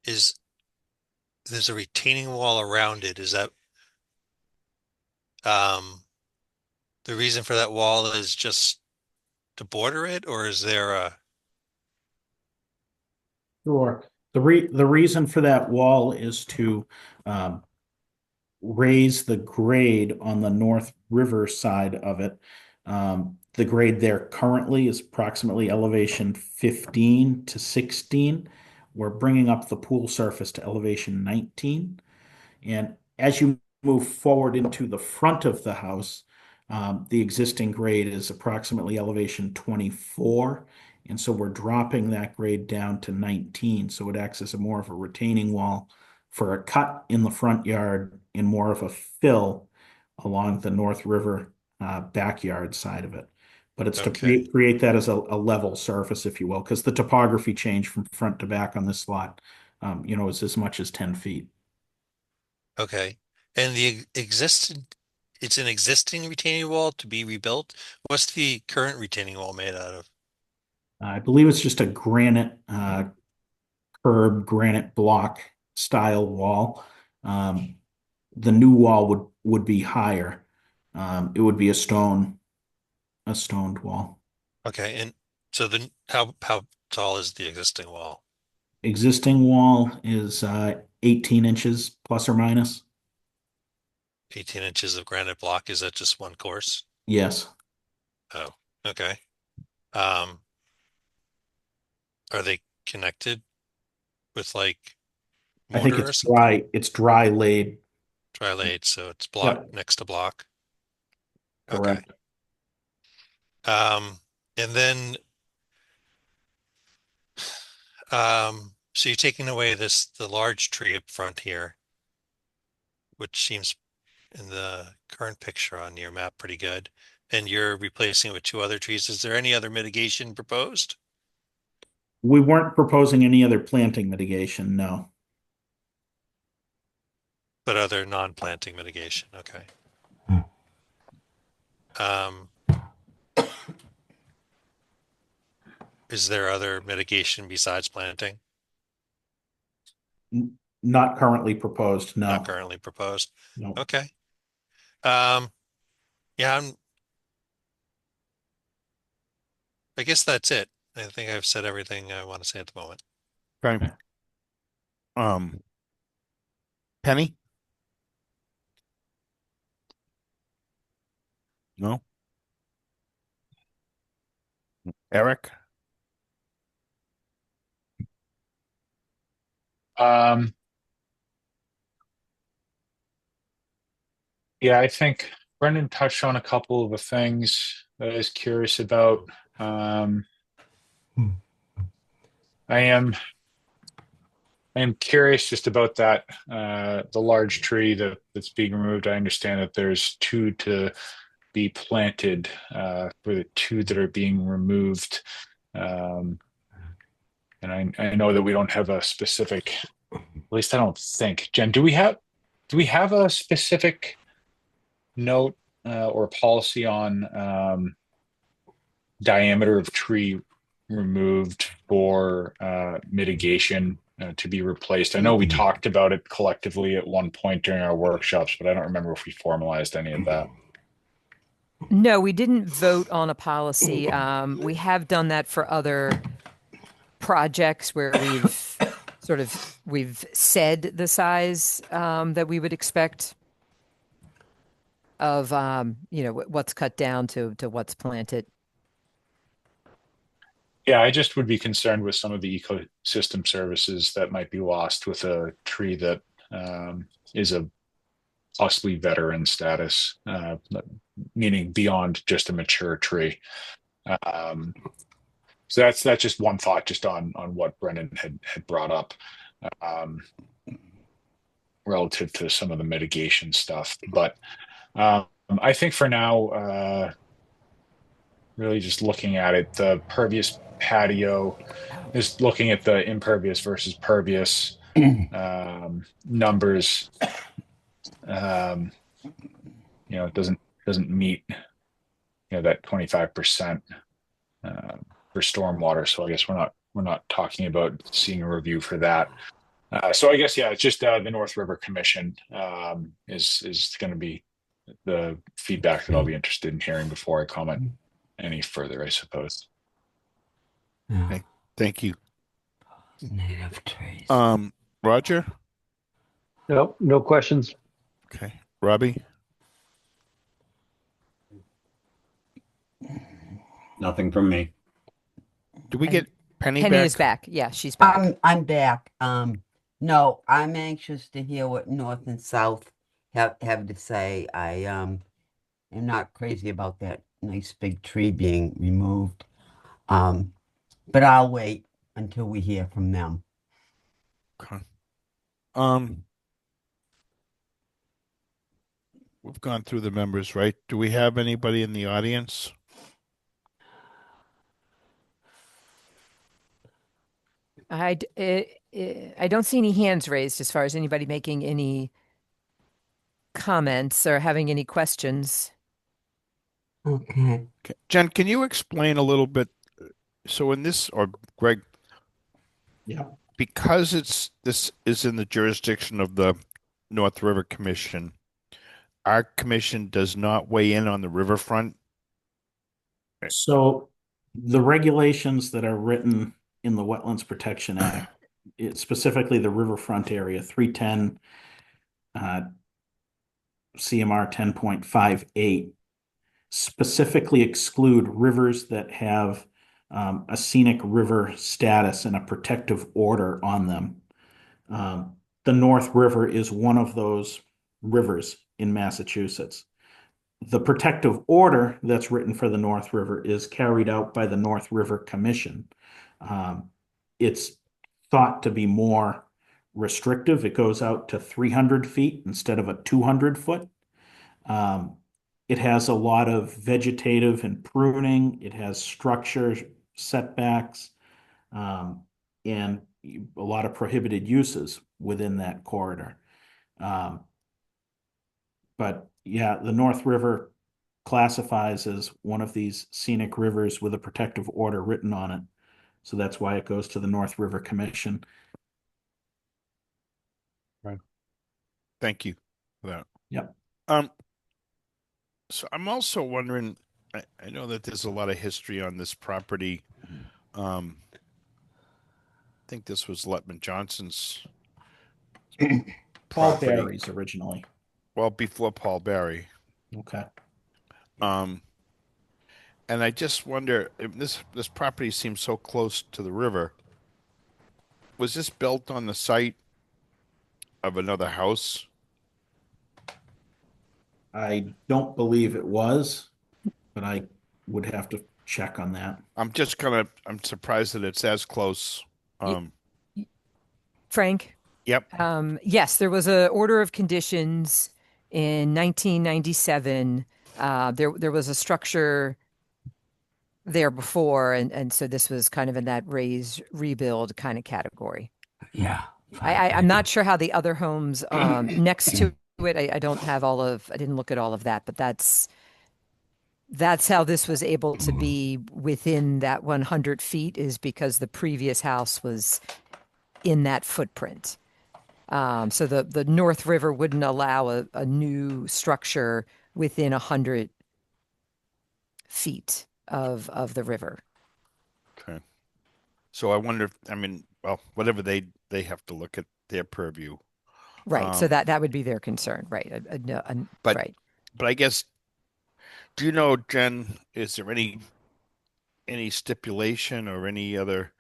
Is there's a retaining wall around it? Is that the reason for that wall is just to border it, or is there a Sure. The reason for that wall is to um, raise the grade on the North River side of it. The grade there currently is approximately elevation 15 to 16. We're bringing up the pool surface to elevation 19. And as you move forward into the front of the house, the existing grade is approximately elevation 24. And so we're dropping that grade down to 19. So it acts as more of a retaining wall for a cut in the front yard and more of a fill along the North River backyard side of it. But it's to okay? create that as a level surface, if you will, because the topography change from front to back on this lot, is as much as 10 feet. Okay. And it's an existing retaining wall to be rebuilt. What's the current retaining wall made out of? I believe it's just a granite curb, granite block style wall. The new wall would be higher. It would be a stoned wall. Okay. And so how tall is the existing wall? Existing wall is 18 inches plus or minus. 18 inches of granite block. Is that just one course? Yes. Oh, okay. Um, are they connected with like I think mortar it's or something? dry. It's dry laid. Dry laid, so it's block Yep. next to block. Okay. Correct. And then so you're taking away the large tree up front here, which seems in the current picture on your map pretty good, and you're replacing it with two other trees. Is there any other mitigation proposed? We weren't proposing any other planting mitigation, no. But other non-planting mitigation, okay. Um, Is there other mitigation besides planting? Not currently proposed, no. Not currently proposed? No. Okay. Yeah, I guess that's it. I think I've said everything I want to say at the moment. Okay. Penny? No? Eric? Yeah, I think Brendan touched on a couple of the things that I was curious about. I am curious just about that the large tree that's being removed. I understand that there's two to be planted for the two that are being removed. And I know that we don't have a specific, at least I don't think. Jen, do we have a specific note or policy on diameter of tree removed for mitigation to be replaced? I know we talked about it collectively at one point during our workshops, but I don't remember if we formalized any of that. No, we didn't vote on a policy. We have done that for other projects where we've said the size that we would expect of what's cut down to what's planted. Yeah, I just would be concerned with some of the ecosystem services that might be lost with a tree that is a possibly veteran status, meaning beyond just a mature tree. So that's just one thought just on what Brendan had brought up relative to some of the mitigation stuff. But I think for now, really just looking at it, the pervious patio, just looking at the impervious versus pervious numbers, it doesn't meet that 25% for stormwater. So I guess we're not talking about seeing a review for that. So I guess it's just the North River Commission is going to be the feedback that I'll be interested in hearing before I comment any further, I suppose. Okay. Thank you. Native trees. Roger? No questions. Okay. Robbie? Nothing from me. Do we get Penny Penny back? is back. Yeah, she's back. I'm back. No, I'm anxious to hear what North and South have to say. I am not crazy about that nice big tree being removed. But I'll wait until we hear from them. Okay. We've gone through the members, right? Do we have anybody in the audience? I don't see any hands raised as far as anybody making any comments or having any questions. Okay. Jen, can you explain a little bit? So in this, or Greg, Yeah. because this is in the jurisdiction of the North River Commission, our commission does not weigh in on the riverfront. So the regulations that are written in the Wetlands Protection Act, specifically the riverfront area, 310 CMR 10.58, specifically exclude rivers that have a scenic river status and a protective order on them. The North River is one of those rivers in Massachusetts. The protective order that's written for the North River is carried out by the North River Commission. It's thought to be more restrictive. It goes out to 300 feet instead of a 200 foot. It has a lot of vegetative and pruning. It has structure setbacks and a lot of prohibited uses within that corridor. But yeah, the North River classifies as one of these scenic rivers with a protective order written on it. So that's why it goes to the North River Commission. Right. Thank you for that. Yep. So I'm also wondering, I know that there's a lot of history on this property. I think this was Letman Johnson's Paul property. Barry's originally. Well, before Paul Barry. Okay. And I just wonder, if this property seems so close to the river. Was this built on the site of another house? I don't believe it was, but I would have to check on that. I'm surprised that it's as close. Frank? Yep. Yes, there was a order of conditions in 1997. There was a structure there before, and so this was kind of in that raise rebuild kind of category. Yeah. I'm not sure how the other homes next to it. I don't have I didn't look at all of that, but that's how this was able to be within that 100 feet, is because the previous house was in that footprint. So the North River wouldn't allow a new structure within 100 feet of the river. Okay. So I wonder well, whatever they have to look at their purview. Right. So that would be their concern. Right. Right. But I guess, do you know, Jen, is there any stipulation or any other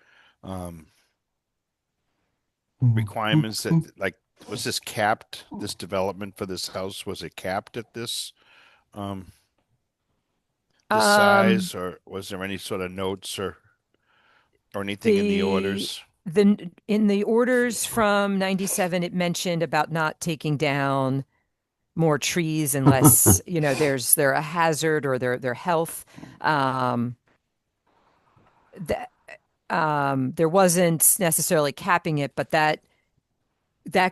requirements that, like, was this capped, this development for this house, was it capped at this size, or was there any sort of notes or anything in the orders? In the orders from 97, it mentioned about not taking down more trees unless they're a hazard or their health. There wasn't necessarily capping it, but that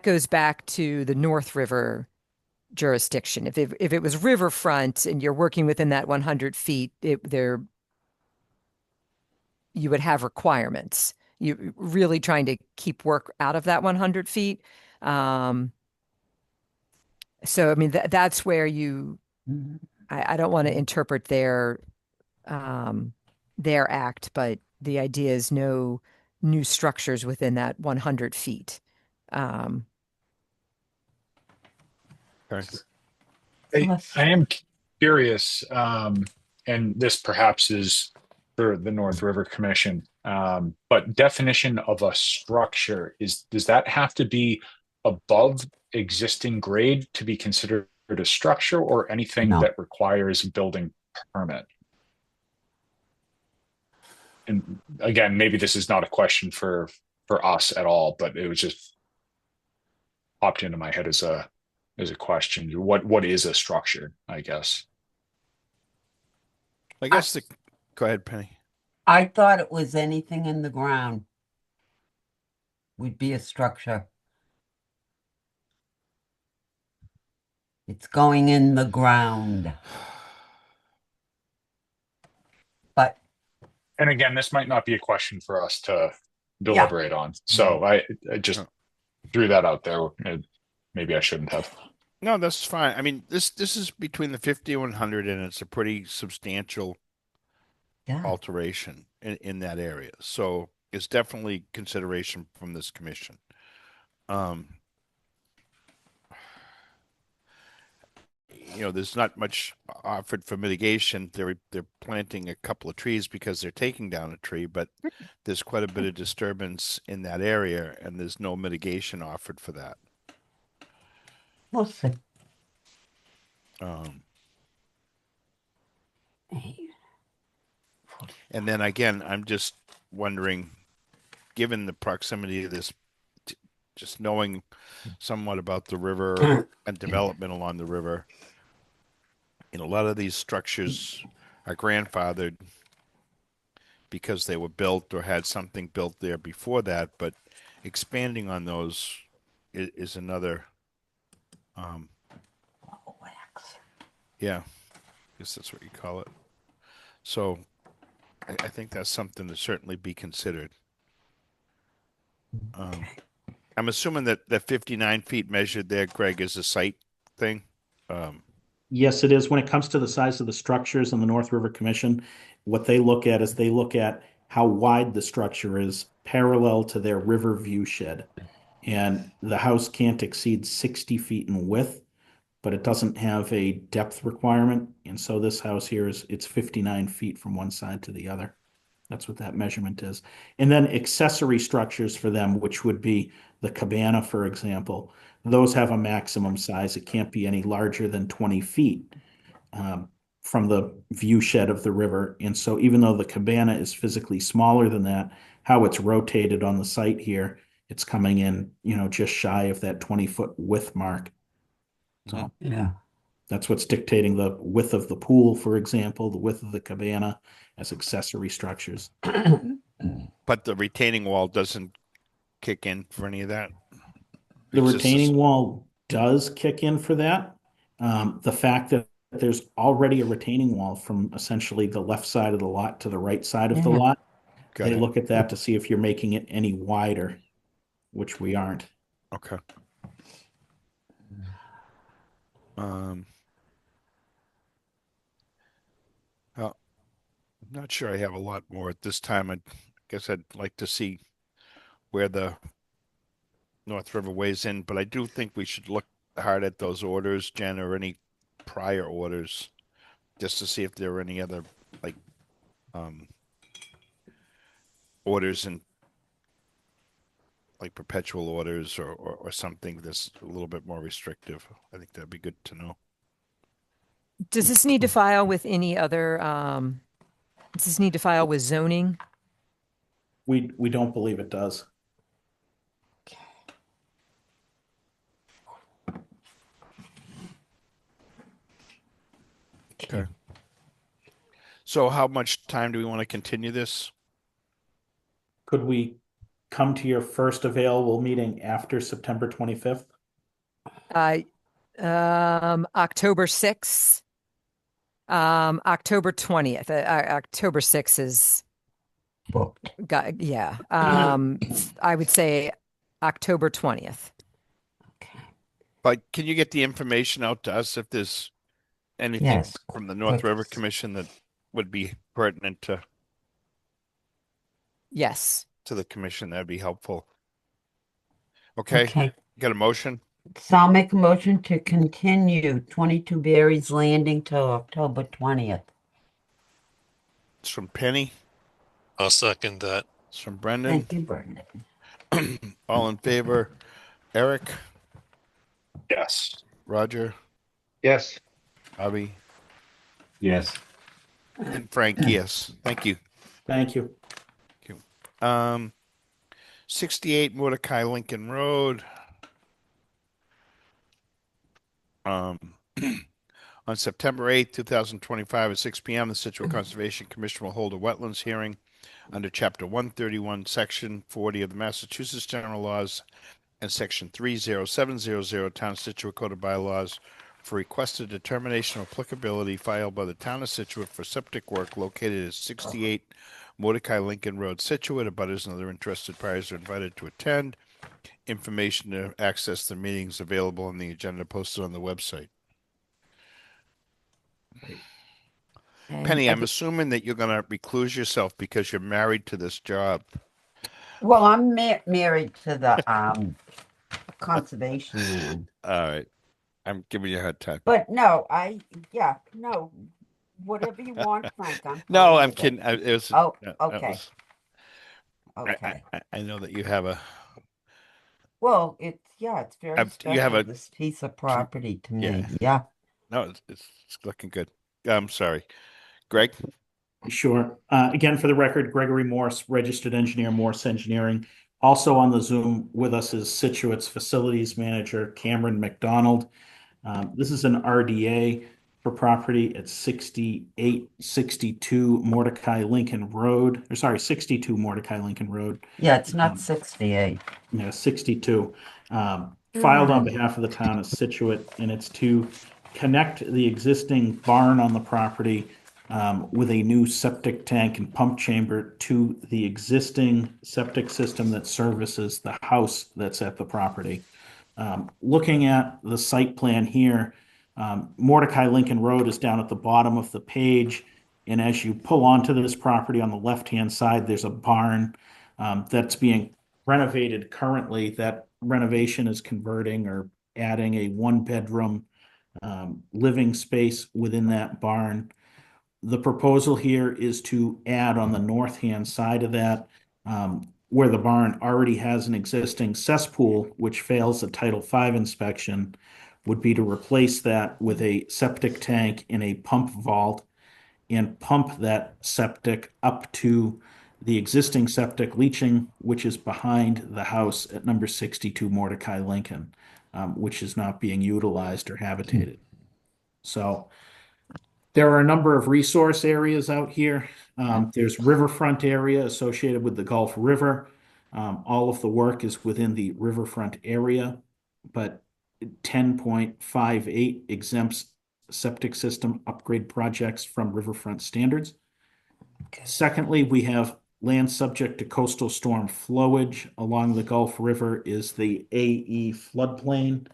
goes back to the North River jurisdiction. If it was riverfront and you're working within that 100 feet, you would have requirements. You really trying to keep work out of that 100 feet. So, I mean, that's where I don't want to interpret their act, but the idea is no new structures within that 100 feet. Okay. I am curious, and this perhaps is for the North River Commission, but definition of a structure does that have to be above existing grade to be considered a structure, or anything that requires a building permit? And again, maybe this is not a question for us at all, but it was just popped into my head as a question. What is a structure, I guess? Go ahead, Penny. I thought it was anything in the ground would be a structure. It's going in the ground. But and again, this might not be a question for us to deliberate on. So I just threw that out there. Maybe I shouldn't have. No, that's fine. I mean, this is between the 50 and 100, and it's a pretty substantial alteration in that area. So it's definitely consideration from this commission. There's not much offered for mitigation. They're planting a couple of trees because they're taking down a tree, but there's quite a bit of disturbance in that area, and there's no mitigation offered for that. We'll see. And then again, I'm just wondering, given the proximity of this, just knowing somewhat about the river and development along the river, a lot of these structures are grandfathered because they were built or had something built there before that, but expanding on those is another. Yeah, I guess that's what you call it. So I think that's something to certainly be considered. I'm assuming that 59 feet measured there, Greg, is a site thing. Yes, it is. When it comes to the size of the structures in the North River Commission, what they look at is they look at how wide the structure is parallel to their river view shed. And the house can't exceed 60 feet in width, but it doesn't have a depth requirement. And so this house here it's 59 feet from one side to the other. That's what that measurement is. And then accessory structures for them, which would be the cabana, for example, those have a maximum size. It can't be any larger than 20 feet from the view shed of the river. And so even though the cabana is physically smaller than that, how it's rotated on the site here, it's coming in, just shy of that 20-foot width mark. So yeah, that's what's dictating the width of the pool, for example, the width of the cabana as accessory structures. But the retaining wall doesn't kick in for any of that. The retaining wall does kick in for that. The fact that there's already a retaining wall from essentially the left side of the lot to the right side of the lot, they look at that to see if you're making it any wider, which we aren't. Okay. Well, I'm not sure I have a lot more at this time. I guess I'd like to see where the North River weighs in, but I do think we should look hard at those orders, Jen, or any prior orders, just to see if there are any other orders in like perpetual orders or something that's a little bit more restrictive. I think that'd be good to know. Does this need to file with any other, does this need to file with zoning? We don't believe it does. Okay. So how much time do we want to continue this? Could we come to your first available meeting after September 25th? October 6th, October 20th. October 6th is yeah. I would say October 20th. But can you get the information out to us if there's anything from the North River Commission that would be pertinent to the commission? That'd be helpful. Okay. Got a motion? So I'll make a motion to continue 22 Berries Landing till October 20th. It's from Penny. I'll second that. It's from Brendan. Thank you, Brendan. All in favor? Eric? Yes. Roger? Yes. Bobby? Yes. And Frank, yes. Thank you. Thank you. 68 Mordecai Lincoln Road. On September 8th, 2025 at 6 p.m., the Scituate Conservation Commission will hold a wetlands hearing under Chapter 131, Section 40 of the Massachusetts General Laws and Section 30700 Town of Scituate Code of Bylaws for requested determination of applicability filed by the Town of Scituate for septic work located at 68 Mordecai Lincoln Road, Scituate. Abutters and other interested parties are invited to attend. Information to access the meetings available on the agenda posted on the website. Penny, I'm assuming that you're going to recluse yourself because you're married to this job. Well, I'm married to the conservation land. All right. I'm giving you a hard time. But no, whatever you want, Frank. No, I'm kidding. Okay. Okay. I know that you have a. Well, it's very special. You have this piece of property to me. No, it's looking good. I'm sorry, Greg. Sure. Again, for the record, Gregory Morse, registered engineer, Morse Engineering. Also on the Zoom with us is Scituate's facilities manager, Cameron McDonald. This is an RDA for property at 6862 Mordecai Lincoln Road. Or sorry, 62 Mordecai Lincoln Road. Yeah, it's not 68. Yeah, 62. Filed on behalf of the town of Scituate, and it's to connect the existing barn on the property with a new septic tank and pump chamber to the existing septic system that services the house that's at the property. Looking at the site plan here, Mordecai Lincoln Road is down at the bottom of the page. And as you pull onto this property on the left-hand side, there's a barn that's being renovated currently. That renovation is converting or adding a one-bedroom living space within that barn. The proposal here is to add on the north-hand side of that, where the barn already has an existing cesspool, which fails a Title V inspection, would be to replace that with a septic tank in a pump vault and pump that septic up to the existing septic leaching, which is behind the house at number 62 Mordecai Lincoln, which is not being utilized or habitated. So there are a number of resource areas out here. There's riverfront area associated with the Gulf River. All of the work is within the riverfront area, but 10.58 exempts septic system upgrade projects from riverfront standards. Secondly, we have land subject to coastal storm flowage along the Gulf River is the AE floodplain.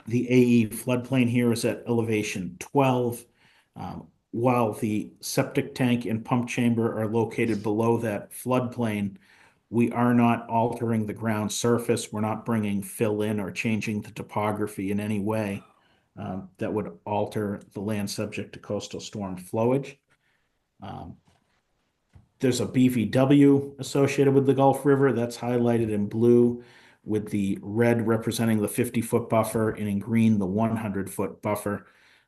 The AE floodplain here is at elevation 12, while the septic tank and pump chamber are located below that floodplain. We are not altering the ground surface. We're not bringing fill in or changing the topography in any way that would alter the land subject to coastal storm flowage. There's a BVW associated with the Gulf River that's highlighted in blue, with the red representing the 50-foot buffer and in green the 100-foot buffer.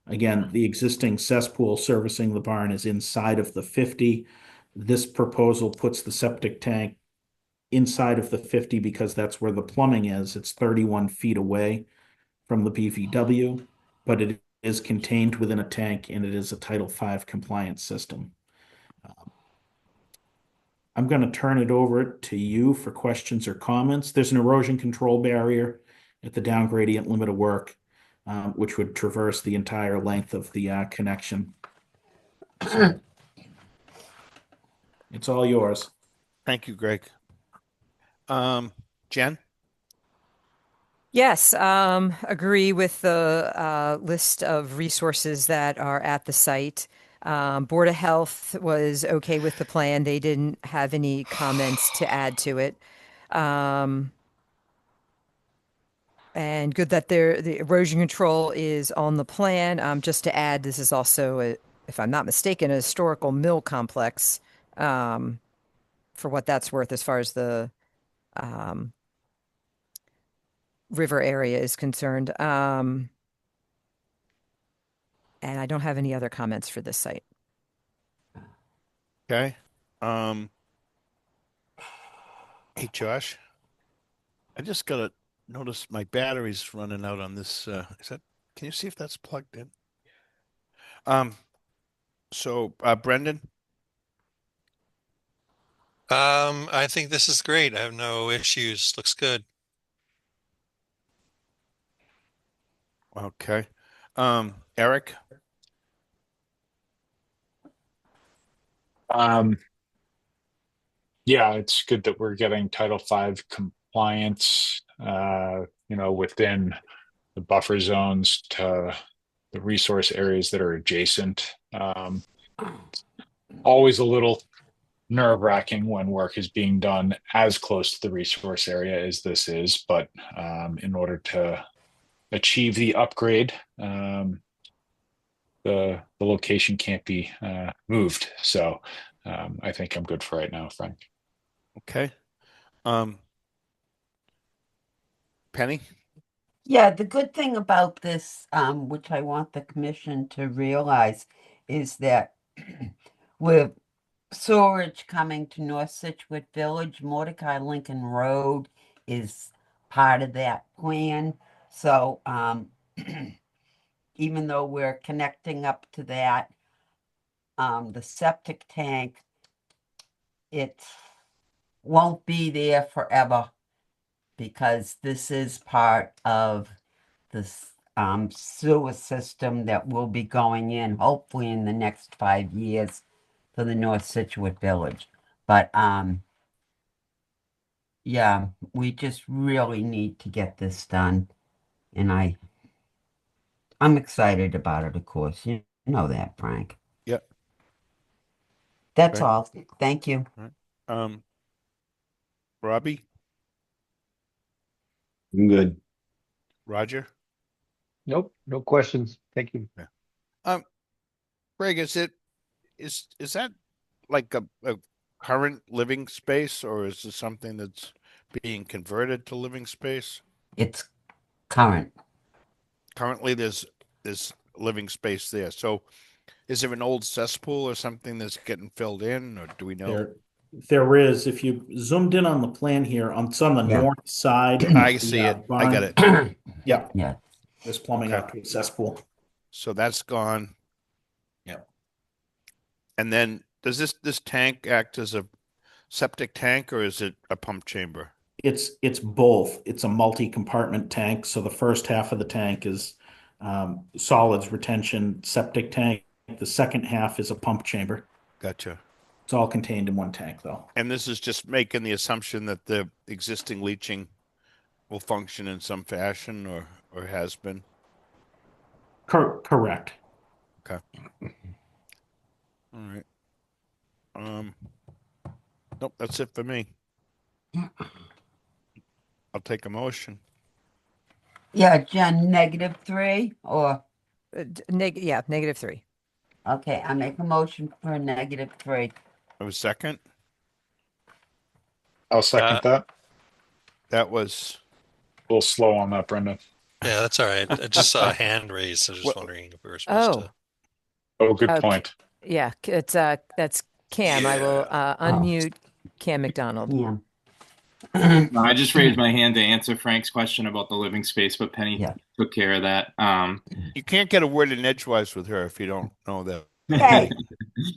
Again, the existing cesspool servicing the barn is inside of the 50. This proposal puts the septic tank inside of the 50 because that's where the plumbing is. It's 31 feet away from the BVW, but it is contained within a tank and it is a Title V compliance system. I'm going to turn it over to you for questions or comments. There's an erosion control barrier at the down gradient limit of work, which would traverse the entire length of the connection. So it's all yours. Thank you, Greg. Jen? Yes, agree with the list of resources that are at the site. Board of Health was okay with the plan. They didn't have any comments to add to it. And good that the erosion control is on the plan. Just to add, this is also, if I'm not mistaken, a historical mill complex, for what that's worth as far as the river area is concerned. And I don't have any other comments for this site. Okay. Hey, Josh. I just got to notice my battery's running out on this. Can you see if that's plugged in? Brendan? I think this is great. I have no issues. Looks good. Okay. Eric? Yeah, it's good that we're getting Title V compliance, within the buffer zones to the resource areas that are adjacent. Always a little nerve-wracking when work is being done as close to the resource area as this is, but in order to achieve the upgrade, the location can't be moved. So I think I'm good for right now, Frank. Okay. Penny? Yeah, the good thing about this, which I want the commission to realize, is that with sewerage coming to North Scituate Village, Mordecai Lincoln Road is part of that plan. So even though we're connecting up to that, the septic tank, it won't be there forever because this is part of this sewer system that will be going in, hopefully in the next 5 years for the North Scituate Village. But, yeah, we just really need to get this done. And I'm excited about it, of course. You know that, Frank. Yep. That's Okay. all. Thank you. All right. Robbie, I'm good. Roger. Nope, no questions. Thank you. Yeah. Greg, is that like a current living space, or is this something that's being converted to living space? It's current. Currently, there's living space there. So, is there an old cesspool or something that's getting filled in, or do we know? There is, if you zoomed in on the plan here, it's on the Yeah. north side. I see it. I got it. Yeah. Yeah. There's plumbing Okay. out to a cesspool. So that's gone. Yeah. And then does this tank act as a septic tank, or is it a pump chamber? It's both. It's a multi-compartment tank. So the first half of the tank is solids retention septic tank. The second half is a pump chamber. Gotcha. It's all contained in one tank, though. And this is just making the assumption that the existing leaching will function in some fashion, or has been. Correct. Okay. All right. Nope, that's it for me. I'll take a motion. Yeah, Jen, -3 or Yeah, -3. okay, I make a motion for a -3. A second. I'll second that. That was A little slow on that, Brendan. Yeah, that's all right. I just saw a hand raised. I was just wondering if we were supposed to. Oh, good point. Yeah, it's that's Cam. I will unmute Cam McDonald. Yeah. No, I just raised my hand to answer Frank's question about the living space, but Penny took care of that. You can't get a word in edgewise with her if you don't know that. Hey,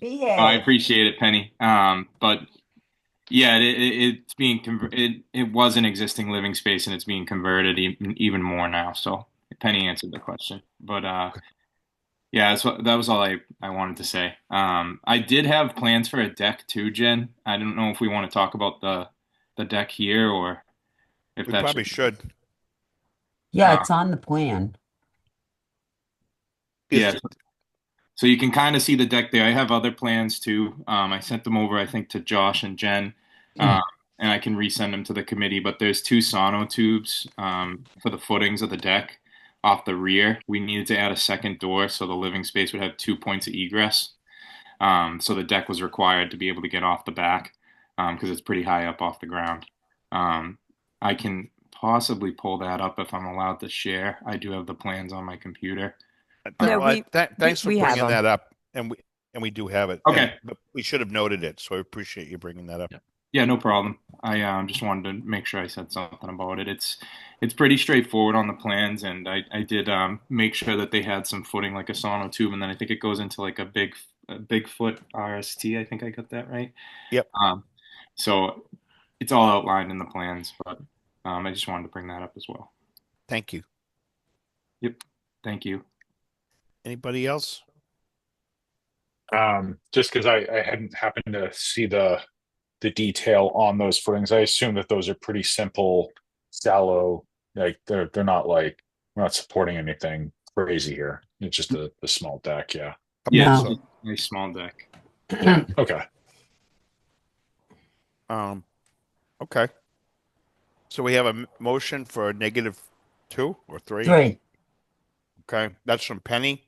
Oh, I appreciate it, Penny. But yeah, it's being converted. It was an existing living space, and it's being converted even more now. So Penny answered the question, but yeah, that was all I wanted to say. I did have plans for a deck too, Jen. I don't know if we want to talk about the deck here, or if We that probably should. Yeah, it's on the plan. Yeah. So you can kind of see the deck there. I have other plans too. I sent them over, I think, to Josh and Jen, and I can resend them to the committee. But there's 2 sono tubes for the footings of the deck off the rear. We needed to add a second door so the living space would have 2 points of egress. So the deck was required to be able to get off the back because it's pretty high up off the ground. I can possibly pull that up if I'm allowed to share. I do have the plans on my computer. Thanks for we have bringing them. that up, and we do have it. Okay. But we should have noted it, so I appreciate you bringing that up. Yeah, no problem. I just wanted to make sure I said something about it. It's pretty straightforward on the plans, and I did make sure that they had some footing like a sono tube, and then I think it goes into like a Bigfoot RST. I think I got that right. Yep. So it's all outlined in the plans, but I just wanted to bring that up as well. Thank you. Yep. Thank you. Anybody else? Just because I hadn't happened to see the detail on those footings, I assume that those are pretty simple, shallow. Like they're not like, we're not supporting anything crazy here. It's just the small deck. Yeah. Yeah. A small deck. Yeah. Okay. Okay. So we have a motion for a -2 or 3? 3. Okay, that's from Penny.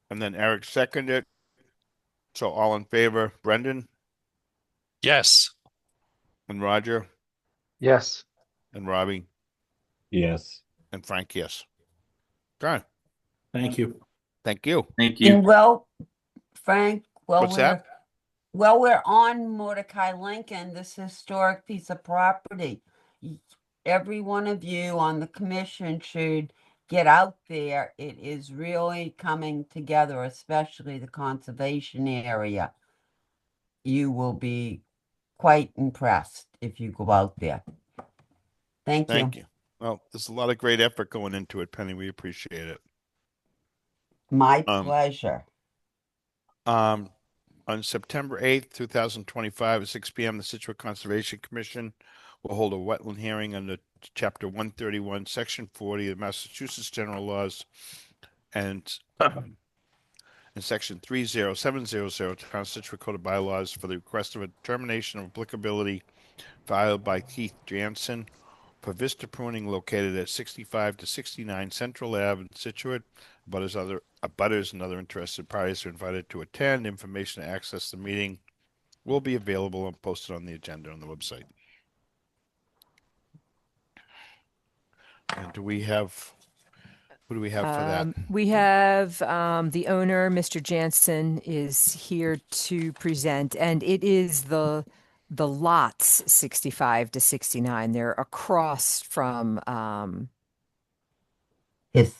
And then Eric seconded. So all in favor, Brendan? Yes. And Roger? Yes. And Robbie? Yes. And Frank, yes. Okay. Thank you. Thank you. Thank you. And well, Frank, What's that? We're on Mordecai Lincoln, this historic piece of property. Every one of you on the commission should get out there. It is really coming together, especially the conservation area. You will be quite impressed if you go out there. Thank you. Thank you. Well, there's a lot of great effort going into it, Penny. We appreciate it. My pleasure. On September 8th, 2025 at 6 p.m., the Scituate Conservation Commission will hold a wetland hearing under Chapter 131, Section 40 of Massachusetts General Laws and Section 30700 Town of Scituate Code of Bylaws for the request of a determination of applicability filed by Keith Jansen for vista pruning located at 65 to 69 Central Ave in Scituate. Abutters and other interested parties are invited to attend. Information to access the meeting will be available and posted on the agenda on the website. And who do we have for that? We have the owner, Mr. Jansen, is here to present, and it is the lots 65 to 69. They're across from his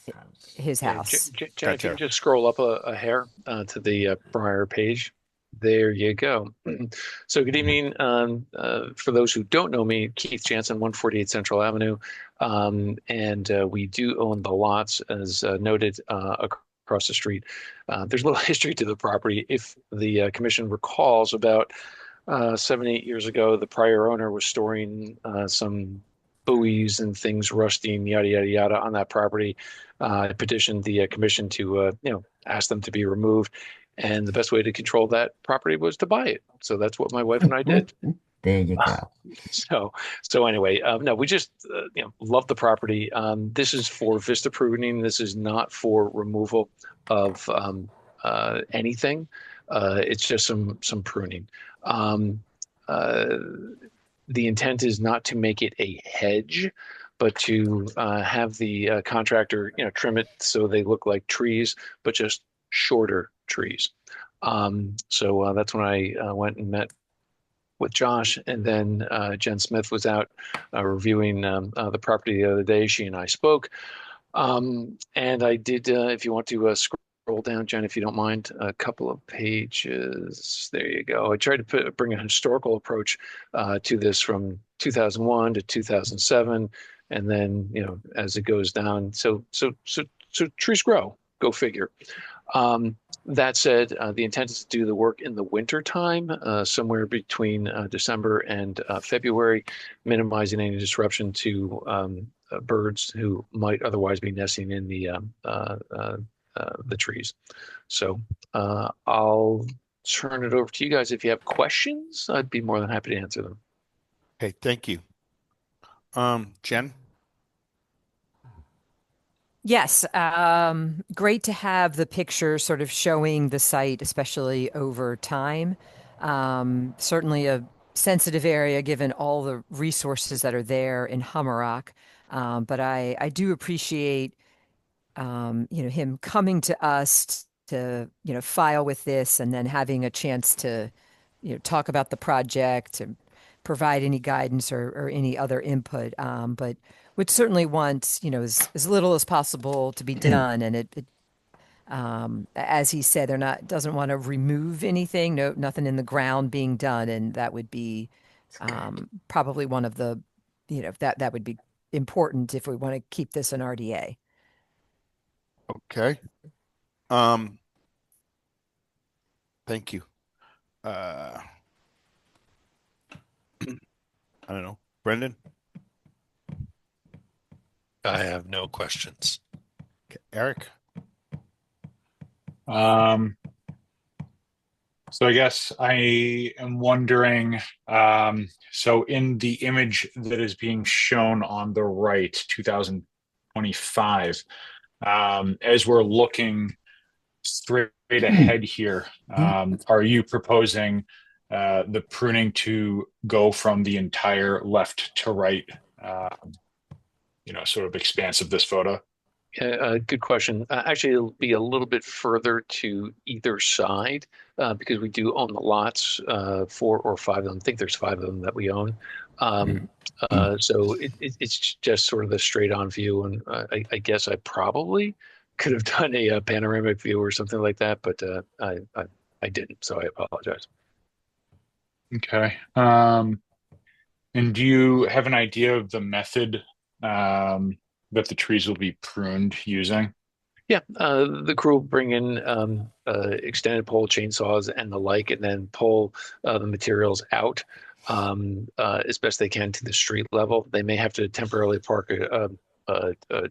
house. Jen, if you can just scroll up a hair to the prior page. There you go. So good evening. For those who don't know me, Keith Jansen, 148 Central Avenue. And we do own the lots as noted across the street. There's a little history to the property. If the commission recalls, about 7-8 years ago, the prior owner was storing some buoys and things rusting, yada, yada, yada, on that property. I petitioned the commission to, ask them to be removed. And the best way to control that property was to buy it. So that's what my wife and I did. There you go. So anyway, no, we just, love the property. This is for vista pruning. This is not for removal of anything. It's just some pruning. The intent is not to make it a hedge, but to have the contractor, trim it so they look like trees, but just shorter trees. So that's when I went and met with Josh, and then Jen Smith was out reviewing the property the other day. She and I spoke, and I did. If you want to scroll down, Jen, if you don't mind, a couple of pages. There you go. I tried to bring a historical approach to this from 2001 to 2007, and then as it goes down. So trees grow. Go figure. That said, the intent is to do the work in the winter time, somewhere between December and February, minimizing any disruption to birds who might otherwise be nesting in the trees. So I'll turn it over to you guys. If you have questions, I'd be more than happy to answer them. Okay, thank you. Jen? Yes, great to have the picture sort of showing the site, especially over time. Certainly a sensitive area given all the resources that are there in Hummerock. But I do appreciate, him coming to us to, file with this and then having a chance to, talk about the project and provide any guidance or any other input. But would certainly want, as little as possible to be done. And it as he said, doesn't want to remove anything, nothing in the ground being done. And that would be probably one of the, that would be important if we want to keep this an RDA. Okay. Thank you. I don't know. Brendan? I have no questions. Okay. Eric? So I guess I am wondering, so in the image that is being shown on the right, 2025, as we're looking straight ahead here, are you proposing the pruning to go from the entire left to right, sort of expanse of this photo? Good question. Actually, it'll be a little bit further to either side because we do own the lots, 4 or 5 of them. I think there's 5 of them that we own. So it's just sort of the straight on view. And I guess I probably could have done a panoramic view or something like that, but I didn't. So I apologize. Okay. And do you have an idea of the method that the trees will be pruned using? Yeah, the crew will bring in extended pole chainsaws and the like, and then pull the materials out as best they can to the street level. They may have to temporarily park a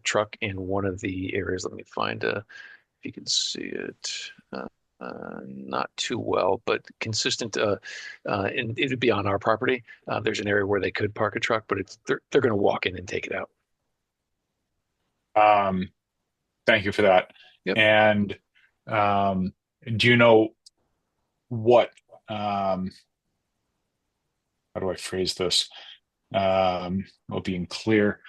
truck in one of the areas. Let me find if you can see it. Not too well, but consistent. And it would be on our property. There's an area where they could park a truck, but they're going to walk in and take it out. Thank you for that. Yep. And do you know what, how do I phrase this? Well, being clear.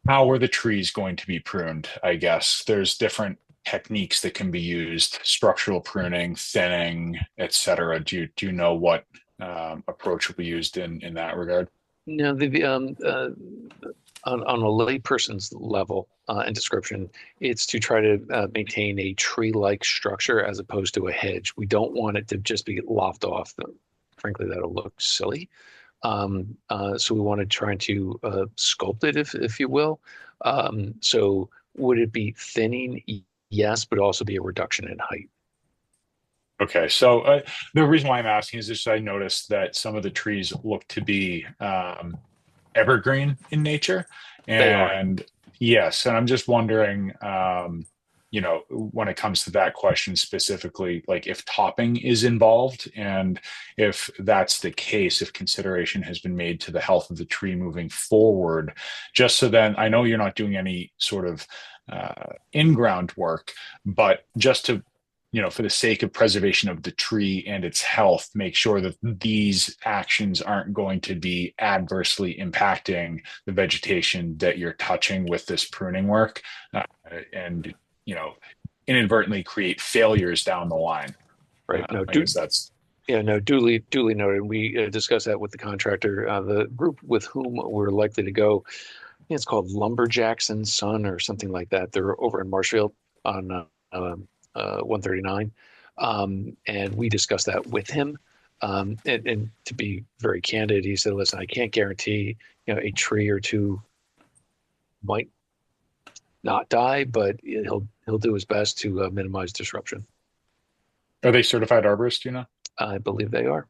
How are the trees going to be pruned? I guess there's different techniques that can be used: structural pruning, thinning, etc. Do you know what approach will be used in that regard? No, on a layperson's level and description, it's to try to maintain a tree-like structure as opposed to a hedge. We don't want it to just be lopped off. Frankly, that'll look silly. So we want to try to sculpt it, if you will. So would it be thinning? Yes, but also be a reduction in height. Okay, so the reason why I'm asking is just I noticed that some of the trees look to be evergreen in nature, They are. and yes, and I'm just wondering, when it comes to that question specifically, like if topping is involved, and if that's the case, if consideration has been made to the health of the tree moving forward, just so then I know you're not doing any sort of in-ground work, but just to for the sake of preservation of the tree and its health, make sure that these actions aren't going to be adversely impacting the vegetation that you're touching with this pruning work, and inadvertently create failures down the line. Right. No, I guess that's duly noted. We discussed that with the contractor. The group with whom we're likely to go, I think it's called Lumberjacks and Son or something like that. They're over in Marshfield on 139. And we discussed that with him. And to be very candid, he said, listen, I can't guarantee, a tree or two might not die, but he'll do his best to minimize disruption. Are they certified arborists, do you know? I believe they are.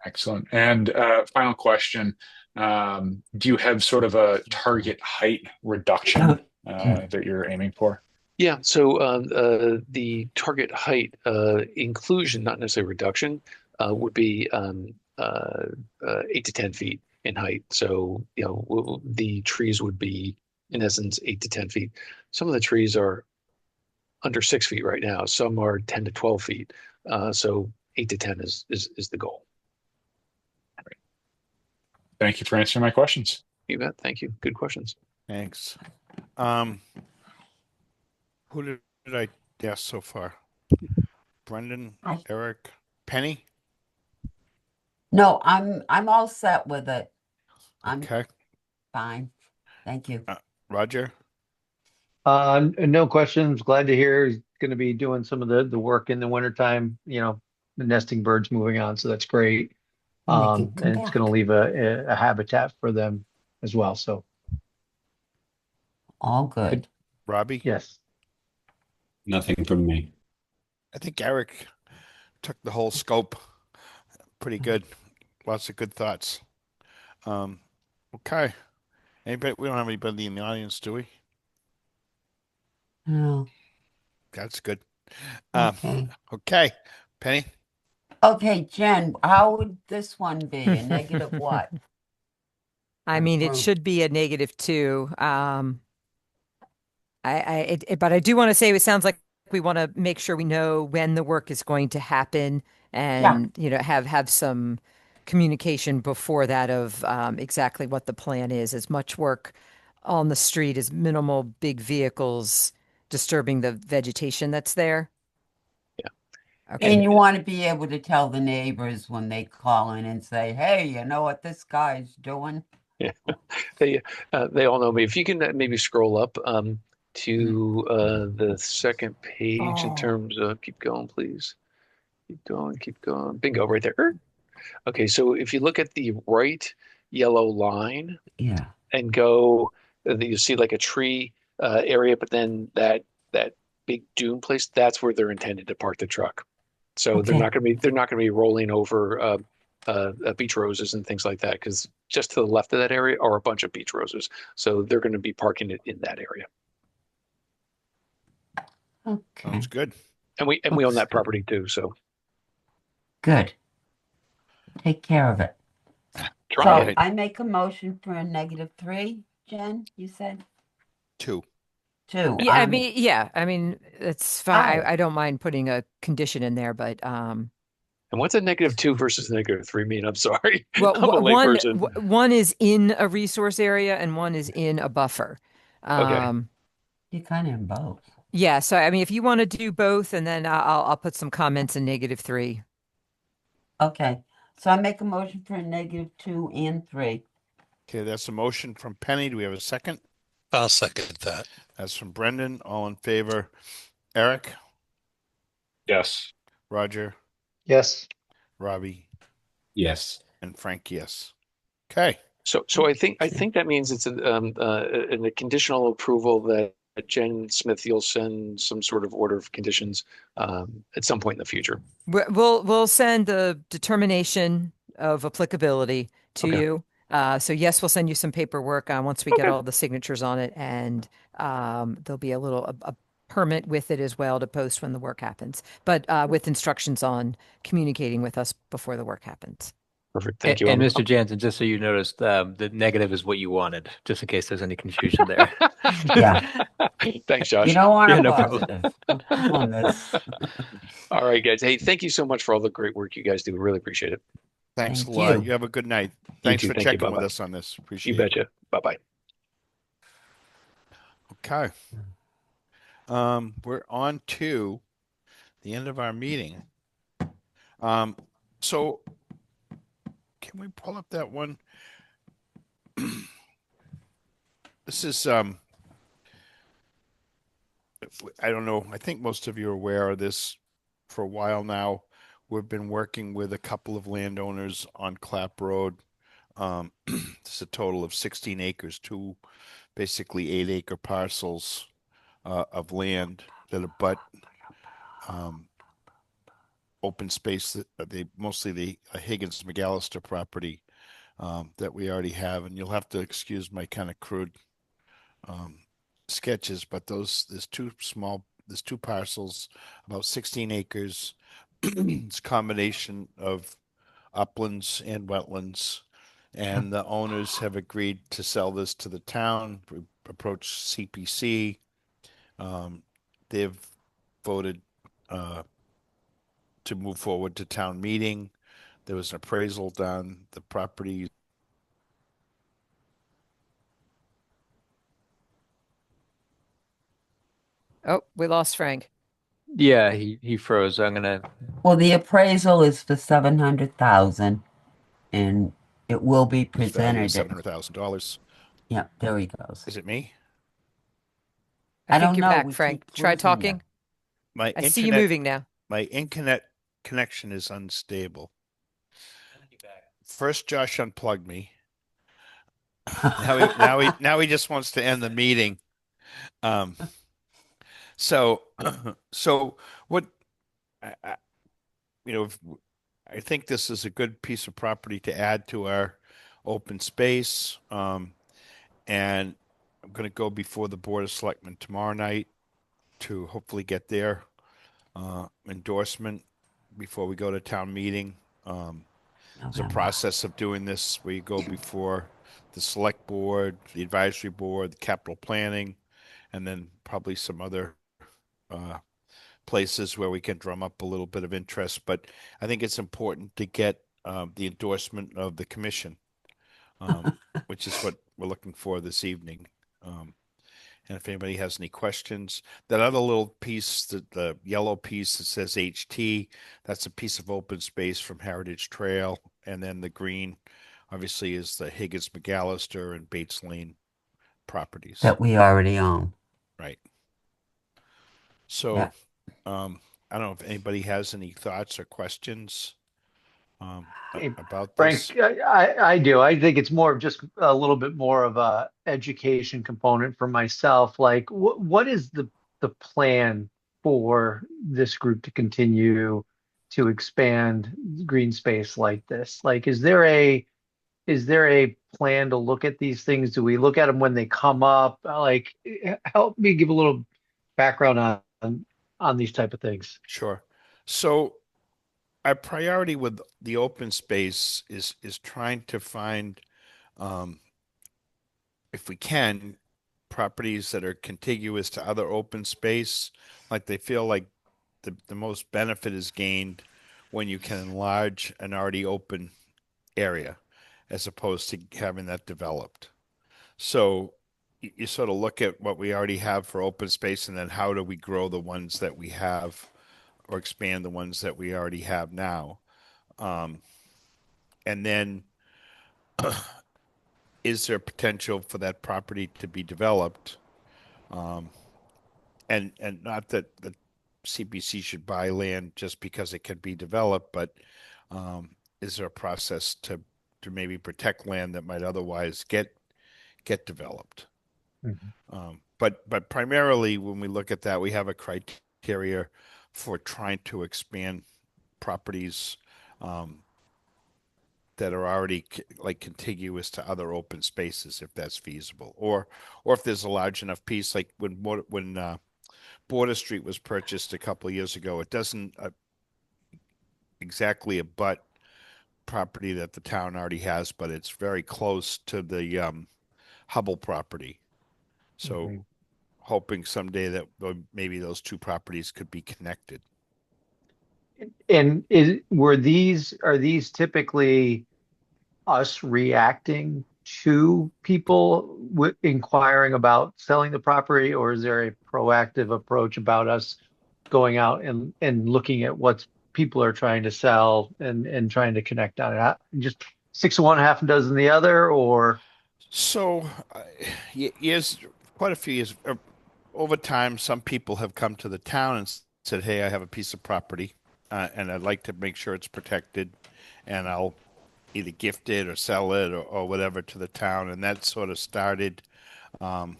Excellent. And final question. Do you have sort of a target height reduction that you're aiming for? Yeah, so the target height inclusion, not necessarily reduction, would be 8 to 10 feet in height. So, the trees would be, in essence, 8 to 10 feet. Some of the trees are under 6 feet right now. Some are 10 to 12 feet. So 8 to 10 is the goal. Thank you for answering my questions. You bet. Thank you. Good questions. Thanks. Who did I guess so far? Brendan, Eric, Penny? No, I'm all set with it. I'm Okay. fine. Thank you. Roger? No questions. Glad to hear he's going to be doing some of the work in the wintertime, the nesting birds moving on. So that's great. And it's going to leave a habitat for them as well. So all good. Robbie? Yes. Nothing from me. I think Eric took the whole scope pretty good. Lots of good thoughts. Okay. Anybody? We don't have anybody in the audience, do we? No. That's good. Okay. Okay. Penny? Okay, Jen, how would this one be? A negative what? I mean, it should be a -2. But I do want to say it sounds like we want to make sure we know when the work is going to happen, and have some communication before that of exactly what the plan is. As much work on the street as minimal big vehicles disturbing the vegetation that's there. Yeah. Okay. And you want to be able to tell the neighbors when they call in and say, "Hey, you know what this guy's doing?" Yeah, they all know me. If you can maybe scroll up to the second page in terms of, keep going, please. Keep going. Bingo, right there. Okay, so if you look at the right yellow line Yeah. and go, you see like a tree area, but then that big dune place, that's where they're intended to park the truck. So Okay. they're not going to be rolling over beach roses and things like that, because just to the left of that area are a bunch of beach roses. So they're going to be parking it in that area. Okay. Sounds good. And we own Looks that good. property too. So Good. Take care of it. try So it. I make a motion for a -3, Jen, you said? 2. 2. Yeah, I mean, it's fine. Oh. I don't mind putting a condition in there, but And what's a -2 versus -3 mean? I'm sorry. well, I'm a layperson. one is in a resource area and one is in a buffer. Okay. You're kind of in both. Yeah, so I mean, if you want to do both, and then I'll put some comments in -3. Okay. So I make a motion for a -2 and 3. Okay, that's a motion from Penny. Do we have a second? I'll second that. That's from Brendan. All in favor? Eric? Yes. Roger? Yes. Robbie? Yes. And Frank, yes. Okay. So I think that means it's a conditional approval that Jen Smith, you'll send some sort of order of conditions at some point in the future. We'll send the determination of applicability to Okay. you. So yes, we'll send you some paperwork once we get all the signatures on it, and there'll be a permit with it as well to post when the work happens, but with instructions on communicating with us before the work happens. Perfect. Thank you. And Mr. Jansen, just so you noticed, the negative is what you wanted, just in case there's any confusion there. Yeah. Thanks, Josh. You don't want Yeah, a no problem. positive on this. All right, guys. Hey, thank you so much for all the great work you guys do. Really appreciate it. Thanks Thank a lot. you. You have a good night. You Thanks too. for Thank you. checking with Bye-bye. us on this. You Appreciate it. betcha. Bye-bye. Okay. We're on to the end of our meeting. So can we pull up that one? This is I don't know. I think most of you are aware of this for a while now. We've been working with a couple of landowners on Clap Road. It's a total of 16 acres, two basically 8-acre parcels of land that abut open space that they mostly the Higgins McAllister property that we already have. And you'll have to excuse my kind of crude sketches, but there's two parcels, about 16 acres. It's a combination of uplands and wetlands, and the owners have agreed to sell this to the town. We approached CPC. They've voted to move forward to town meeting. There was an appraisal done. The property Oh, we lost Frank. Yeah, he froze. I'm gonna. Well, the appraisal is for 700,000, and it will be is valued at presented at. $700,000. Yeah, there he goes. Is it me? I think don't you're know. back, We Frank. keep Try losing talking. My I see you internet moving now. my internet connection is unstable. First, Josh unplugged me. Now he just wants to end the meeting. So what you know, I think this is a good piece of property to add to our open space. And I'm going to go before the Board of Selectmen tomorrow night to hopefully get their endorsement before we go to town meeting. There's a process of doing this where you go before the select board, the advisory board, the capital planning, and then probably some other places where we can drum up a little bit of interest. But I think it's important to get the endorsement of the commission, which is what we're looking for this evening. And if anybody has any questions, that other little piece, the yellow piece that says HT, that's a piece of open space from Heritage Trail. And then the green, obviously, is the Higgins McAllister and Bates Lane properties. That we already own. Right. So, Yeah. I don't know if anybody has any thoughts or questions. Hey, about this? Frank, I do. I think it's more of just a little bit more of a education component for myself. Like, what is the plan for this group to continue to expand green space like this? Like, is there a plan to look at these things? Do we look at them when they come up? Like, help me give a little background on these type of things. Sure. So our priority with the open space is trying to find, um, if we can, properties that are contiguous to other open space. Like they feel like the most benefit is gained when you can enlarge an already open area as opposed to having that developed. So you sort of look at what we already have for open space and then how do we grow the ones that we have or expand the ones that we already have now. Um, and then is there potential for that property to be developed? Um, and not that the CPC should buy land just because it can be developed, but is there a process to maybe protect land that might otherwise get developed? But primarily when we look at that, we have a criteria for trying to expand properties that are already like contiguous to other open spaces, if that's feasible, or if there's a large enough piece, like when Border Street was purchased a couple of years ago, it doesn't exactly abut property that the town already has, but it's very close to the Hubble property. So hoping someday that maybe those two properties could be connected. And are these typically us reacting to people inquiring about selling the property, or is there a proactive approach about us going out and looking at what people are trying to sell and trying to connect on it? Just six of one, half a dozen the other, or So, years, quite a few years over time, some people have come to the town and said, "Hey, I have a piece of property, and I'd like to make sure it's protected, and I'll either gift it or sell it or whatever to the town." And that sort of started. Um,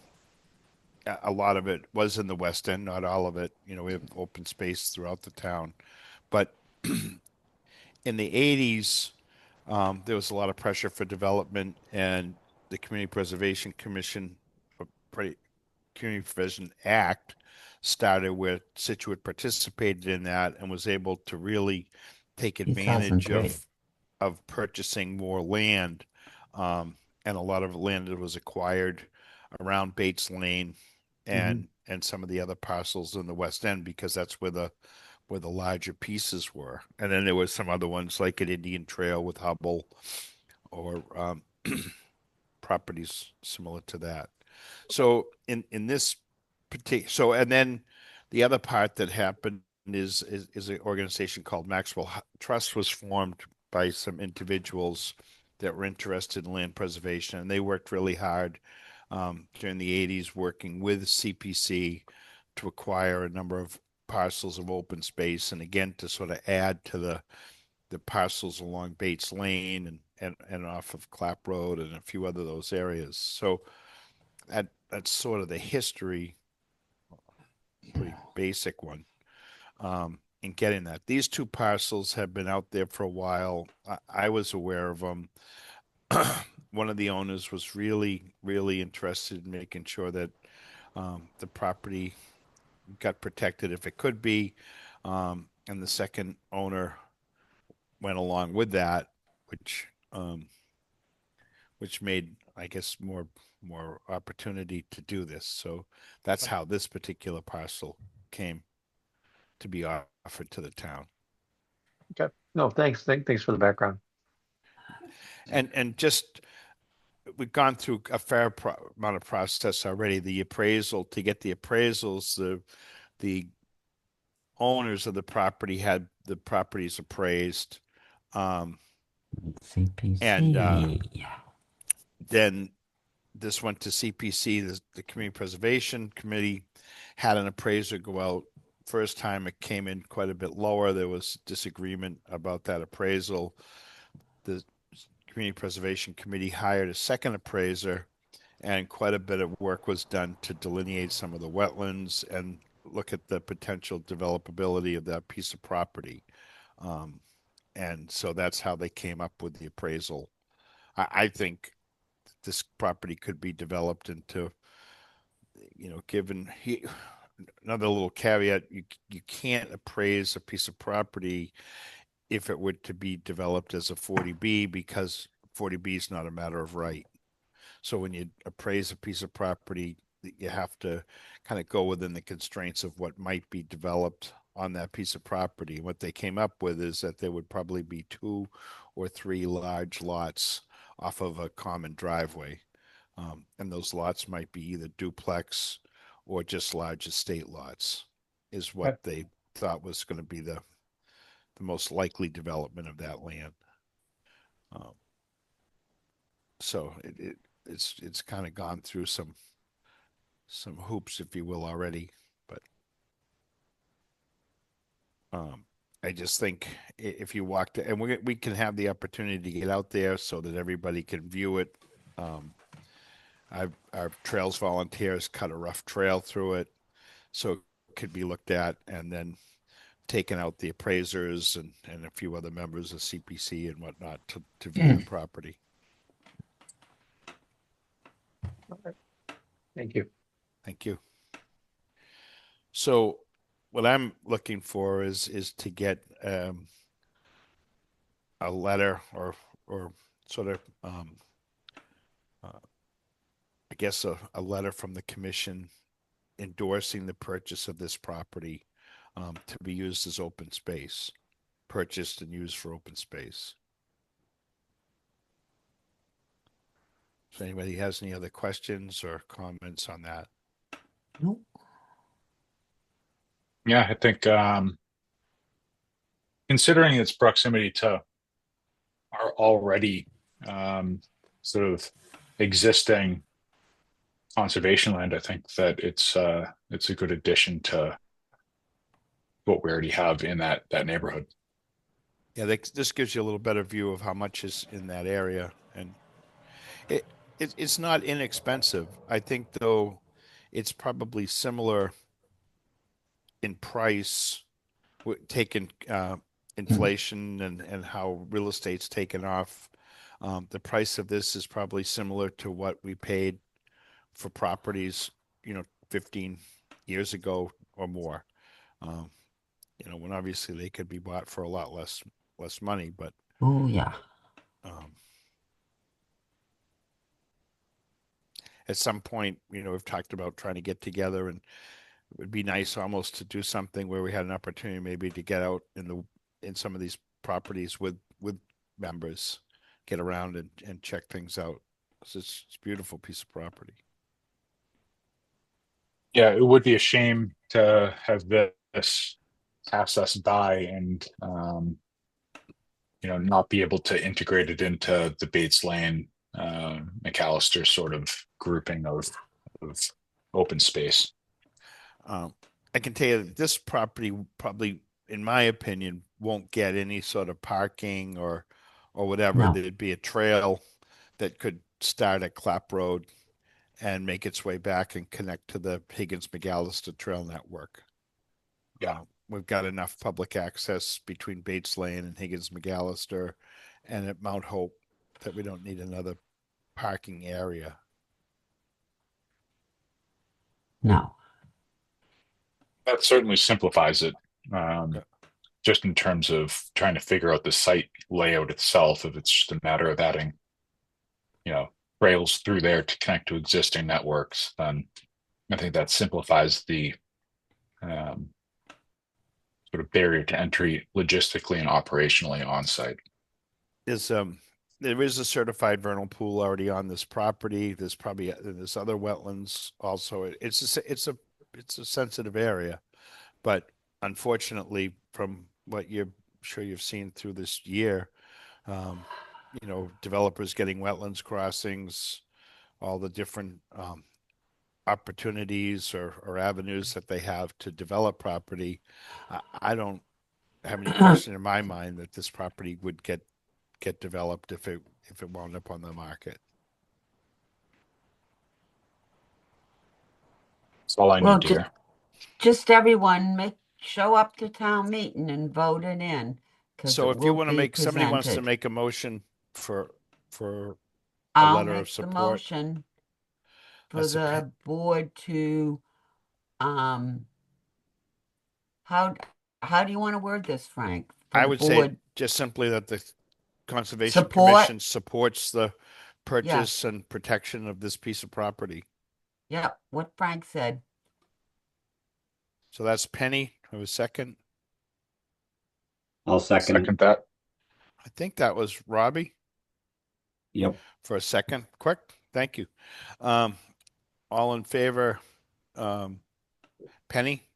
a lot of it was in the West End, not all of it. You know, we have open space throughout the town, but in the 80s, there was a lot of pressure for development, and the Community Preservation Commission, Community Preservation Act, started where Scituate participated in that and was able to really take advantage 2003. of purchasing more land, and a lot of land that was acquired around Bates Lane and some of the other parcels in the West End because that's where the larger pieces were. And then there was some other ones like an Indian Trail with Hubble or properties similar to that. So in this particular, so and then the other part that happened is an organization called Maxwell Trust was formed by some individuals that were interested in land preservation, and they worked really hard during the 80s working with CPC to acquire a number of parcels of open space, and again to sort of add to the parcels along Bates Lane and off of Clap Road and a few other those areas. So that's sort of the history, pretty basic one, in getting that. These two parcels have been out there for a while. I was aware of them. One of the owners was really, really interested in making sure that the property got protected if it could be. And the second owner went along with that, which made, I guess, more opportunity to do this. So that's how this particular parcel came to be offered to the town. okay. No, thanks. Thanks for the background. And just we've gone through a fair amount of process already. The appraisal to get the appraisals, the owners of the property had the properties appraised. CPC. And then this went to CPC. The Community Preservation Committee had an appraiser go out first time it came in quite a bit lower. There was disagreement about that appraisal. The Community Preservation Committee hired a second appraiser, and quite a bit of work was done to delineate some of the wetlands and look at the potential developability of that piece of property. And so that's how they came up with the appraisal. I think this property could be developed into, given another little caveat, you can't appraise a piece of property if it were to be developed as a 40B, because 40B is not a matter of right. So when you appraise a piece of property, you have to kind of go within the constraints of what might be developed on that piece of property. What they came up with is that there would probably be 2 or 3 large lots off of a common driveway. And those lots might be either duplex or just large estate lots, is what they thought was going to be the most likely development of that land. So it's kind of gone through some hoops, if you will, already. But I just think if you walk and we can have the opportunity to get out there so that everybody can view it. Our trails volunteers cut a rough trail through it, so it could be looked at, and then taken out the appraisers and a few other members of CPC and whatnot to view the property. Thank you. Thank you. So what I'm looking for is to get a letter or sort of I guess a letter from the commission endorsing the purchase of this property to be used as open space, purchased and used for open space. So anybody has any other questions or comments on that? Nope. Yeah, I think considering its proximity to our already sort of existing conservation land, I think that it's a good addition to what we already have in that neighborhood. Yeah, this gives you a little better view of how much is in that area, and it's not inexpensive. I think, though, it's probably similar in price, taking inflation and how real estate's taken off. The price of this is probably similar to what we paid for properties, 15 years ago or more. When obviously they could be bought for a lot less money, but oh yeah. At some point, we've talked about trying to get together, and it would be nice almost to do something where we had an opportunity maybe to get out in some of these properties with members, get around and check things out. It's a beautiful piece of property. Yeah, it would be a shame to have this pass us by and not be able to integrate it into the Bates Lane McAllister sort of grouping of open space. I can tell you that this property probably, in my opinion, won't get any sort of parking or whatever. No. There'd be a trail that could start at Clap Road and make its way back and connect to the Higgins-McAllister Trail network. Yeah. We've got enough public access between Bates Lane and Higgins-McAllister and at Mount Hope that we don't need another parking area. No. That certainly simplifies it, just in terms of trying to figure out the site layout itself. If it's just a matter of adding, rails through there to connect to existing networks, then I think that simplifies the sort of barrier to entry logistically and operationally on site. There is a certified vernal pool already on this property. There's other wetlands also. It's a sensitive area, but unfortunately, from what you're sure you've seen through this year, developers getting wetlands crossings, all the different opportunities or avenues that they have to develop property, I don't have any question in my mind that this property would get developed if it wound up on the market. That's all I Well, need to hear. just everyone show up to town meeting and vote it in, because So it if you will want to be somebody wants to presented. make a motion for a I'll letter of make the support. motion for That's the board to, how do you want to word this, Frank? For I the would say board just simply that the Conservation support? Commission supports the purchase Yeah. and protection of this piece of property. Yep, what Frank said. So that's Penny. Have a second? I'll second that. I think that was Robbie. Yep. For a second. Quick. Thank you. All in favor? Penny?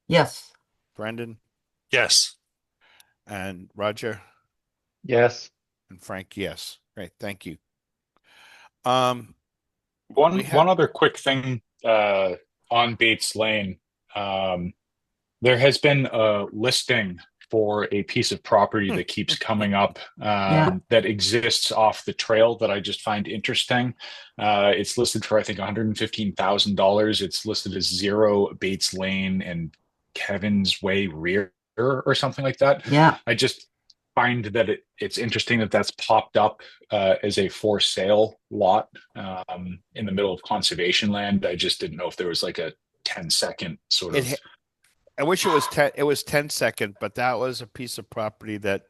Yes. Brendan? Yes. And Roger? Yes. And Frank, yes. Great. Thank you. One other quick thing on Bates Lane. There has been a listing for a piece of property that keeps coming up that exists off the trail that I just find interesting. It's listed for, I think, $115,000. It's listed as 0 Bates Lane and Kevin's Way rear or something like that. Yeah. I just find that it's interesting that that's popped up as a for sale lot in the middle of conservation land. I just didn't know if there was like a 10-second sort of. I wish it was 10. It was 10-second, but that was a piece of property that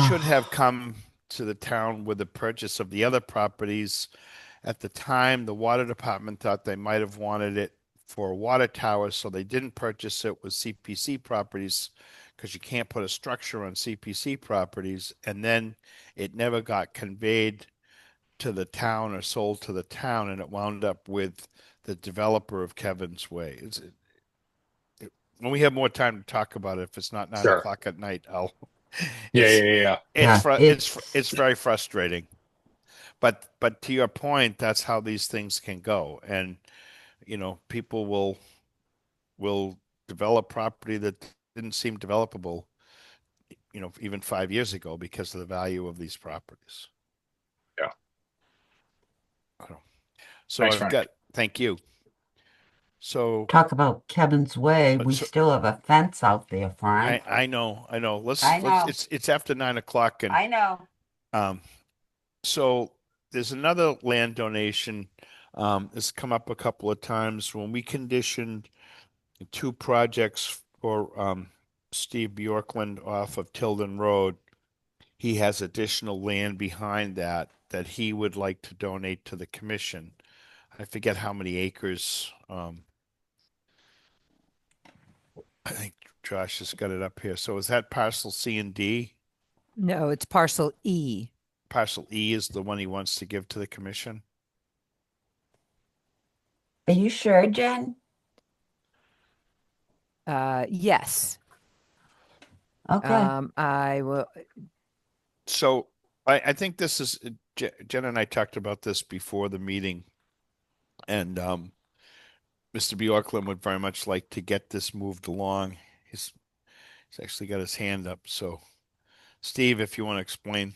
should have come to the town with the purchase of the other properties. At the time, the water department thought they might have wanted it for a water tower, so they didn't purchase it with CPC properties because you can't put a structure on CPC properties. And then it never got conveyed to the town or sold to the town, and it wound up with the developer of Kevin's Way. When we have more time to talk about it, if it's not 9 o'clock at night, I'll. Yeah. It's very frustrating, but to your point, that's how these things can go, and people will develop property that didn't seem developable, even 5 years ago because of the value of these properties. Yeah. So Thanks, I've Frank. got. Thank you. So talk about Kevin's Way. We still have a fence out there, Frank. I know. Let's. It's after 9 o'clock, and I know. So there's another land donation. It's come up a couple of times when we conditioned 2 projects for Steve Bjorkland off of Tilden Road. He has additional land behind that he would like to donate to the commission. I forget how many acres. I think Josh has got it up here. So is that parcel C and D? No, it's parcel E. Parcel E is the one he wants to give to the commission. Are you sure, Jen? Yes. Okay. I will. So I think this is Jen and I talked about this before the meeting, and Mr. Bjorklund would very much like to get this moved along. He's actually got his hand up. So, Steve, if you want to explain.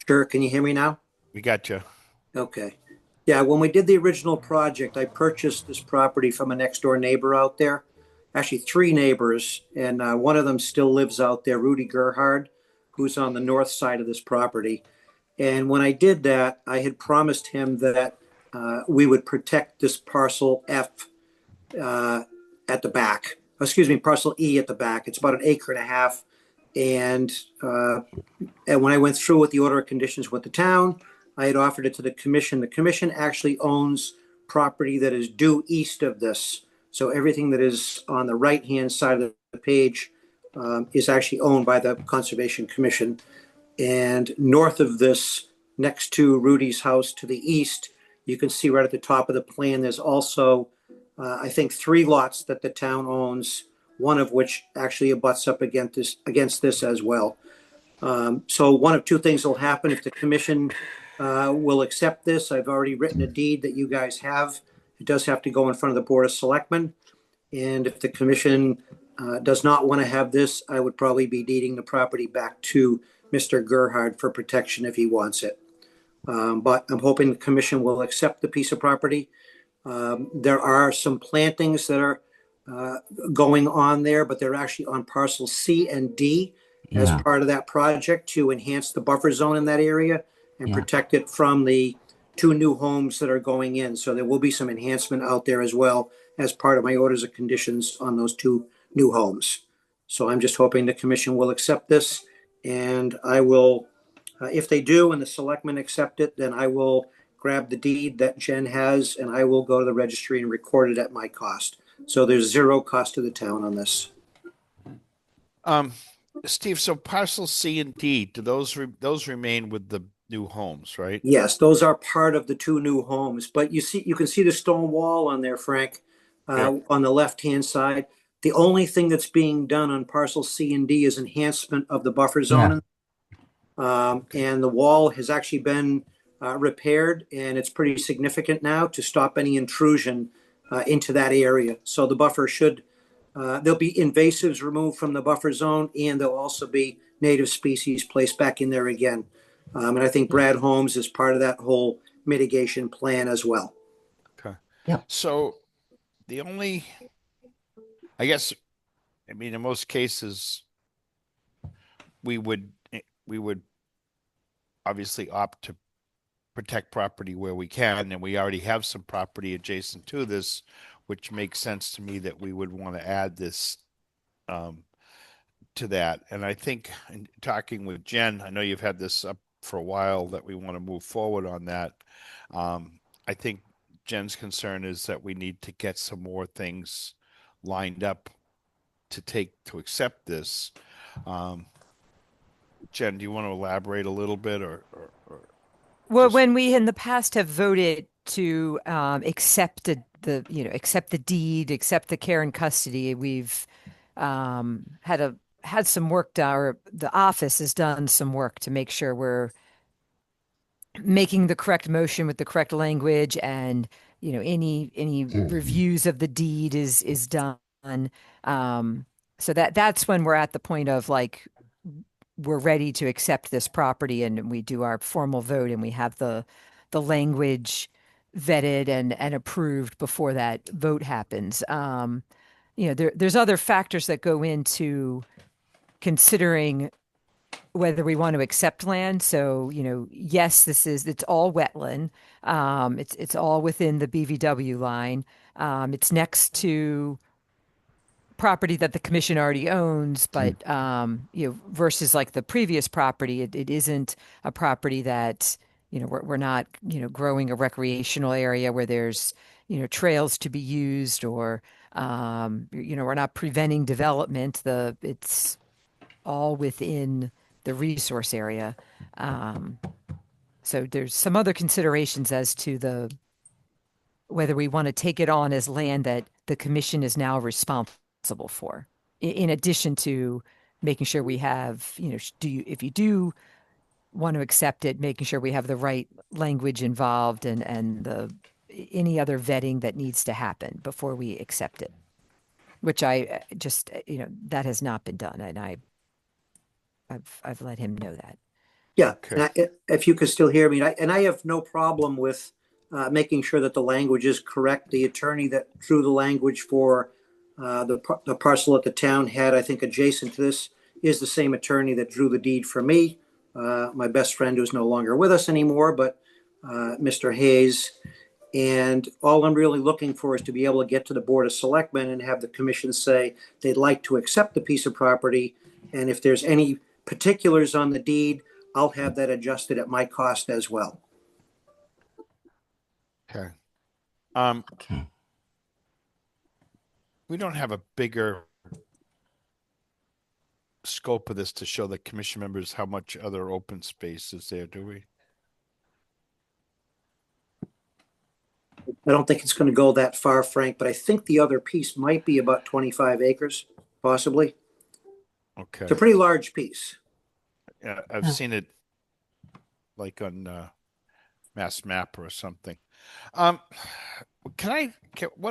Sure. Can you hear me now? We got you. Okay. Yeah, when we did the original project, I purchased this property from a next door neighbor out there. Actually, 3 neighbors, and one of them still lives out there, Rudy Gerhard, who's on the north side of this property. And when I did that, I had promised him that we would protect this parcel F at the back. Excuse me, parcel E at the back. It's about 1.5 acres. And when I went through with the order of conditions with the town, I had offered it to the commission. The commission actually owns property that is due east of this. So everything that is on the right-hand side of the page is actually owned by the Conservation Commission. And north of this, next to Rudy's house to the east, you can see right at the top of the plan, there's also, I think, 3 lots that the town owns, one of which actually abuts up against this as well. So one of 2 things will happen if the commission will accept this. I've already written a deed that you guys have. It does have to go in front of the Board of Selectmen. And if the commission does not want to have this, I would probably be deeding the property back to Mr. Gerhard for protection if he wants it. But I'm hoping the commission will accept the piece of property. There are some plantings that are going on there, but they're actually on parcel C and D as part of that project to enhance the buffer zone in that area and protect it from the 2 new homes that are going in. So there will be some enhancement out there as well as part of my orders of conditions on those 2 new homes. So I'm just hoping the commission will accept this, and I will, if they do and the selectmen accept it, then I will grab the deed that Jen has and I will go to the registry and record it at my cost. So there's 0 cost to the town on this. Steve, so parcel C and D, do those remain with the new homes, right? Yes, those are part of the 2 new homes, but you can see the stone wall on there, Frank, on the left-hand side. The only thing that's being done on parcel C and D is enhancement of the buffer zone. And the wall has actually been repaired, and it's pretty significant now to stop any intrusion into that area. So the buffer should, there'll be invasives removed from the buffer zone, and there'll also be native species placed back in there again. And I think Brad Holmes is part of that whole mitigation plan as well. Okay. Yeah. So the only, I guess, I mean, in most cases, we would obviously opt to protect property where we can, and we already have some property adjacent to this, which makes sense to me that we would want to add this to that. And I think in talking with Jen, I know you've had this up for a while that we want to move forward on that. I think Jen's concern is that we need to get some more things lined up to accept this. Jen, do you want to elaborate a little bit or Well, when we in the past have voted to accept accept the deed, accept the care and custody, we've had some work done, or the office has done some work to make sure we're making the correct motion with the correct language, and any reviews of the deed is done. So that's when we're at the point of like we're ready to accept this property, and we do our formal vote, and we have the language vetted and approved before that vote happens. There's other factors that go into considering whether we want to accept land. So, yes, it's all wetland. It's all within the BVW line. It's next to property that the commission already owns, but versus like the previous property, it isn't a property that we're not growing a recreational area where there's trails to be used, or we're not preventing development. It's all within the resource area. So there's some other considerations as to whether we want to take it on as land that the commission is now responsible for, in addition to making sure we have, if you do want to accept it, making sure we have the right language involved, and any other vetting that needs to happen before we accept it, which I just, that has not been done. And I've let him know that. Yeah, and if you could still hear me, and I have no problem with making sure that the language is correct. The attorney that drew the language for the parcel that the town had, I think, adjacent to this, is the same attorney that drew the deed for me. My best friend, who's no longer with us anymore, but Mr. Hayes. And all I'm really looking for is to be able to get to the Board of Selectmen and have the commission say they'd like to accept the piece of property. And if there's any particulars on the deed, I'll have that adjusted at my cost as well. Okay. We don't have a bigger scope of this to show the commission members how much other open space is there, do we? I don't think it's going to go that far, Frank, but I think the other piece might be about 25 acres, possibly. Okay. It's a pretty large piece. Yeah, I've seen it like on Mass Mapper or something. What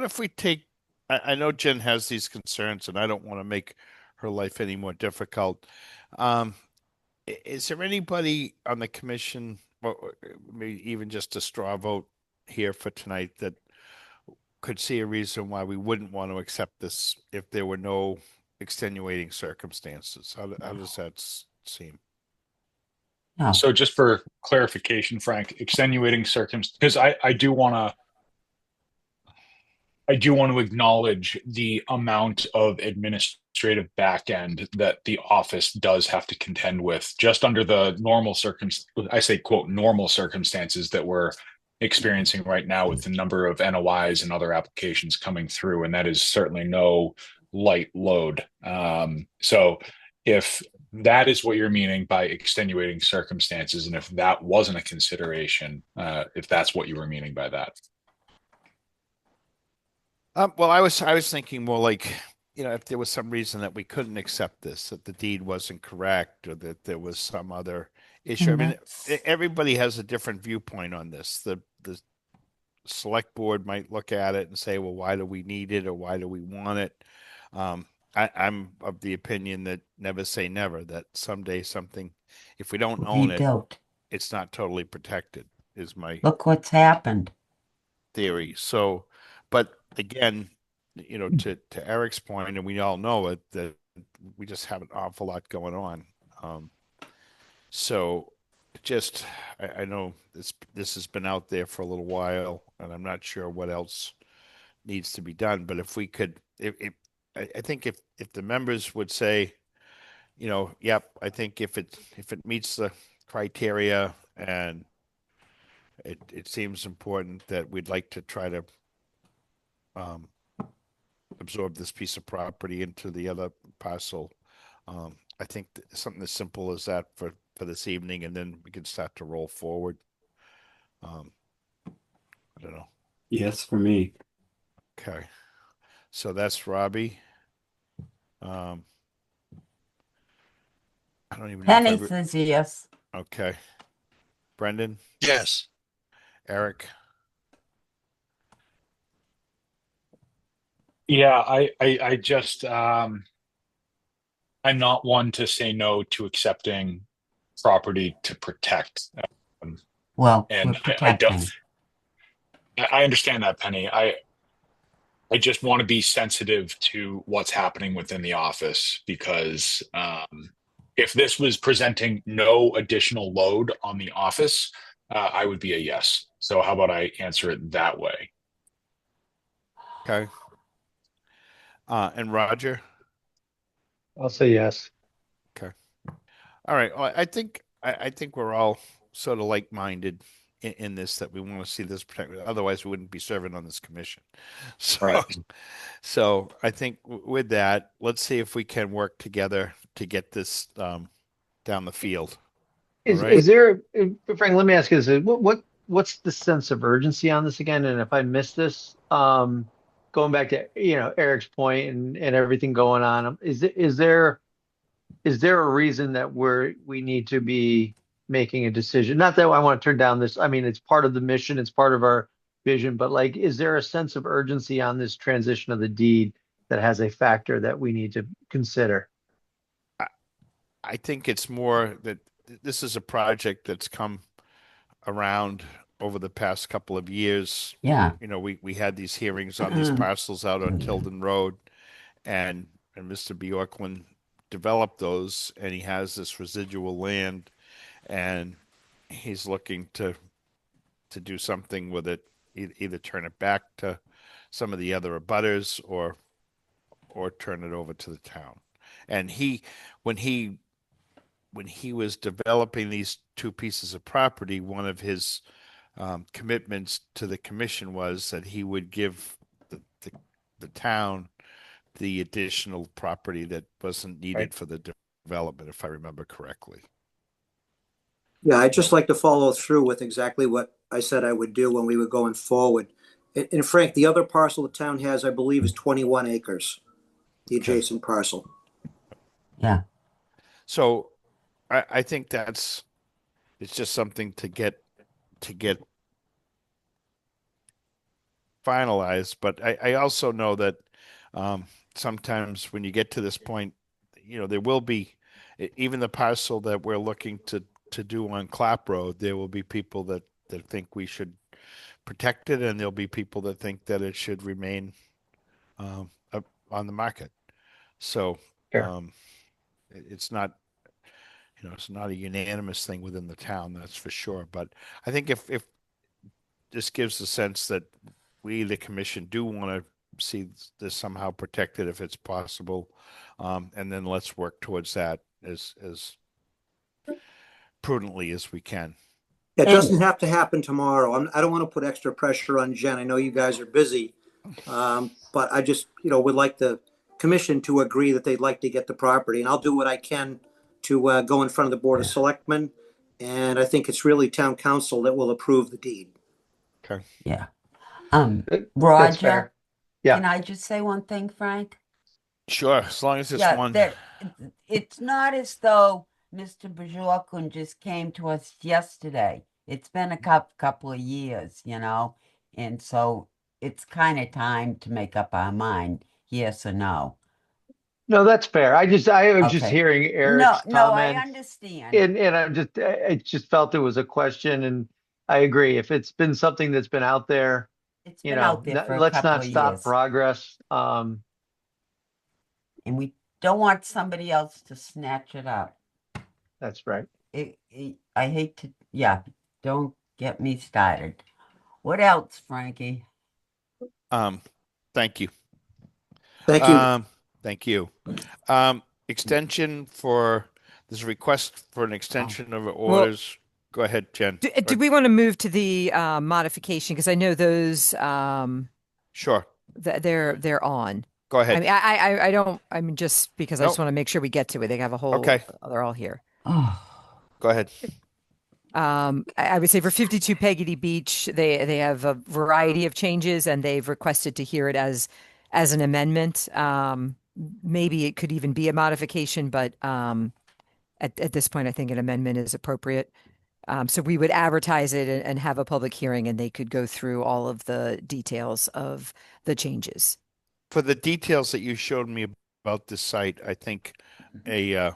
if we take, I know Jen has these concerns and I don't want to make her life any more difficult. Um, is there anybody on the commission, or maybe even just a straw vote here for tonight, that could see a reason why we wouldn't want to accept this if there were no extenuating circumstances? How does that seem? No. So just for clarification, Frank, extenuating circumstances, because I do want to acknowledge the amount of administrative back end that the office does have to contend with just under the normal I say quote normal circumstances that we're experiencing right now with the number of NOIs and other applications coming through, and that is certainly no light load. So if that is what you're meaning by extenuating circumstances, and if that wasn't a consideration, if that's what you were meaning by that. Well, I was thinking more like, if there was some reason that we couldn't accept this, that the deed wasn't correct, or that there was some other issue. I mean, everybody has a different viewpoint on this. The select board might look at it and say, well, why do we need it, or why do we want it? I'm of the opinion that never say never, that someday something, if we don't own it, Rebuilt. it's not totally protected, is my Look what's happened. theory. So, but again, to Eric's point, and we all know it, that we just have an awful lot going on. So just, I know this has been out there for a little while, and I'm not sure what else needs to be done. But if we could, I think if the members would say, yep, I think if it meets the criteria and it seems important, that we'd like to try to absorb this piece of property into the other parcel. I think something as simple as that for this evening, and then we can start to roll forward. I don't know. Yes, for me. Okay. So that's Robbie. I don't even know Penny if says yes. Okay. Brendan? Yes. Eric? Yeah, I just I'm not one to say no to accepting property to protect. Well, And we're protecting. I understand that, Penny. I just want to be sensitive to what's happening within the office because if this was presenting no additional load on the office, I would be a yes. So how about I answer it that way? Okay. And Roger? I'll say yes. Okay. All right. Well, I think we're all sort of like-minded in this, that we want to see this protected. Otherwise, we wouldn't be serving on this commission. So, Right. so I think with that, let's see if we can work together to get this down the field. All right. Is there, Frank? Let me ask you this: what's the sense of urgency on this again? And if I missed this, going back to Eric's point and everything going on, is there a reason that we need to be making a decision? Not that I want to turn down this. I mean, it's part of the mission, it's part of our vision, but like, is there a sense of urgency on this transition of the deed that has a factor that we need to consider? I think it's more that this is a project that's come around over the past couple of years. Yeah. We had these hearings on these parcels out on Tilden Road, and Mr. Bjorklund developed those, and he has this residual land, and he's looking to do something with it, either turn it back to some of the other abutters or turn it over to the town. And when he was developing these two pieces of property, one of his commitments to the commission was that he would give the town the additional property that wasn't needed Right. for the development, if I remember correctly. Yeah, I'd just like to follow through with exactly what I said I would do when we were going forward. And Frank, the other parcel the town has, I believe, is 21 acres, the adjacent parcel. Yeah. So I think it's just something to get finalized, but I also know that sometimes when you get to this point, there will be even the parcel that we're looking to do on Clap Road, there will be people that think we should protect it, and there'll be people that think that it should remain up on the market. So it's not, it's not a unanimous thing within the town, that's for sure. But I think if this gives the sense that we, the commission, do want to see this somehow protected if it's possible, and then let's work towards that as prudently as we can. It doesn't have to happen tomorrow. I don't want to put extra pressure on Jen. I know you guys are busy, but I just, would like the commission to agree that they'd like to get the property, and I'll do what I can to go in front of the Board of Selectmen. And I think it's really town council that will approve the deed. Okay. Yeah. That's Roger, fair. Yeah. can I just say one thing, Frank? Sure, as long as it's Yeah, one. it's not as though Mr. Bajorkun just came to us yesterday. It's been a couple of years, and so it's kind of time to make up our mind, yes or no. No, that's fair. I was just Okay. hearing Eric's No, I comments, understand. and I just felt it was a question, and I agree. If it's been something that's been out there, It's been out there for a let's couple not of stop years, progress. and we don't want somebody else to snatch it up. That's right. I hate to, yeah, don't get me started. What else, Frankie? Thank you. Thank you. Thank you. Extension for this request for an extension of orders. Go ahead, Jen. Do we want to move to the modification? Because I know those Sure. They're on. Go ahead. I mean, I don't. I mean, just because I just want to make sure we get to it. They have a whole. Okay. They're all here. Go ahead. I would say for 52 Peggotty Beach, they have a variety of changes, and they've requested to hear it as an amendment. Maybe it could even be a modification, but at this point, I think an amendment is appropriate. So we would advertise it and have a public hearing, and they could go through all of the details of the changes. For the details that you showed me about this site, I think an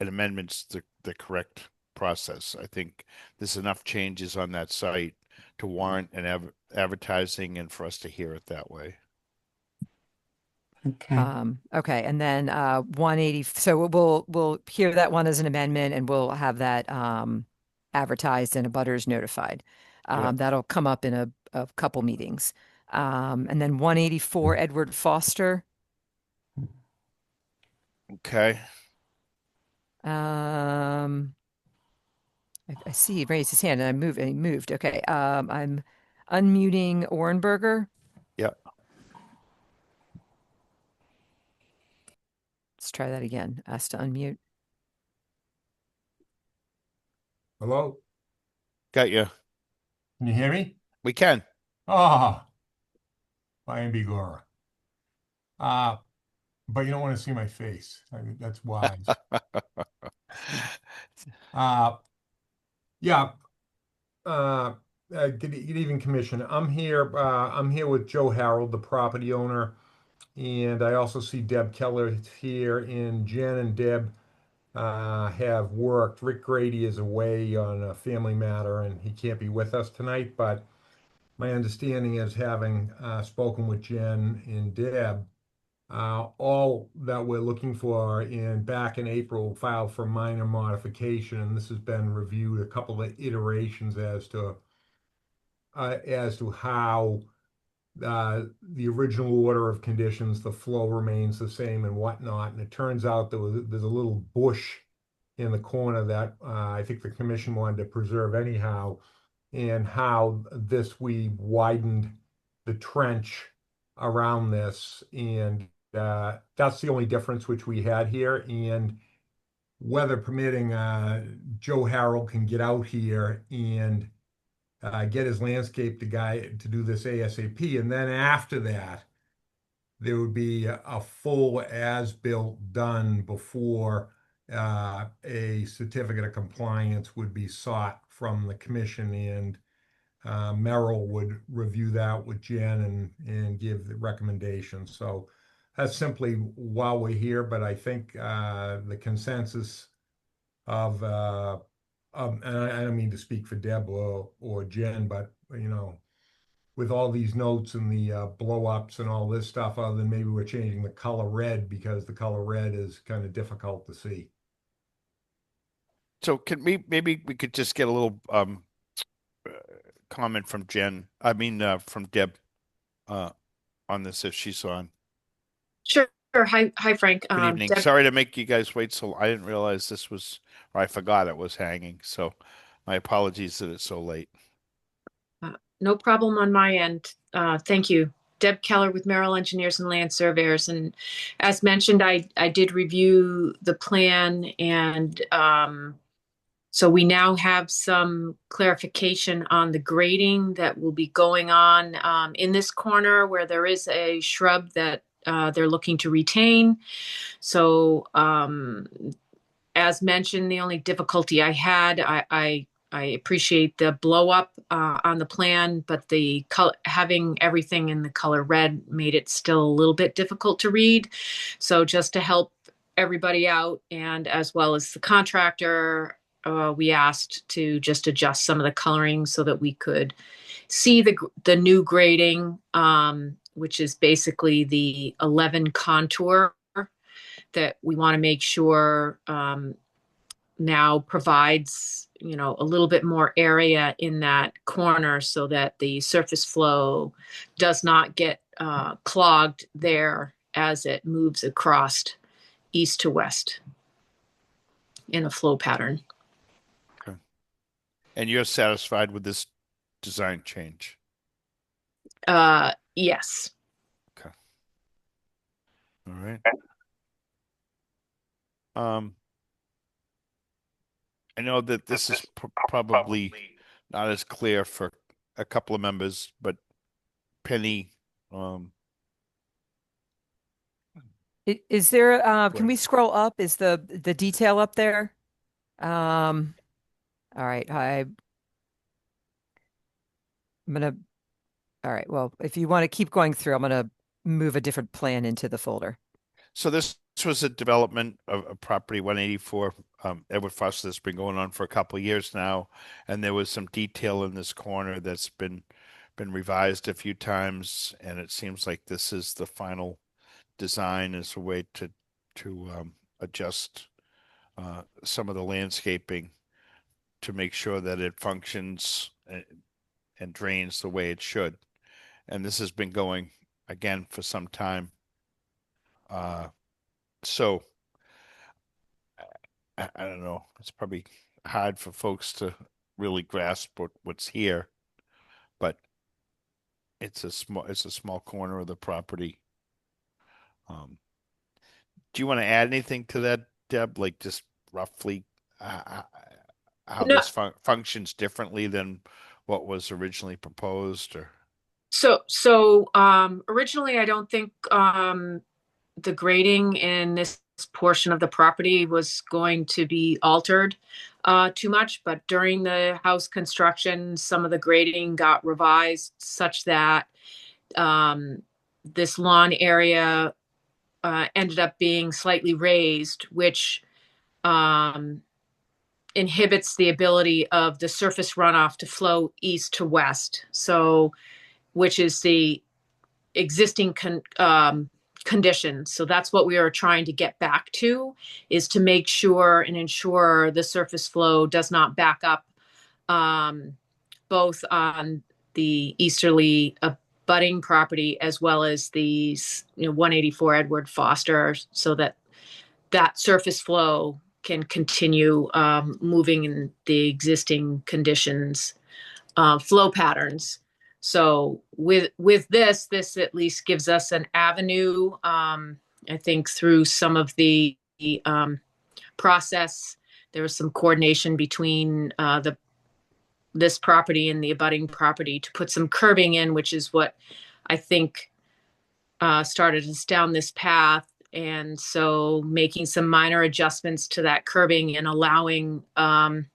amendment's the correct process. I think there's enough changes on that site to warrant an advertising and for us to hear it that way. Okay. Okay, and then 180. So we'll hear that one as an amendment, and we'll have that advertised and abutters notified. That'll come up in a couple meetings. And then 184 Edward Foster. Okay. I see he raised his hand, and he moved. Okay. I'm unmuting Orenberger. Yep. Let's try that again. Ask to unmute. Hello? Got you. Can you hear me? We can. Ah, Brian Bigora. But you don't want to see my face. I mean, that's wise. Yeah. Good evening, Commission. I'm here with Joe Harold, the property owner, and I also see Deb Keller here, and Jen and Deb have worked. Rick Grady is away on a family matter, and he can't be with us tonight, but my understanding is, having spoken with Jen and Deb, all that we're looking for back in April filed for minor modification, and this has been reviewed a couple of iterations as to how the original order of conditions, the flow remains the same and whatnot. And it turns out there's a little bush in the corner that I think the commission wanted to preserve anyhow, and how we widened the trench around this, and that's the only difference which we had here. And weather permitting, Joe Harold can get out here and get his landscape guy to do this ASAP. And then after that, there would be a full as-built done before a certificate of compliance would be sought from the commission. And Merrill would review that with Jen and give the recommendations. So that's simply while we're here, but I think the consensus of and I don't mean to speak for Deb or Jen, but with all these notes and the blow ups and all this stuff, other than maybe we're changing the color red because the color red is kind of difficult to see. So maybe we could just get a little comment from Jen. I mean, from Deb, on this if she's on. Sure. Hi, Frank. Good evening. Deb, Sorry to make you guys wait so. I didn't realize this was, or I forgot it was hanging. So, my apologies that it's so late. no problem on my end. Thank you. Deb Keller with Merrill Engineers and Land Surveyors. And as mentioned, I did review the plan, and so we now have some clarification on the grading that will be going on in this corner where there is a shrub that they're looking to retain. So as mentioned, the only difficulty I had, I appreciate the blow up on the plan, but the having everything in the color red made it still a little bit difficult to read. So just to help everybody out, and as well as the contractor, we asked to just adjust some of the coloring so that we could see the new grading, which is basically the 11 contour that we want to make sure now provides, a little bit more area in that corner so that the surface flow does not get clogged there as it moves across east to west in a flow pattern. Okay. And you're satisfied with this design change? Yes. Okay. All right. I know that this is probably not as clear for a couple of members, but Penny, Is there, can we scroll up? Is the detail up there? All right. All right. Well, if you want to keep going through, I'm going to move a different plan into the folder. So this was a development of property 184 Edward Foster that's been going on for a couple of years now, and there was some detail in this corner that's been revised a few times, and it seems like this is the final design as a way to adjust some of the landscaping to make sure that it functions and drains the way it should. And this has been going again for some time. So I don't know. It's probably hard for folks to really grasp what's here, but it's a small corner of the property. Do you want to add anything to that, Deb? Like just roughly how No. this functions differently than what was originally proposed, or? So originally, I don't think the grading in this portion of the property was going to be altered too much, but during the house construction, some of the grading got revised such that this lawn area ended up being slightly raised, which inhibits the ability of the surface runoff to flow east to west. So, which is the existing conditions. So that's what we are trying to get back to, is to make sure and ensure the surface flow does not back up, both on the easterly abutting property as well as these 184 Edward Foster, so that that surface flow can continue moving in the existing conditions, flow patterns. So with this at least gives us an avenue, I think, through some of the process. There was some coordination between this property and the abutting property to put some curbing in, which is what I think started us down this path. And so making some minor adjustments to that curbing and allowing a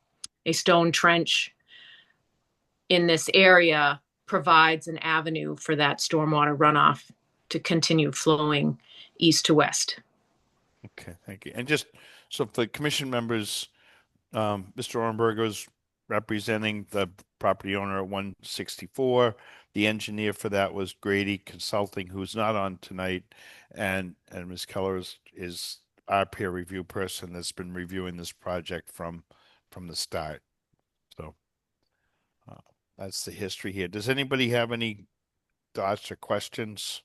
stone trench in this area provides an avenue for that stormwater runoff to continue flowing east to west. Okay, thank you. And just so if the commission members, Mr. Ornberger is representing the property owner at 164. The engineer for that was Grady Consulting, who's not on tonight, and Ms. Keller is our peer review person that's been reviewing this project from the start. So that's the history here. Does anybody have any thoughts or questions?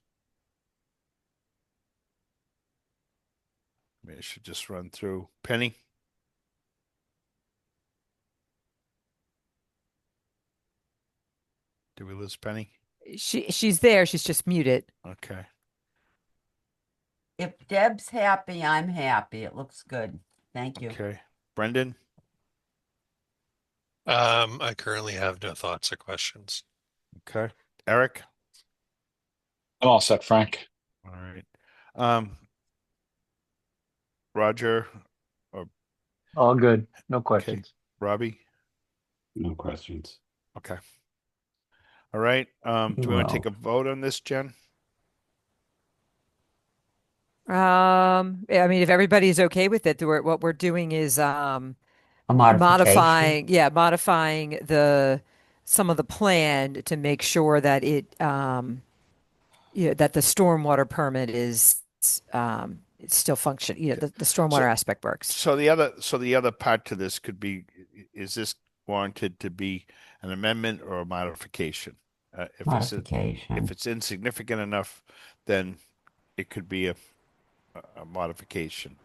Maybe I should just run through. Penny? Did we lose Penny? She's there. She's just muted. Okay. If Deb's happy, I'm happy. It looks good. Thank you. Okay. Brendan? I currently have no thoughts or questions. Okay. Eric? I'm all set, Frank. All right. Roger? Or All good. No okay. questions. Robbie? No questions. Okay. All right. Do we want to take Well. a vote on this, Jen? Yeah, I mean, if everybody's okay with it, what we're doing is A modification. modifying some of the plan to make sure that that the stormwater permit is it's still function. The stormwater aspect works. So the other part to this could be, is this warranted to be an amendment or a modification? If Modification. if it's insignificant enough, then it could be a modification.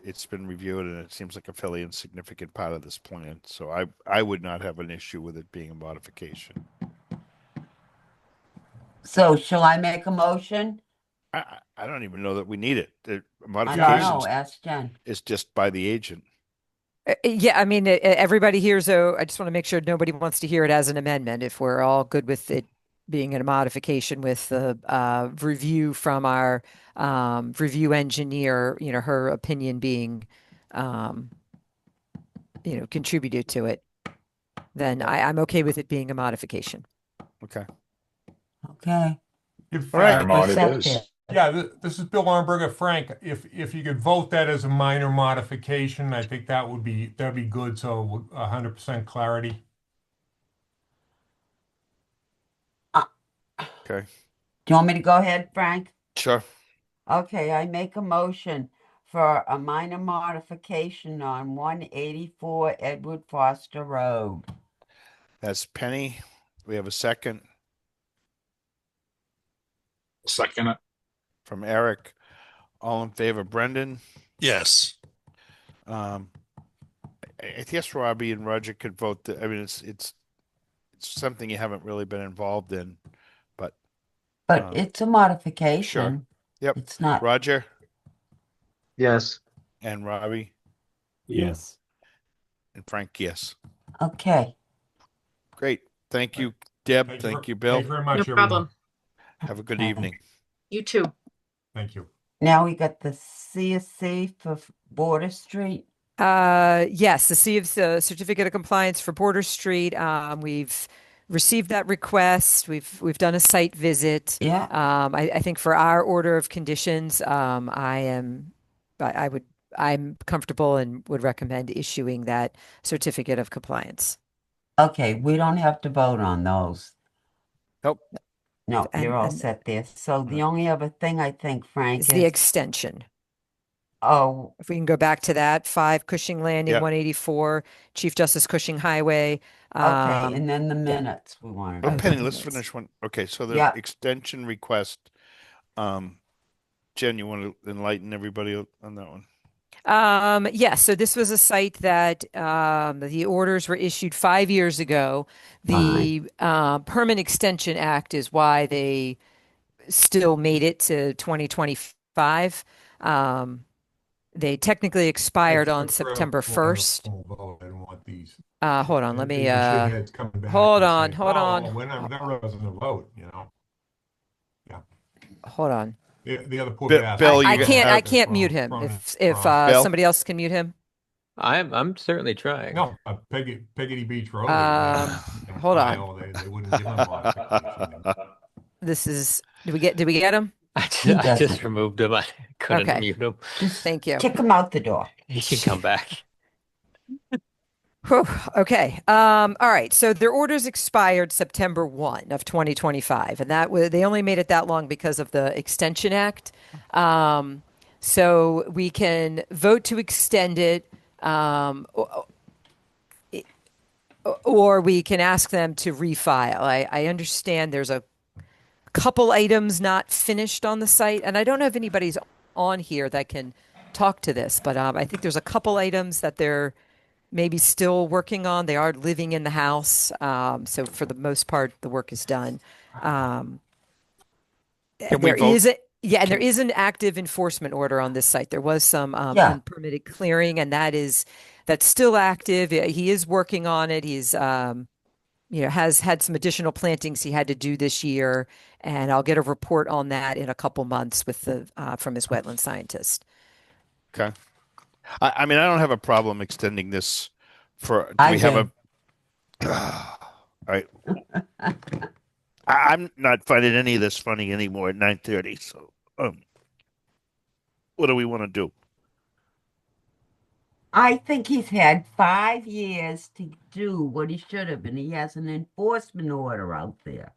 It's been reviewed and it seems like a fairly insignificant part of this plan. So I would not have an issue with it being a modification. So shall I make a motion? I don't even know that we need it. The I don't modification know. Ask Jen. is just by the agent. Yeah, I mean, everybody hears. I just want to make sure nobody wants to hear it as an amendment. If we're all good with it being a modification with the review from our review engineer, her opinion being, contributed to it, then I'm okay with it being a modification. Okay. Okay. If, All right. uh, Accept it. Yeah, this is Bill Armberger. Frank, if you could vote that as a minor modification, I think that'd be good. So 100% clarity. Okay. Do you want me to go ahead, Frank? Sure. Okay, I make a motion for a minor modification on 184 Edward Foster Road. That's Penny. We have a second Second it. from Eric. All in favor, Brendan? Yes. I guess Robbie and Roger could vote. I mean, it's something you haven't really been involved in, but it's a modification. Sure. Yep. It's not. Roger Yes. and Robbie Yes. and Frank, yes. Okay. Great. Thank you, Deb. Thank you, Bill. Thank you very much, No everyone. problem. Have a good Okay. evening. You too. Thank you. Now we got the CSC for Border Street. Yes, the certificate of compliance for Border Street. We've received that request. We've done a site visit. Yeah. I think for our order of conditions, I'm comfortable and would recommend issuing that certificate of compliance. Okay, we don't have to vote on those. Nope. No, you're all And set there. So the only other thing I think, Frank, is the extension. oh, If we can go back to that, 5 Cushing Landing, Yep. 184, Chief Justice Cushing Highway. okay, and then the minutes we wanted. Oh, to Penny, do. let's finish one. Okay, so the Yeah. extension request. Jen, you want to enlighten everybody on that one? Yes, so this was a site that the orders were issued 5 years ago. The Permit Extension Act is why they still made it to 2025. They technically expired on September 1st. Hold on, let me hold on. That wasn't a vote, Yeah. Hold on. The other poor Bill, bastard. Bill, I can't mute him. If Bill? somebody else can mute him. I'm certainly trying. No, Peggotty Beach Road. Hold on. They wouldn't give them modification. This is, did we get him? I He just doesn't. removed him. I couldn't Okay. mute him. Thank you. Kick him out the door. He can come back. Whew, okay. All right. So their orders expired September 1 of 2025, and they only made it that long because of the Extension Act. So we can vote to extend it, or we can ask them to refile. I understand there's a couple items not finished on the site, and I don't know if anybody's on here that can talk to this, but I think there's a couple items that they're maybe still working on. They are living in the house, so for the most part, the work is done. Can we There vote? is and there is an active enforcement order on this site. There was some unpermitted clearing, and that's still active. He is working on it. He's has had some additional plantings he had to do this year, and I'll get a report on that in a couple months with from his wetland scientist. Okay. I mean, I don't have a problem extending this for. Do I we have do. All right. I'm not finding any of this funny anymore at 9:30. So, what do we want to do? I think he's had 5 years to do what he should have, and he has an enforcement order out there.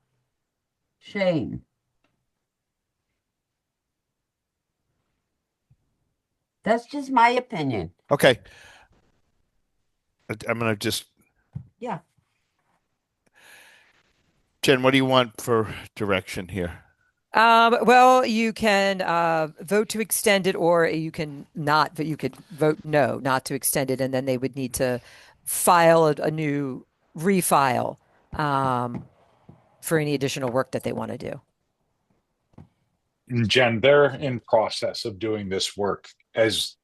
Shame. That's just my opinion. Okay. I'm gonna just. Yeah. Jen, what do you want for direction here? Well, you can vote to extend it, or you can not. But you could vote no, not to extend it, and then they would need to file a new refile for any additional work that they want to do. Jen, they're in process of doing this work as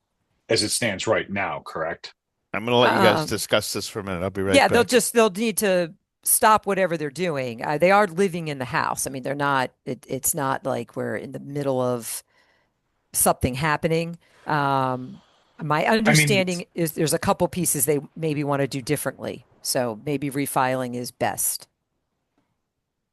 it stands right now, correct? I'm going to let you guys discuss this for a minute. I'll be right back. Yeah, they'll need to stop whatever they're doing. They are living in the house. I mean, they're not. It's not like we're in the middle of something happening. My understanding is there's a couple pieces they maybe want to do differently. So maybe refiling is best.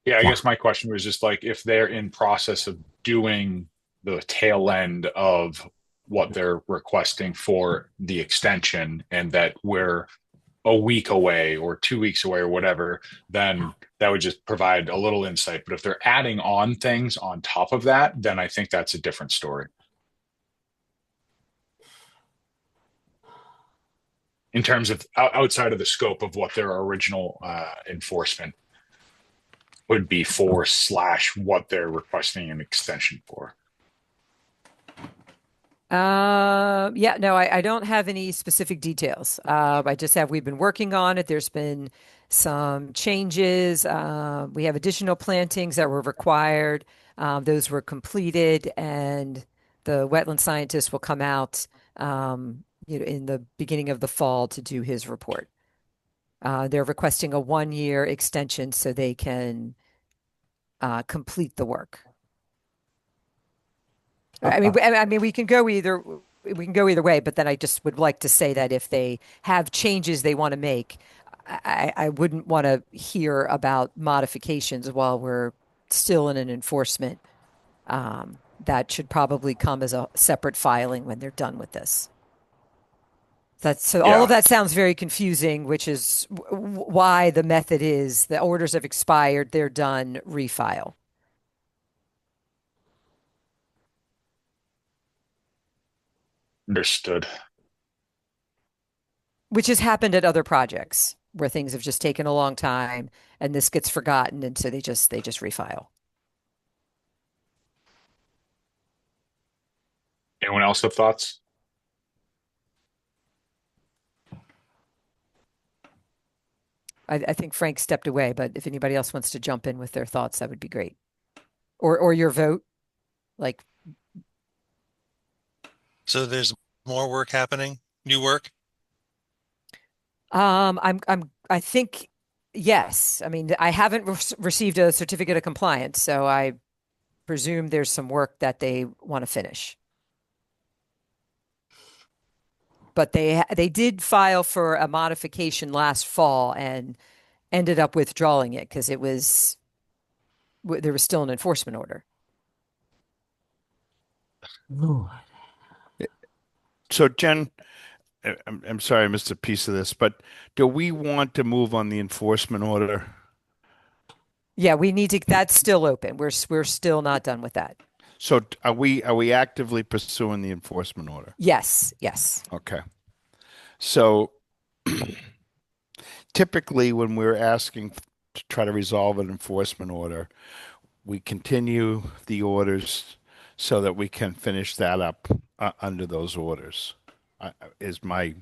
Yeah, I guess my question was just like if they're in process of doing the tail end of what they're requesting for the extension and that we're a week away or 2 weeks away or whatever, then that would just provide a little insight. But if they're adding on things on top of that, then I think that's a different story. In terms of outside of the scope of what their original enforcement would be for / what they're requesting an extension for. Yeah, no, I don't have any specific details. I just have, we've been working on it. There's been some changes. We have additional plantings that were required. Those were completed, and the wetland scientist will come out, in the beginning of the fall to do his report. They're requesting a 1-year extension so they can complete the work. I mean, we can go either way, but then I just would like to say that if they have changes they want to make, I wouldn't want to hear about modifications while we're still in an enforcement. That should probably come as a separate filing when they're done with this. All of that sounds very confusing, which is why the method is the orders have expired, they're done, refile. Understood. Which has happened at other projects where things have just taken a long time and this gets forgotten, and so they just refile. Anyone else have thoughts? I think Frank stepped away, but if anybody else wants to jump in with their thoughts, that would be great. Or your vote, like. So there's more work happening, new work? I think yes. I mean, I haven't received a certificate of compliance, so I presume there's some work that they want to finish. but they did file for a modification last fall and ended up withdrawing it because there was still an enforcement order. Lord. So Jen, I'm sorry I missed a piece of this, but do we want to move on the enforcement order? Yeah, we need to. That's still open. We're still not done with that. So are we actively pursuing the enforcement order? Yes. Yes. Okay. So typically when we're asking to try to resolve an enforcement order, we continue the orders so that we can finish that up under those orders, is my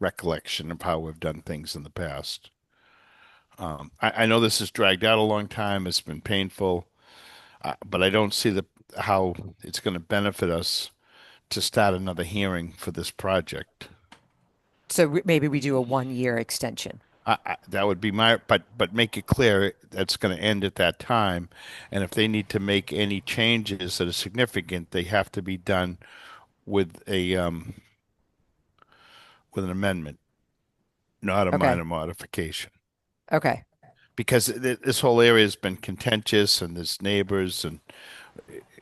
recollection of how we've done things in the past. I know this has dragged out a long time. It's been painful, but I don't see how it's going to benefit us to start another hearing for this project. So maybe we do a 1-year extension. That would be but make it clear that's going to end at that time. And if they need to make any changes that are significant, they have to be done with an amendment, not a minor modification. Okay. Because this whole area has been contentious and there's neighbors and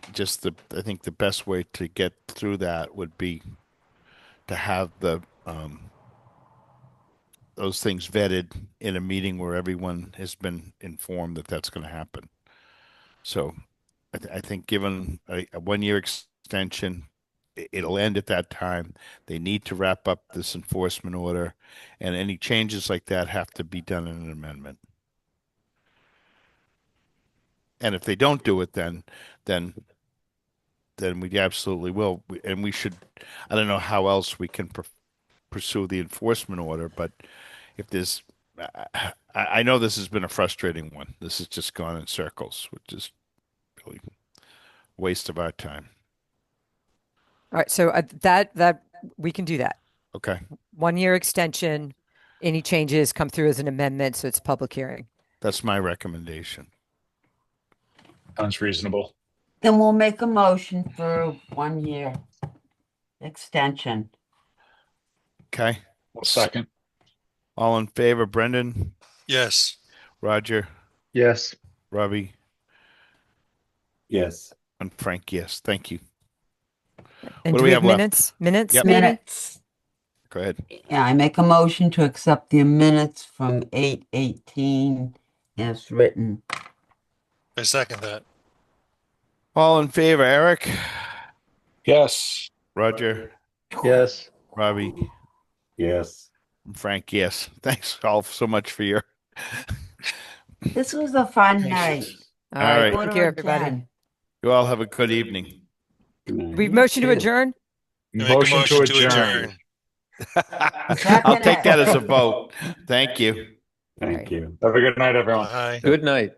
I think the best way to get through that would be to have those things vetted in a meeting where everyone has been informed that that's going to happen. So I think given a 1-year extension, it'll end at that time. They need to wrap up this enforcement order, and any changes like that have to be done in an amendment. And if they don't do it, then we absolutely will. And we should, I don't know how else we can pursue the enforcement order, but if there's, I know this has been a frustrating one. This has just gone in circles, which is really a waste of our time. All right. So that we can do that. Okay. 1-year extension. Any changes come through as an amendment, so it's public hearing. That's my recommendation. Sounds reasonable. Then we'll make a motion for 1-year extension. Okay. Well, second. All in favor, Brendan? Yes. Roger? Yes. Robbie? Yes. And Frank, yes. Thank you. And What do we have minutes? left? Minutes, Yep. maybe? Minutes. Go ahead. Yeah, I make a motion to accept the minutes from 8/18 as written. I second that. All in favor, Eric? Yes. Roger? Yes. Robbie? Yes. And Frank, yes. Thanks all so much for your. This was a fun night. All right. right. Take care, everybody. You all have a good evening. Good night. We've motioned to adjourn. Motion to adjourn. I'll take that as a vote. Thank you. Thank you. Have a good night, everyone. Bye. Good night.